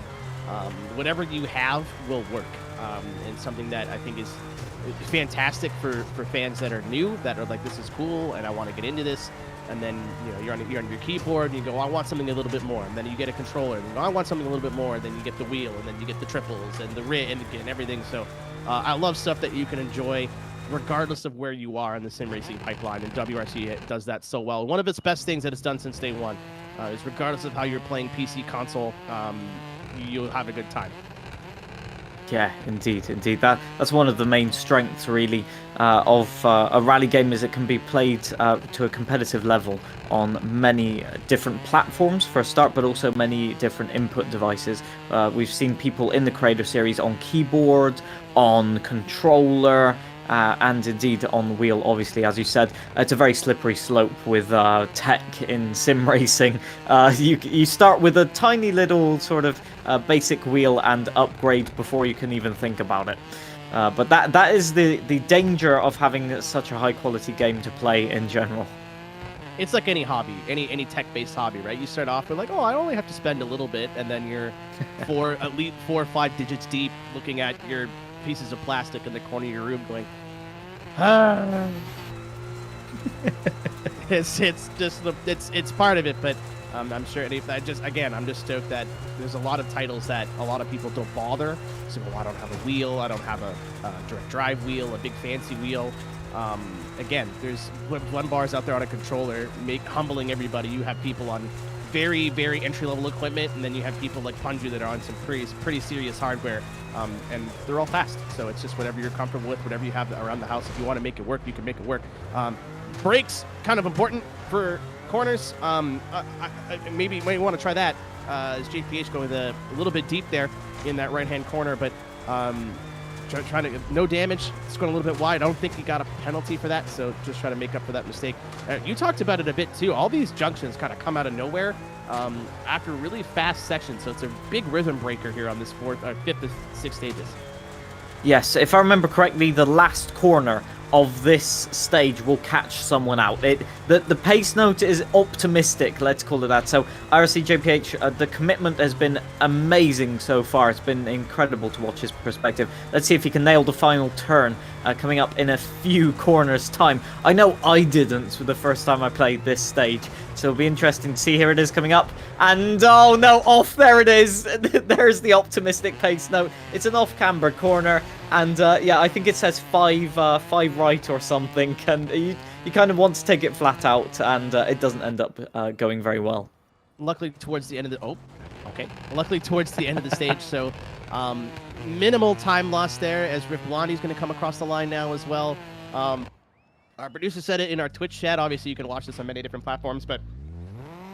Whatever you have will work, and something that I think is fantastic for fans that are new, that are like, this is cool and I want to get into this. And then you're on your keyboard and you go, I want something a little bit more, and then you get a controller and you go, I want something a little bit more, and then you get the wheel, and then you get the triples and the rig and everything. So I love stuff that you can enjoy regardless of where you are in the sim racing pipeline, and WRC does that so well. One of its best things that it's done since day one is, regardless of how you're playing PC, console, you'll have a good time. Yeah, indeed. That's one of the main strengths, really, of a rally game, is it can be played to a competitive level on many different platforms for a start, but also many different input devices. We've seen people in the Creator Series on keyboard, on controller, and indeed on wheel. Obviously, as you said, it's a very slippery slope with tech in sim racing. You start with a tiny little sort of basic wheel and upgrade before you can even think about it. But that is the danger of having such a high quality game to play in general. It's like any hobby, any tech-based hobby, right? You start off with like, I only have to spend a little bit, and then you're at least 4 or 5 digits deep, looking at your pieces of plastic in the corner of your room, going, it's just it's part of it. But I'm sure I'm just stoked that there's a lot of titles that a lot of people don't bother. So, well, I don't have a wheel, I don't have a direct drive wheel, a big fancy wheel. Again, there's one bars out there on a controller, humbling everybody. You have people on very, very entry-level equipment, and then you have people like Punju that are on some pretty serious hardware, and they're all fast. So it's just whatever you're comfortable with, whatever you have around the house. If you want to make it work, you can make it work. Brakes, kind of important for corners. Maybe you might want to try that. As JPH going a little bit deep there in that right-hand corner, but trying to no damage. It's going a little bit wide. I don't think he got a penalty for that, so just try to make up for that mistake. You talked about it a bit too. All these junctions kind of come out of nowhere after really fast sections, so it's a big rhythm breaker here on this fifth to sixth stages. Yes, if I remember correctly, the last corner of this stage will catch someone out. The pace note is optimistic, let's call it that. So RC JPH, the commitment has been amazing so far. It's been incredible to watch his perspective. Let's see if he can nail the final turn coming up in a few corners time. I know I didn't for the first time I played this stage, so it'll be interesting to see. Here it is coming up, and oh no, off, there it is. There's the optimistic pace note. It's an off-camber corner, and yeah, I think it says five right or something, and you kind of want to take it flat out, and it doesn't end up going very well. Luckily towards the end of the luckily towards the end of the stage, so minimal time lost there, as Ripblondi's going to come across the line now as well. Our producer said it in our Twitch chat. Obviously, you can watch this on many different platforms, but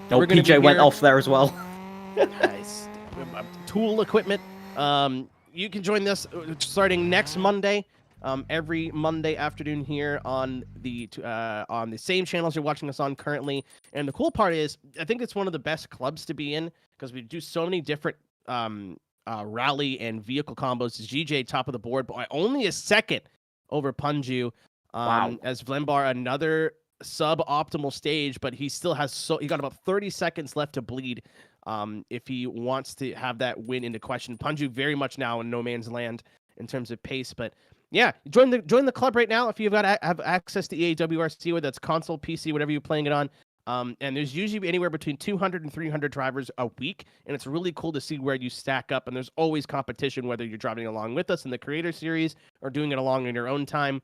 oh, PJ went off there as well. Nice. Tool equipment. You can join this starting next Monday. Every Monday afternoon here on the same channels you're watching us on currently. And the cool part is, I think it's one of the best clubs to be in because we do so many different rally and vehicle combos. GJ top of the board, but only a second over Punju. Wow. As Vlembar, another suboptimal stage, but he still has he got about 30 seconds left to bleed if he wants to have that win into question. Punju very much now in no man's land in terms of pace, but yeah, join the club right now if you've have access to EA WRC, whether that's console, PC, whatever you're playing it on. And there's usually anywhere between 200 and 300 drivers a week, and it's really cool to see where you stack up. And there's always competition, whether you're driving along with us in the Creator Series or doing it along in your own time.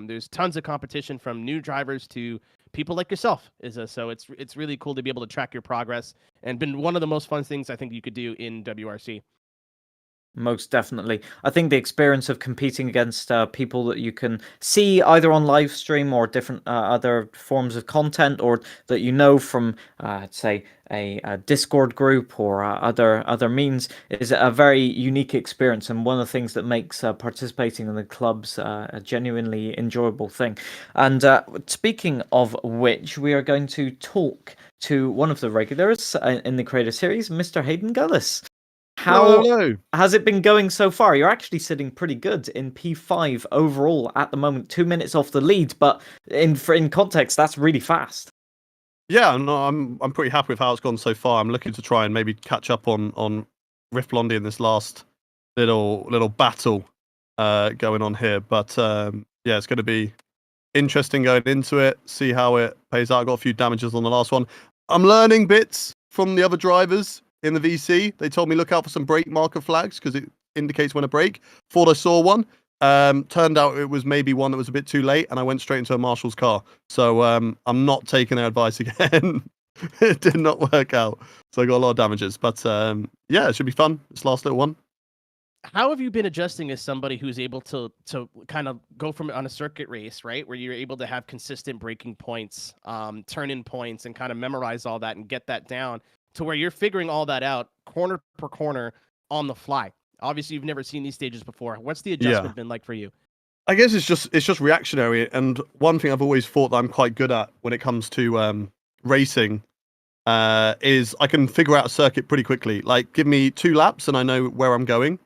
There's tons of competition from new drivers to people like yourself. So it's really cool to be able to track your progress, and been one of the most fun things I think you could do in WRC. Most definitely. I think the experience of competing against people that you can see either on live stream or different other forms of content, or that you know from, say, a Discord group or other means, is a very unique experience, and one of the things that makes participating in the clubs a genuinely enjoyable thing. And speaking of which, we are going to talk to one of the regulars in the Creator Series, Mr. Hayden Gullis. How has it been going so far? You're actually sitting pretty good in P5 overall at the moment, 2 minutes off the lead, but in context, that's really fast. Yeah, no, I'm pretty happy with how it's gone so far. I'm looking to try and maybe catch up on Riff Blondie in this last little battle going on here. But yeah, it's going to be interesting going into it, see how it pays out. I got a few damages on the last one. I'm learning bits from the other drivers in the VC. They told me look out for some brake marker flags because it indicates when a brake. Thought I saw one. Turned out it was maybe one that was a bit too late, and I went straight into a marshal's car. So I'm not taking their advice again. It did not work out. So I got a lot of damages. But yeah, it should be fun. This last little one. How have you been adjusting as somebody who's able to kind of go from on a circuit race, right, where you're able to have consistent braking points, turn-in points, and kind of memorize all that and get that down, to where you're figuring all that out corner per corner on the fly? Obviously, you've never seen these stages before. What's the adjustment been like for you? I guess it's just reactionary. And one thing I've always thought that I'm quite good at when it comes to racing is I can figure out a circuit pretty quickly. Like, give me 2 laps and I know where I'm going.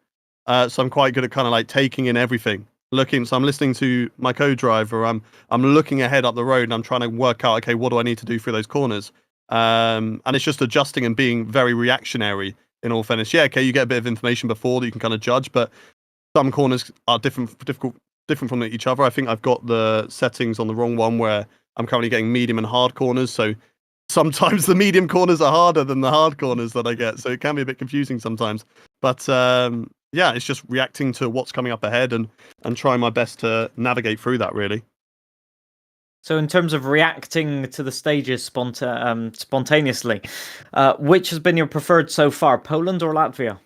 So I'm quite good at kind of like taking in everything. So I'm listening to my co-driver. I'm looking ahead up the road and I'm trying to work out, okay, what do I need to do through those corners? And it's just adjusting and being very reactionary, in all fairness. Yeah, okay, you get a bit of information before that you can kind of judge, but some corners are different from each other. I think I've got the settings on the wrong one, where I'm currently getting medium and hard corners. So sometimes the medium corners are harder than the hard corners that I get, so it can be a bit confusing sometimes. But yeah, it's just reacting to what's coming up ahead and trying my best to navigate through that, really. So in terms of reacting to the stages spontaneously, which has been your preferred so far, Poland or Latvia?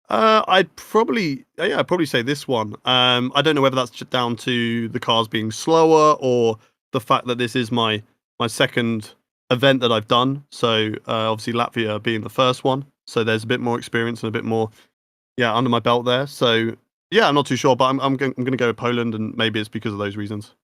I'd probably say this one. I don't know whether that's just down to the cars being slower or the fact that this is my second event that I've done. So obviously Latvia being the first one, so there's a bit more experience and a bit more, under my belt there. So yeah, I'm not too sure, but I'm going to go with Poland, and maybe it's because of those reasons.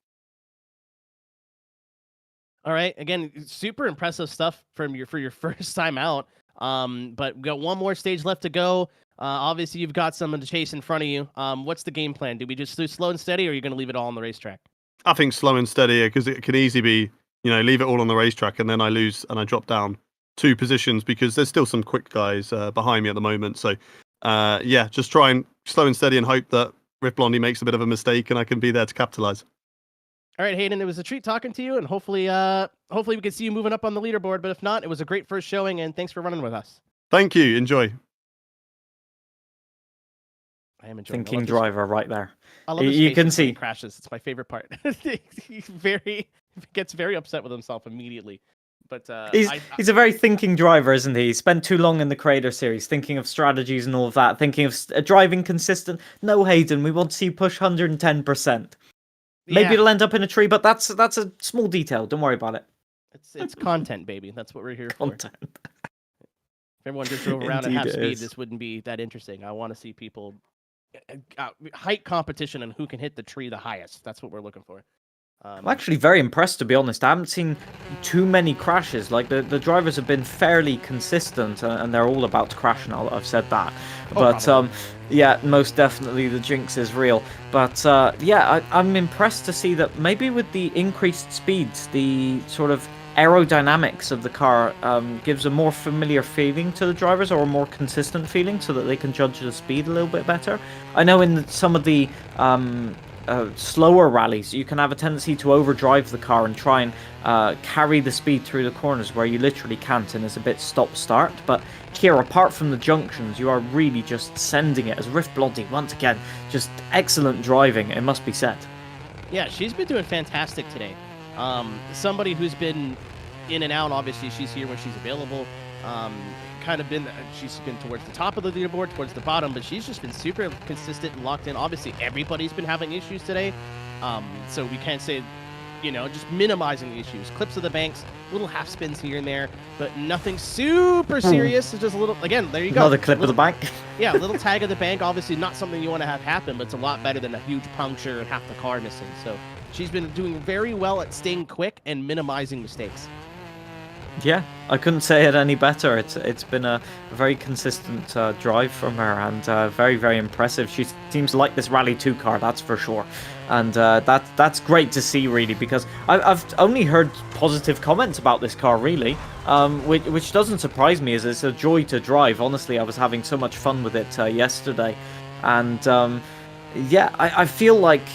All right. Again, super impressive stuff for your first time out. But we got one more stage left to go. Obviously, you've got someone to chase in front of you. What's the game plan? Do we just do slow and steady, or are you going to leave it all on the racetrack? I think slow and steady, because it could easily be, leave it all on the racetrack and then I lose and I drop down 2 positions because there's still some quick guys behind me at the moment. So, just try and slow and steady and hope that Riff Blondie makes a bit of a mistake and I can be there to capitalize. All right, Hayden, it was a treat talking to you, and hopefully we can see you moving up on the leaderboard. But if not, it was a great first showing, and thanks for running with us. Thank you. Enjoy. I am enjoying. Thinking driver right there. I love you can see crashes. It's my favorite part. He gets very upset with himself immediately. But he's a very thinking driver, isn't he? He spent too long in the Creator Series thinking of strategies and all of that, thinking of driving consistent. No, Hayden, we want to see you push 110%. Maybe it'll end up in a tree, but that's a small detail. Don't worry about it. It's content, baby. That's what we're here for. Content. If everyone just drove around at Indeed half it speed, is. this wouldn't be that interesting. I want to see people height competition and who can hit the tree the highest. That's what we're looking for. I'm actually very impressed, to be honest. I haven't seen too many crashes. Like, the drivers have been fairly consistent, and they're all about to crash now that I've said that. But, yeah, most definitely the jinx is real. But, I'm impressed to see that maybe with the increased speeds, the sort of aerodynamics of the car gives a more familiar feeling to the drivers, or a more consistent feeling, so that they can judge the speed a little bit better. I know in some of the slower rallies, you can have a tendency to overdrive the car and try and carry the speed through the corners where you literally can't, and it's a bit stop-start. But here, apart from the junctions, you are really just sending it, as Riff Blondie, once again, just excellent driving, it must be said. Yeah, she's been doing fantastic today. Somebody who's been in and out, obviously she's here when she's available. She's been towards the top of the leaderboard, towards the bottom, but she's just been super consistent and locked in. Obviously, everybody's been having issues today, so we can't say, just minimizing the issues. Clips of the banks, little half spins here and there, but nothing super serious. It's just a little, again, there you go. Another clip of the bank. Yeah, a little tag of the bank. Obviously, not something you want to have happen, but it's a lot better than a huge puncture and half the car missing. So she's been doing very well at staying quick and minimizing mistakes. Yeah, I couldn't say it any better. It's been a very consistent drive from her, and very, very impressive. She seems to like this Rally 2 car, that's for sure. And that's great to see, really, because I've only heard positive comments about this car, really, which doesn't surprise me, as it's a joy to drive. Honestly, I was having so much fun with it yesterday. And I feel like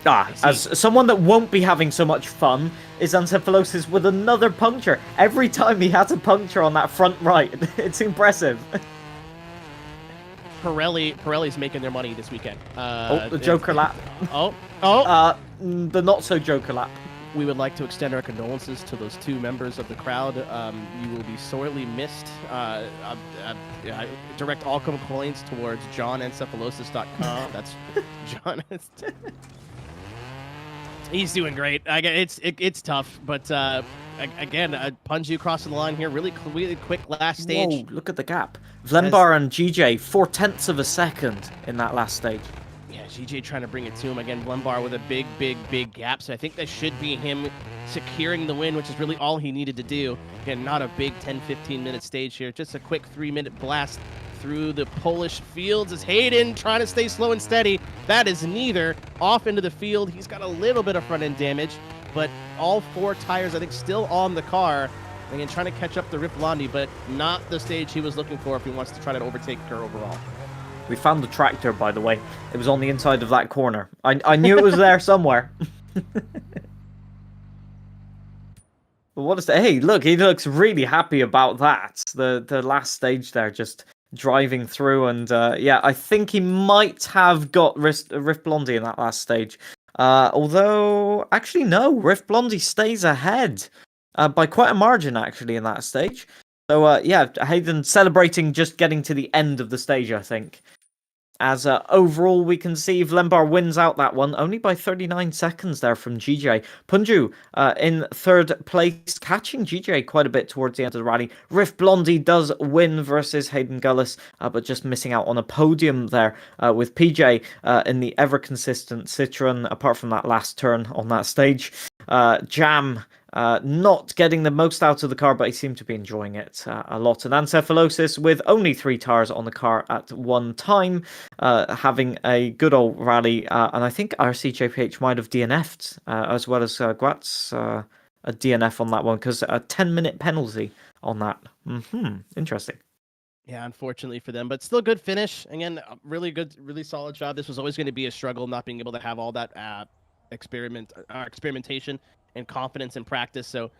as someone that won't be having so much fun is Encephalosis with another puncture. Every time he has a puncture on that front right, it's impressive. Pirelli's making their money this weekend. The Joker lap. The not so Joker lap. We would like to extend our condolences to those 2 members of the crowd. You will be sorely missed. Direct all complaints towards johnencephalosis.com. That's John. He's doing great. It's tough, but again, Punju crossing the line here, really quick last stage. Whoa, look at the gap. Vlembar and GJ, 0.4 of a second in that last stage. Yeah, GJ trying to bring it to him. Again, Vlembar with a big gap, so I think that should be him securing the win, which is really all he needed to do. Again, not a big 10-15 minute stage here, just a quick 3-minute blast through the Polish fields as Hayden trying to stay slow and steady. That is neither. Off into the field. He's got a little bit of front end damage, but all 4 tires, I think, still on the car. Again, trying to catch up the Riff Blondie, but not the stage he was looking for if he wants to try to overtake her overall. We found the tractor, by the way. It was on the inside of that corner. I knew it was there somewhere. What is that? Hey, look, he looks really happy about that. The last stage there, just driving through, and yeah, I think he might have got Rift Blondie in that last stage. Although, actually, no, Rift Blondie stays ahead by quite a margin, actually, in that stage. So, yeah, Hayden celebrating just getting to the end of the stage, I think. As overall, we can see Vlembar wins out that one, only by 39 seconds there from GJ. Punju in third place, catching GJ quite a bit towards the end of the rally. Rift Blondie does win versus Hayden Gullis, but just missing out on a podium there with PJ in the ever-consistent Citroen, apart from that last turn on that stage. Jam not getting the most out of the car, but he seemed to be enjoying it a lot. And Ancephalosis with only 3 tires on the car at one time, having a good old rally. And I think RCJPH might have DNF'd, as well as Guats, a DNF on that one, because a 10-minute penalty on that. Interesting. Yeah, unfortunately for them, but still good finish. Again, really good, really solid job. This was always going to be a struggle, not being able to have all that experimentation and confidence in practice. So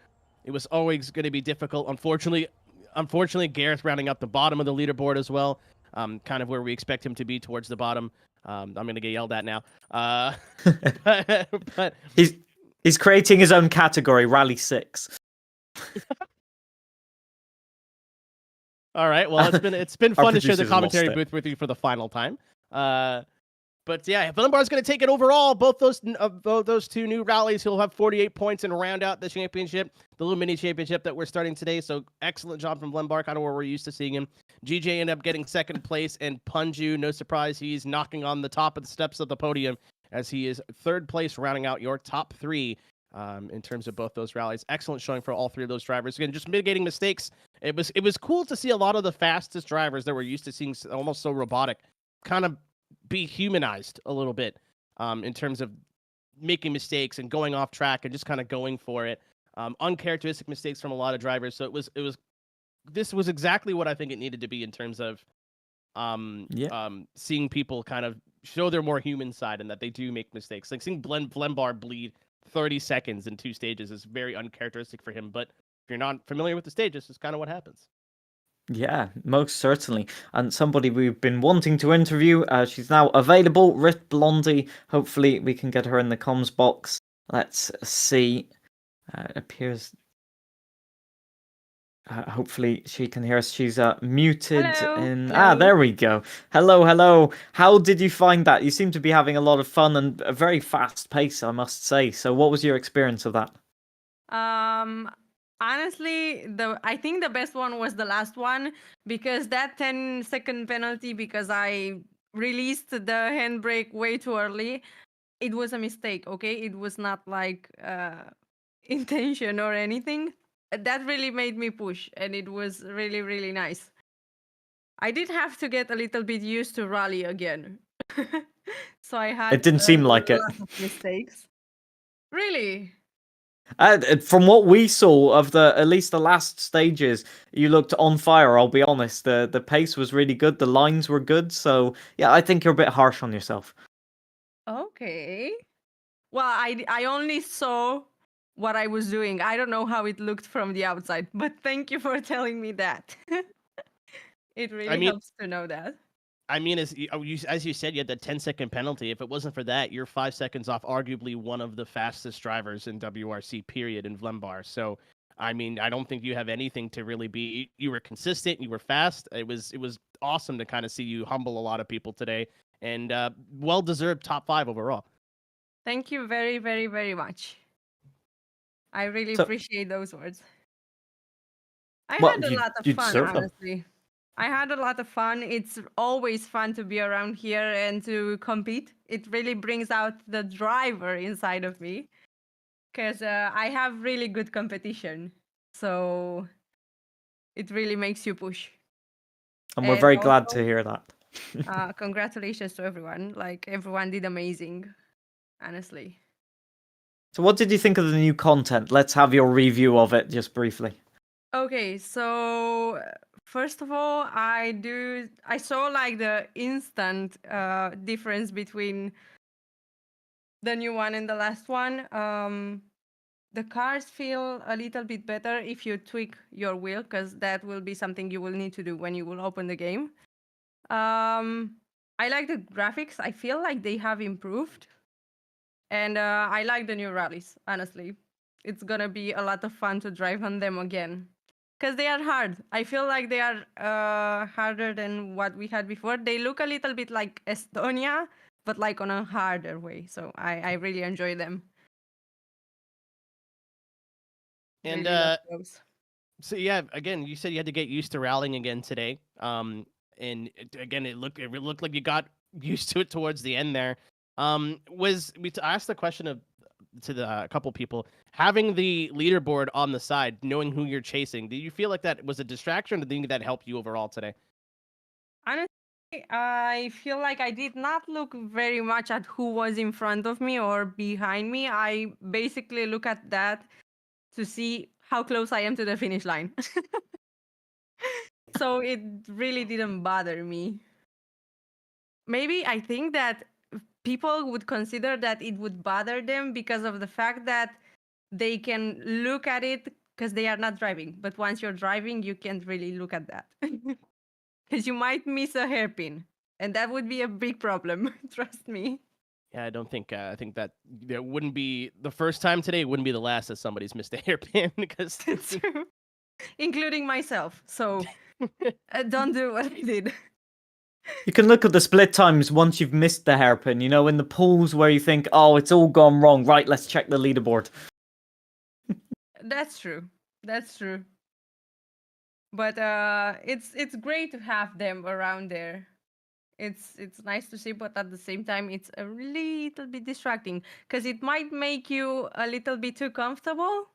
it was always going to be difficult. Unfortunately, Gareth rounding up the bottom of the leaderboard as well. Kind of where we expect him to be, towards the bottom. I'm going to get yelled at now. But he's creating his own category, Rally 6. All right. Well, it's been fun to share the producers commentary lost it. booth with you for the final time. But yeah, Vlembar's going to take it overall. Both those two new rallies, he'll have 48 points and round out the championship, the little mini championship that we're starting today. So excellent job from Vlembar, kind of where we're used to seeing him. GJ ended up getting second place, and Punju, no surprise, he's knocking on the top of the steps of the podium as he is third place, rounding out your top 3 in terms of both those rallies. Excellent showing for all 3 of those drivers. Again, just mitigating mistakes. It was cool to see a lot of the fastest drivers that we're used to seeing, almost so robotic, kind of be humanized a little bit in terms of making mistakes and going off track and just kind of going for it. Uncharacteristic mistakes from a lot of drivers. So this was exactly what I think it needed to be in terms of seeing people kind of show their more human side and that they do make mistakes. Like seeing Vlembar bleed 30 seconds in 2 stages is very uncharacteristic for him. But if you're not familiar with the stages, it's kind of what happens. Yeah, most certainly. And somebody we've been wanting to interview, she's now available, Rift Blondie. Hopefully we can get her in the comms box. Let's see. It appears... hopefully she can hear us. She's muted in... Hello. Ah, there we go. Hello. How did you find that? You seem to be having a lot of fun and a very fast pace, I must say. So what was your experience of that? Honestly, I think the best one was the last one, because that 10-second penalty, because I released the handbrake way too early, it was a mistake, okay? It was not like intention or anything. That really made me push, and it was really, really nice. I did have to get a little bit used to rally again. So I had It didn't seem like it. a lot of mistakes. Really? From what we saw of at least the last stages, you looked on fire. I'll be honest. The pace was really good. The lines were good. So yeah, I think you're a bit harsh on yourself. Okay. Well, I only saw what I was doing. I don't know how it looked from the outside, but thank you for telling me that. It really helps to know that. I mean, as you said, you had the 10-second penalty. If it wasn't for that, you're 5 seconds off arguably one of the fastest drivers in WRC, period, in Vlembar. So, I mean, I don't think you have anything to really be... You were consistent, you were fast. It was awesome to kind of see you humble a lot of people today. And well-deserved top 5 overall. Thank you very, very, very much. I really appreciate those words. I had a lot of fun, honestly. I had a lot of fun. It's always fun to be around here and to compete. It really brings out the driver inside of me, because I have really good competition. So it really makes you push. And we're very glad to hear that. Congratulations to everyone. Like, everyone did amazing, honestly. So what did you think of the new content? Let's have your review of it just briefly. Okay, so... First of all, I saw like the instant difference between the new one and the last one. the cars feel a little bit better if you tweak your wheel, because that will be something you will need to do when you will open the game. I like the graphics. I feel like they have improved. And I like the new rallies, honestly. It's gonna be a lot of fun to drive on them again. Because they are hard. I feel like they are harder than what we had before. They look a little bit like Estonia, but like on a harder way. So I really enjoy them. And Really love those. so yeah, again, you said you had to get used to rallying again today. And again, it looked like you got used to it towards the end there. I asked the question to the couple people, having the leaderboard on the side, knowing who you're chasing. Do you feel like that was a distraction, or do you think that helped you overall today? Honestly, I feel like I did not look very much at who was in front of me or behind me. I basically look at that to see how close I am to the finish line. So it really didn't bother me. Maybe I think that people would consider that it would bother them because of the fact that they can look at it because they are not driving. But once you're driving, you can't really look at that. Because you might miss a hairpin. And that would be a big problem. Trust me. Yeah, I don't think I think that there wouldn't be the first time today. Wouldn't be the last that somebody's missed a hairpin because It's true. Including myself. So don't do what I did. You can look at the split times once you've missed the hairpin, you know, in the pools where you think, oh, it's all gone wrong. Right, let's check the leaderboard. That's true. That's true. But it's great to have them around there. It's nice to see, but at the same time, it's a little bit distracting because it might make you a little bit too comfortable,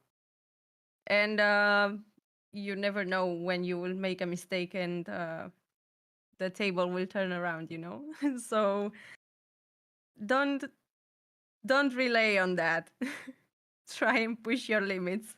and you never know when you will make a mistake and the table will turn around. You know, so don't rely on that. Try and push your limits.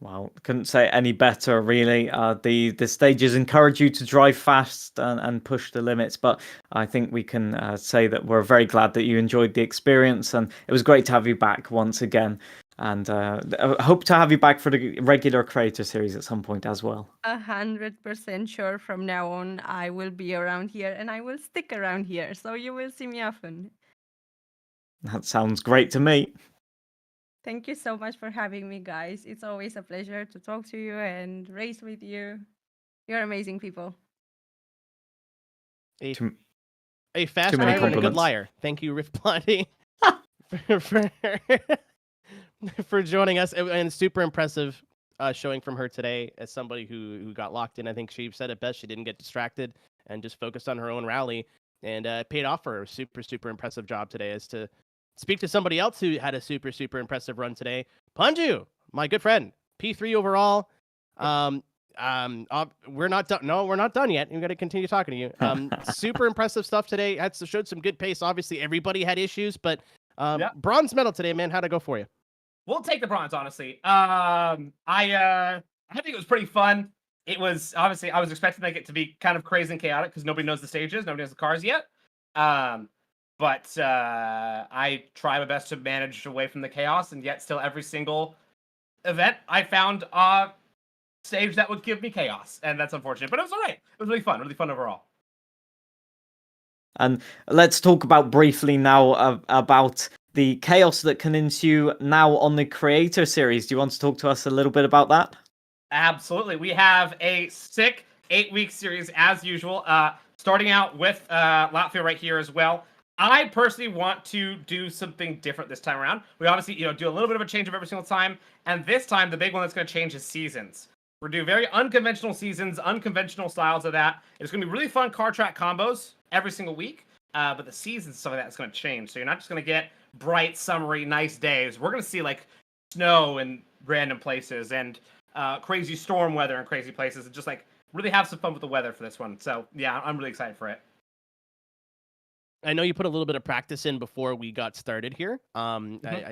Wow, couldn't say it any better, really. The stages encourage you to drive fast and push the limits, but I think we can say that we're very glad that you enjoyed the experience, and it was great to have you back once again. And I hope to have you back for the regular creator series at some point as well. 100% sure from now on I will be around here and I will stick around here, so you will see me often. That sounds great to me. Thank you so much for having me, guys. It's always a pleasure to talk to you and race with you. You're amazing people. A Too fast many driver and a good compliments. liar. Thank you, Riff Blondie, for joining us. And super impressive showing from her today as somebody who got locked in. I think she said it best. She didn't get distracted and just focused on her own rally, and paid off for her. Super impressive job today. As to speak to somebody else who had a super impressive run today, Punju, my good friend, P3 overall. We're not done. No, we're not done yet. We've got to continue talking to you. Super impressive stuff today. Showed some good pace. Obviously, everybody had issues, but bronze medal today, man. How'd it go for you? We'll take the bronze, honestly. I think it was pretty fun. It was obviously I was expecting it to be kind of crazy and chaotic because nobody knows the stages, nobody knows the cars yet. But I try my best to manage away from the chaos, and yet still every single event I found a stage that would give me chaos, and that's unfortunate. But it was all right. It was really fun overall. And let's talk about briefly now about the chaos that can ensue now on the Creator Series. Do you want to talk to us a little bit about that? Absolutely. We have a sick 8-week series as usual, starting out with Latvia right here as well. I personally want to do something different this time around. We obviously, do a little bit of a change of every single time, and this time the big one that's going to change is seasons. We're doing very unconventional seasons, unconventional styles of that. It's going to be really fun car track combos every single week, but the seasons, some of that is going to change. So you're not just going to get bright, summery, nice days. We're going to see like snow in random places and crazy storm weather in crazy places, and just like really have some fun with the weather for this one. So yeah, I'm really excited for it. I know you put a little bit of practice in before we got started here. I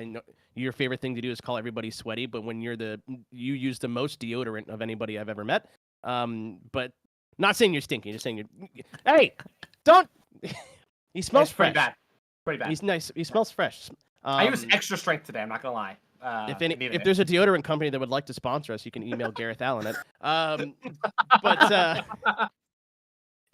know your favorite thing to do is call everybody sweaty, but when you use the most deodorant of anybody I've ever met. But not saying you're stinky, just saying hey, don't. He smells fresh. Pretty bad. He's nice. He smells fresh. I use extra strength today. I'm not gonna lie. If there's a deodorant company that would like to sponsor us, you can email Gareth Allen at. But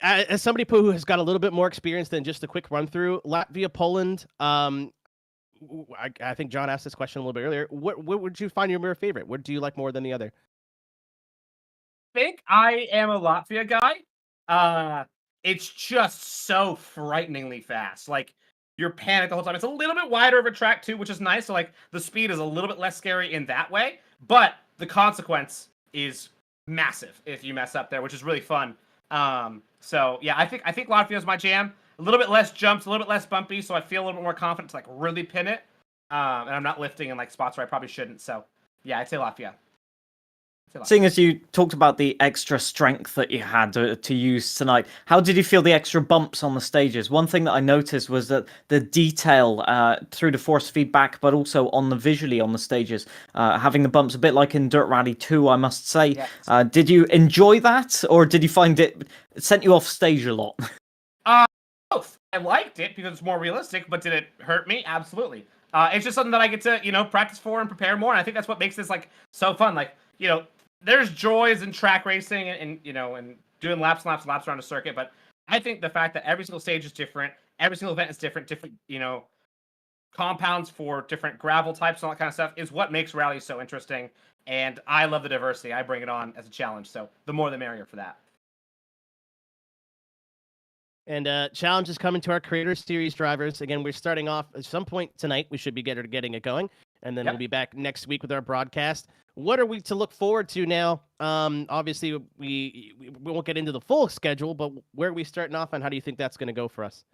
as somebody who has got a little bit more experience than just a quick run through, Latvia, Poland. I think John asked this question a little bit earlier. What would you find your favorite? What do you like more than the other? I think I am a Latvia guy. It's just so frighteningly fast. Like, you're panicked the whole time. It's a little bit wider of a track too, which is nice. So like the speed is a little bit less scary in that way, but the consequence is massive if you mess up there, which is really fun. So yeah, I think Latvia is my jam. A little bit less jumps, a little bit less bumpy, so I feel a little bit more confident to like really pin it. And I'm not lifting in like spots where I probably shouldn't. So yeah, I'd say Latvia. Seeing as you talked about the extra strength that you had to use tonight, how did you feel the extra bumps on the stages? One thing that I noticed was that the detail through the force feedback, but also on the visually on the stages, having the bumps a bit like in Dirt Rally 2, I must say. Yes. Did you enjoy that, or did you find it sent you off stage a lot? Both. I liked it because it's more realistic, but did it hurt me? Absolutely. It's just something that I get to, practice for and prepare more, and I think that's what makes this like so fun. Like, there's joys in track racing and doing laps around a circuit, but I think the fact that every single stage is different, every single event is different, compounds for different gravel types and all that kind of stuff is what makes rallies so interesting. And I love the diversity. I bring it on as a challenge, so the more the merrier for that. And challenge is coming to our Creator Series drivers. Again, we're starting off at some point tonight. We should be getting it going, and then we'll be back next week with our broadcast. What are we to look forward to now? Obviously, we won't get into the full schedule, but where are we starting off, and how do you think that's going to go for us?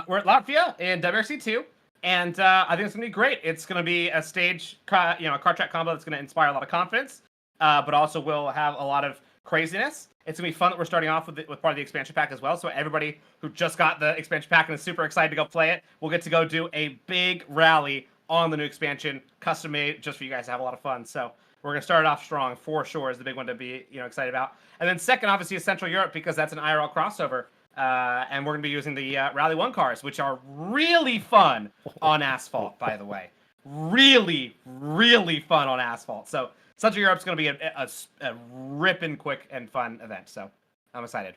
We're at Latvia in WRC 2, and I think it's going to be great. It's going to be a stage, a car track combo that's going to inspire a lot of confidence, but also will have a lot of craziness. It's going to be fun that we're starting off with part of the expansion pack as well. So everybody who just got the expansion pack and is super excited to go play it will get to go do a big rally on the new expansion, custom made just for you guys to have a lot of fun. So we're going to start it off strong for sure is the big one to be excited about. And then second, obviously, is Central Europe because that's an IRL crossover. And we're going to be using the Rally 1 cars, which are really fun on asphalt, by the way. Really, really fun on asphalt. So Central Europe's going to be a ripping quick and fun event, so I'm excited.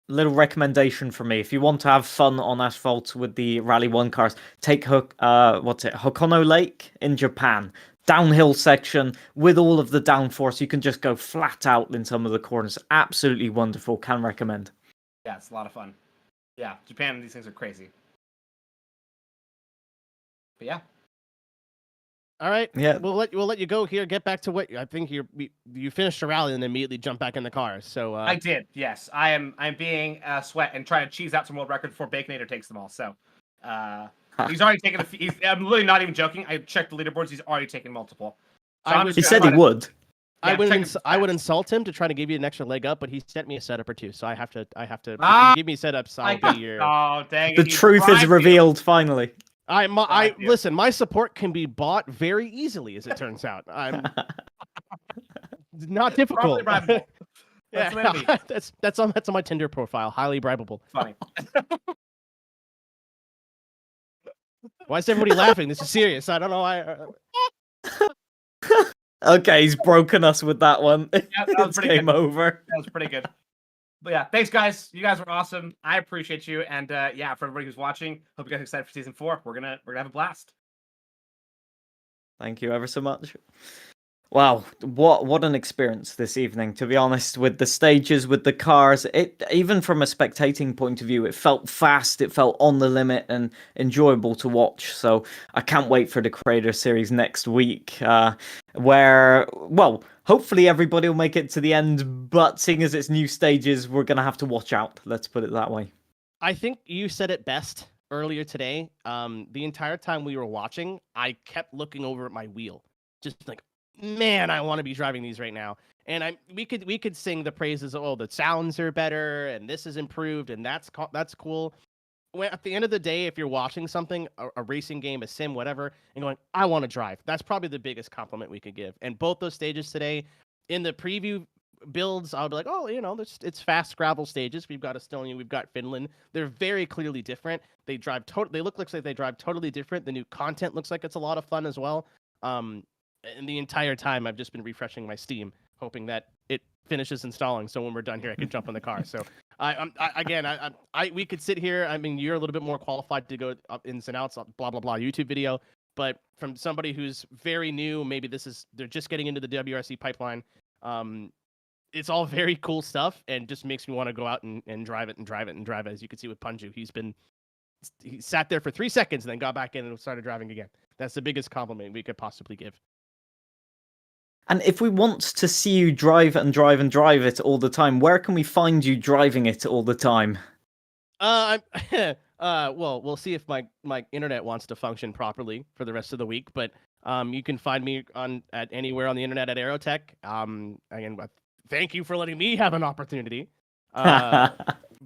Little recommendation from me: if you want to have fun on asphalt with the Rally 1 cars, take Hokono Lake in Japan. Downhill section with all of the downforce. You can just go flat out in some of the corners. Absolutely wonderful. Can recommend. Yeah, it's a lot of fun. Yeah, Japan, these things are crazy. But yeah. All right. Yeah. We'll let you go here. Get back to what I think you finished a rally and then immediately jump back in the car. So I did. Yes, I'm being sweat and trying to cheese out some world records before Baconator takes them all. So he's already taken I'm literally not even joking. I checked the leaderboards. He's already taken multiple. So he said he would. I would insult him to try to give you an extra leg up, but he sent me a setup or two, so I have to. If you give me setups, I'll be your. Oh dang! The truth is revealed finally. Listen. My support can be bought very easily, as it turns out. I'm not difficult. Yeah, that's on my Tinder profile. Highly bribable. Funny. Why is everybody laughing? This is serious. I don't know why. Okay, he's broken us with that one. Yeah, that was pretty game good. over. That was pretty good. But yeah, thanks guys. You guys were awesome. I appreciate you. And for everybody who's watching, hope you guys are excited for season 4. We're gonna have a blast. Thank you ever so much. Wow, what an experience this evening, to be honest, with the stages, with the cars. It even from a spectating point of view, it felt fast, it felt on the limit and enjoyable to watch. So I can't wait for the Creator Series next week, where, well, hopefully everybody will make it to the end, but seeing as it's new stages, we're going to have to watch out. Let's put it that way. I think you said it best earlier today. The entire time we were watching, I kept looking over at my wheel, just like, man, I want to be driving these right now. And we could sing the praises of, oh, the sounds are better and this is improved and that's cool. When at the end of the day, if you're watching something, a racing game, a sim, whatever, and going, I want to drive, that's probably the biggest compliment we could give. And both those stages today, in the preview builds, I'll be like, oh, it's fast gravel stages. We've got Estonia, we've got Finland. They're very clearly different. They look like they drive totally different. The new content looks like it's a lot of fun as well. And the entire time I've just been refreshing my Steam, hoping that it finishes installing. So when we're done here, I can jump in the car. So we could sit here. I mean, you're a little bit more qualified to go ins and outs, blah, blah, blah, YouTube video. But from somebody who's very new, maybe they're just getting into the WRC pipeline. It's all very cool stuff and just makes me want to go out and drive it. As you can see with Punju, he sat there for 3 seconds and then got back in and started driving again. That's the biggest compliment we could possibly give. And if we want to see you drive it all the time, where can we find you driving it all the time? Well, we'll see if my internet wants to function properly for the rest of the week. But you can find me at anywhere on the internet at Aerotech. Again, thank you for letting me have an opportunity.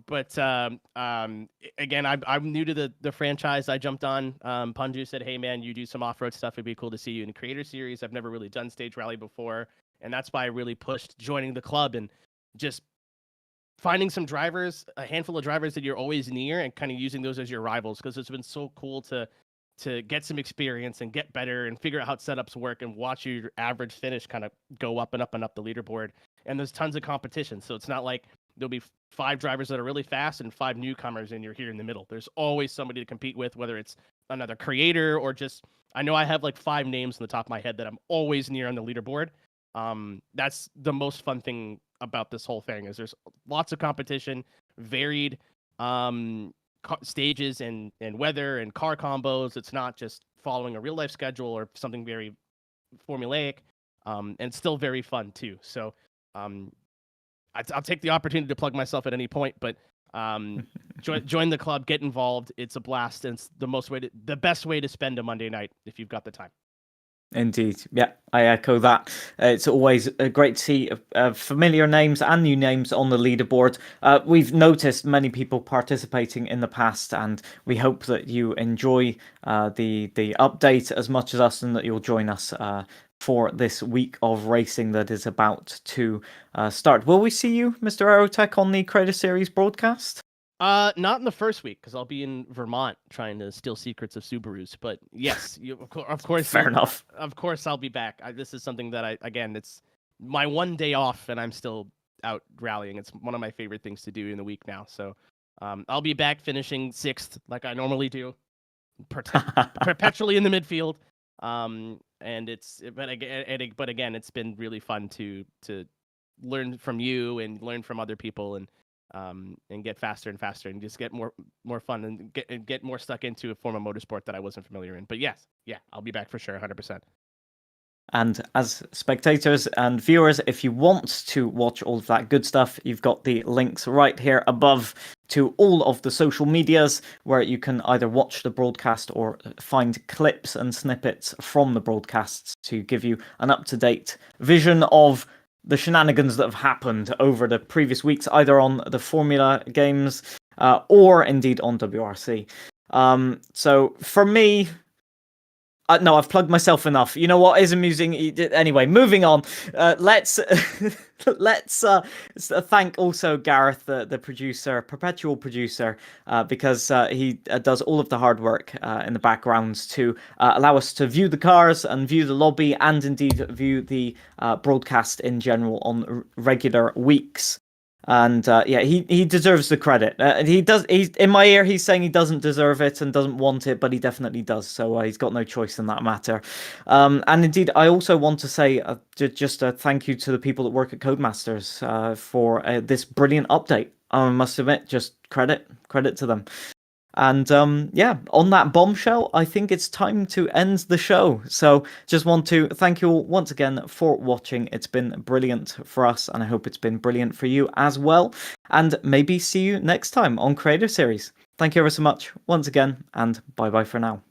But again, I'm new to the franchise. I jumped on. Punju said, "Hey man, you do some off-road stuff. It'd be cool to see you in Creator Series." I've never really done stage rally before, and that's why I really pushed joining the club and just finding some drivers, a handful of drivers that you're always near, and kind of using those as your rivals, because it's been so cool to get some experience and get better and figure out how setups work and watch your average finish kind of go up and up and up the leaderboard. And there's tons of competition, so it's not like there'll be 5 drivers that are really fast and 5 newcomers and you're here in the middle. There's always somebody to compete with, whether it's another creator or just, I know I have like 5 names on the top of my head that I'm always near on the leaderboard. That's the most fun thing about this whole thing, is there's lots of competition, varied stages and weather and car combos. It's not just following a real life schedule or something very formulaic, and still very fun too. So I'll take the opportunity to plug myself at any point, but join the club, get involved. It's a blast, and it's the best way to spend a Monday night if you've got the time. Indeed. Yeah, I echo that. It's always great to see familiar names and new names on the leaderboard. We've noticed many people participating in the past, and we hope that you enjoy the update as much as us, and that you'll join us for this week of racing that is about to start. Will we see you, Mr. Aerotech, on the Creator Series broadcast? Not in the first week, because I'll be in Vermont trying to steal secrets of Subarus. But yes, of course. Fair enough. Of course, I'll be back. This is something that it's my one day off, and I'm still out rallying. It's one of my favorite things to do in the week now. So I'll be back finishing 6th like I normally do, perpetually in the midfield. But again, it's been really fun to learn from you and learn from other people, and get faster and faster, and just get more fun, and get more stuck into a form of motorsport that I wasn't familiar in. But yes, I'll be back for sure, 100%. And as spectators and viewers, if you want to watch all of that good stuff, you've got the links right here above to all of the social medias, where you can either watch the broadcast or find clips and snippets from the broadcasts to give you an up-to-date vision of the shenanigans that have happened over the previous weeks, either on the Formula games or indeed on WRC. So for me, no, I've plugged myself enough. You know what is amusing? Anyway, moving on. Let's thank also Gareth, the producer, perpetual producer, because he does all of the hard work in the background to allow us to view the cars and view the lobby, and indeed view the broadcast in general on regular weeks. And he deserves the credit. He's in my ear. He's saying he doesn't deserve it and doesn't want it, but he definitely does. So he's got no choice in that matter. And indeed, I also want to say just a thank you to the people that work at Codemasters for this brilliant update. I must admit, just credit to them. And on that bombshell, I think it's time to end the show. So just want to thank you all once again for watching. It's been brilliant for us, and I hope it's been brilliant for you as well. And maybe see you next time on Creator Series. Thank you ever so much once again, and bye-bye for now.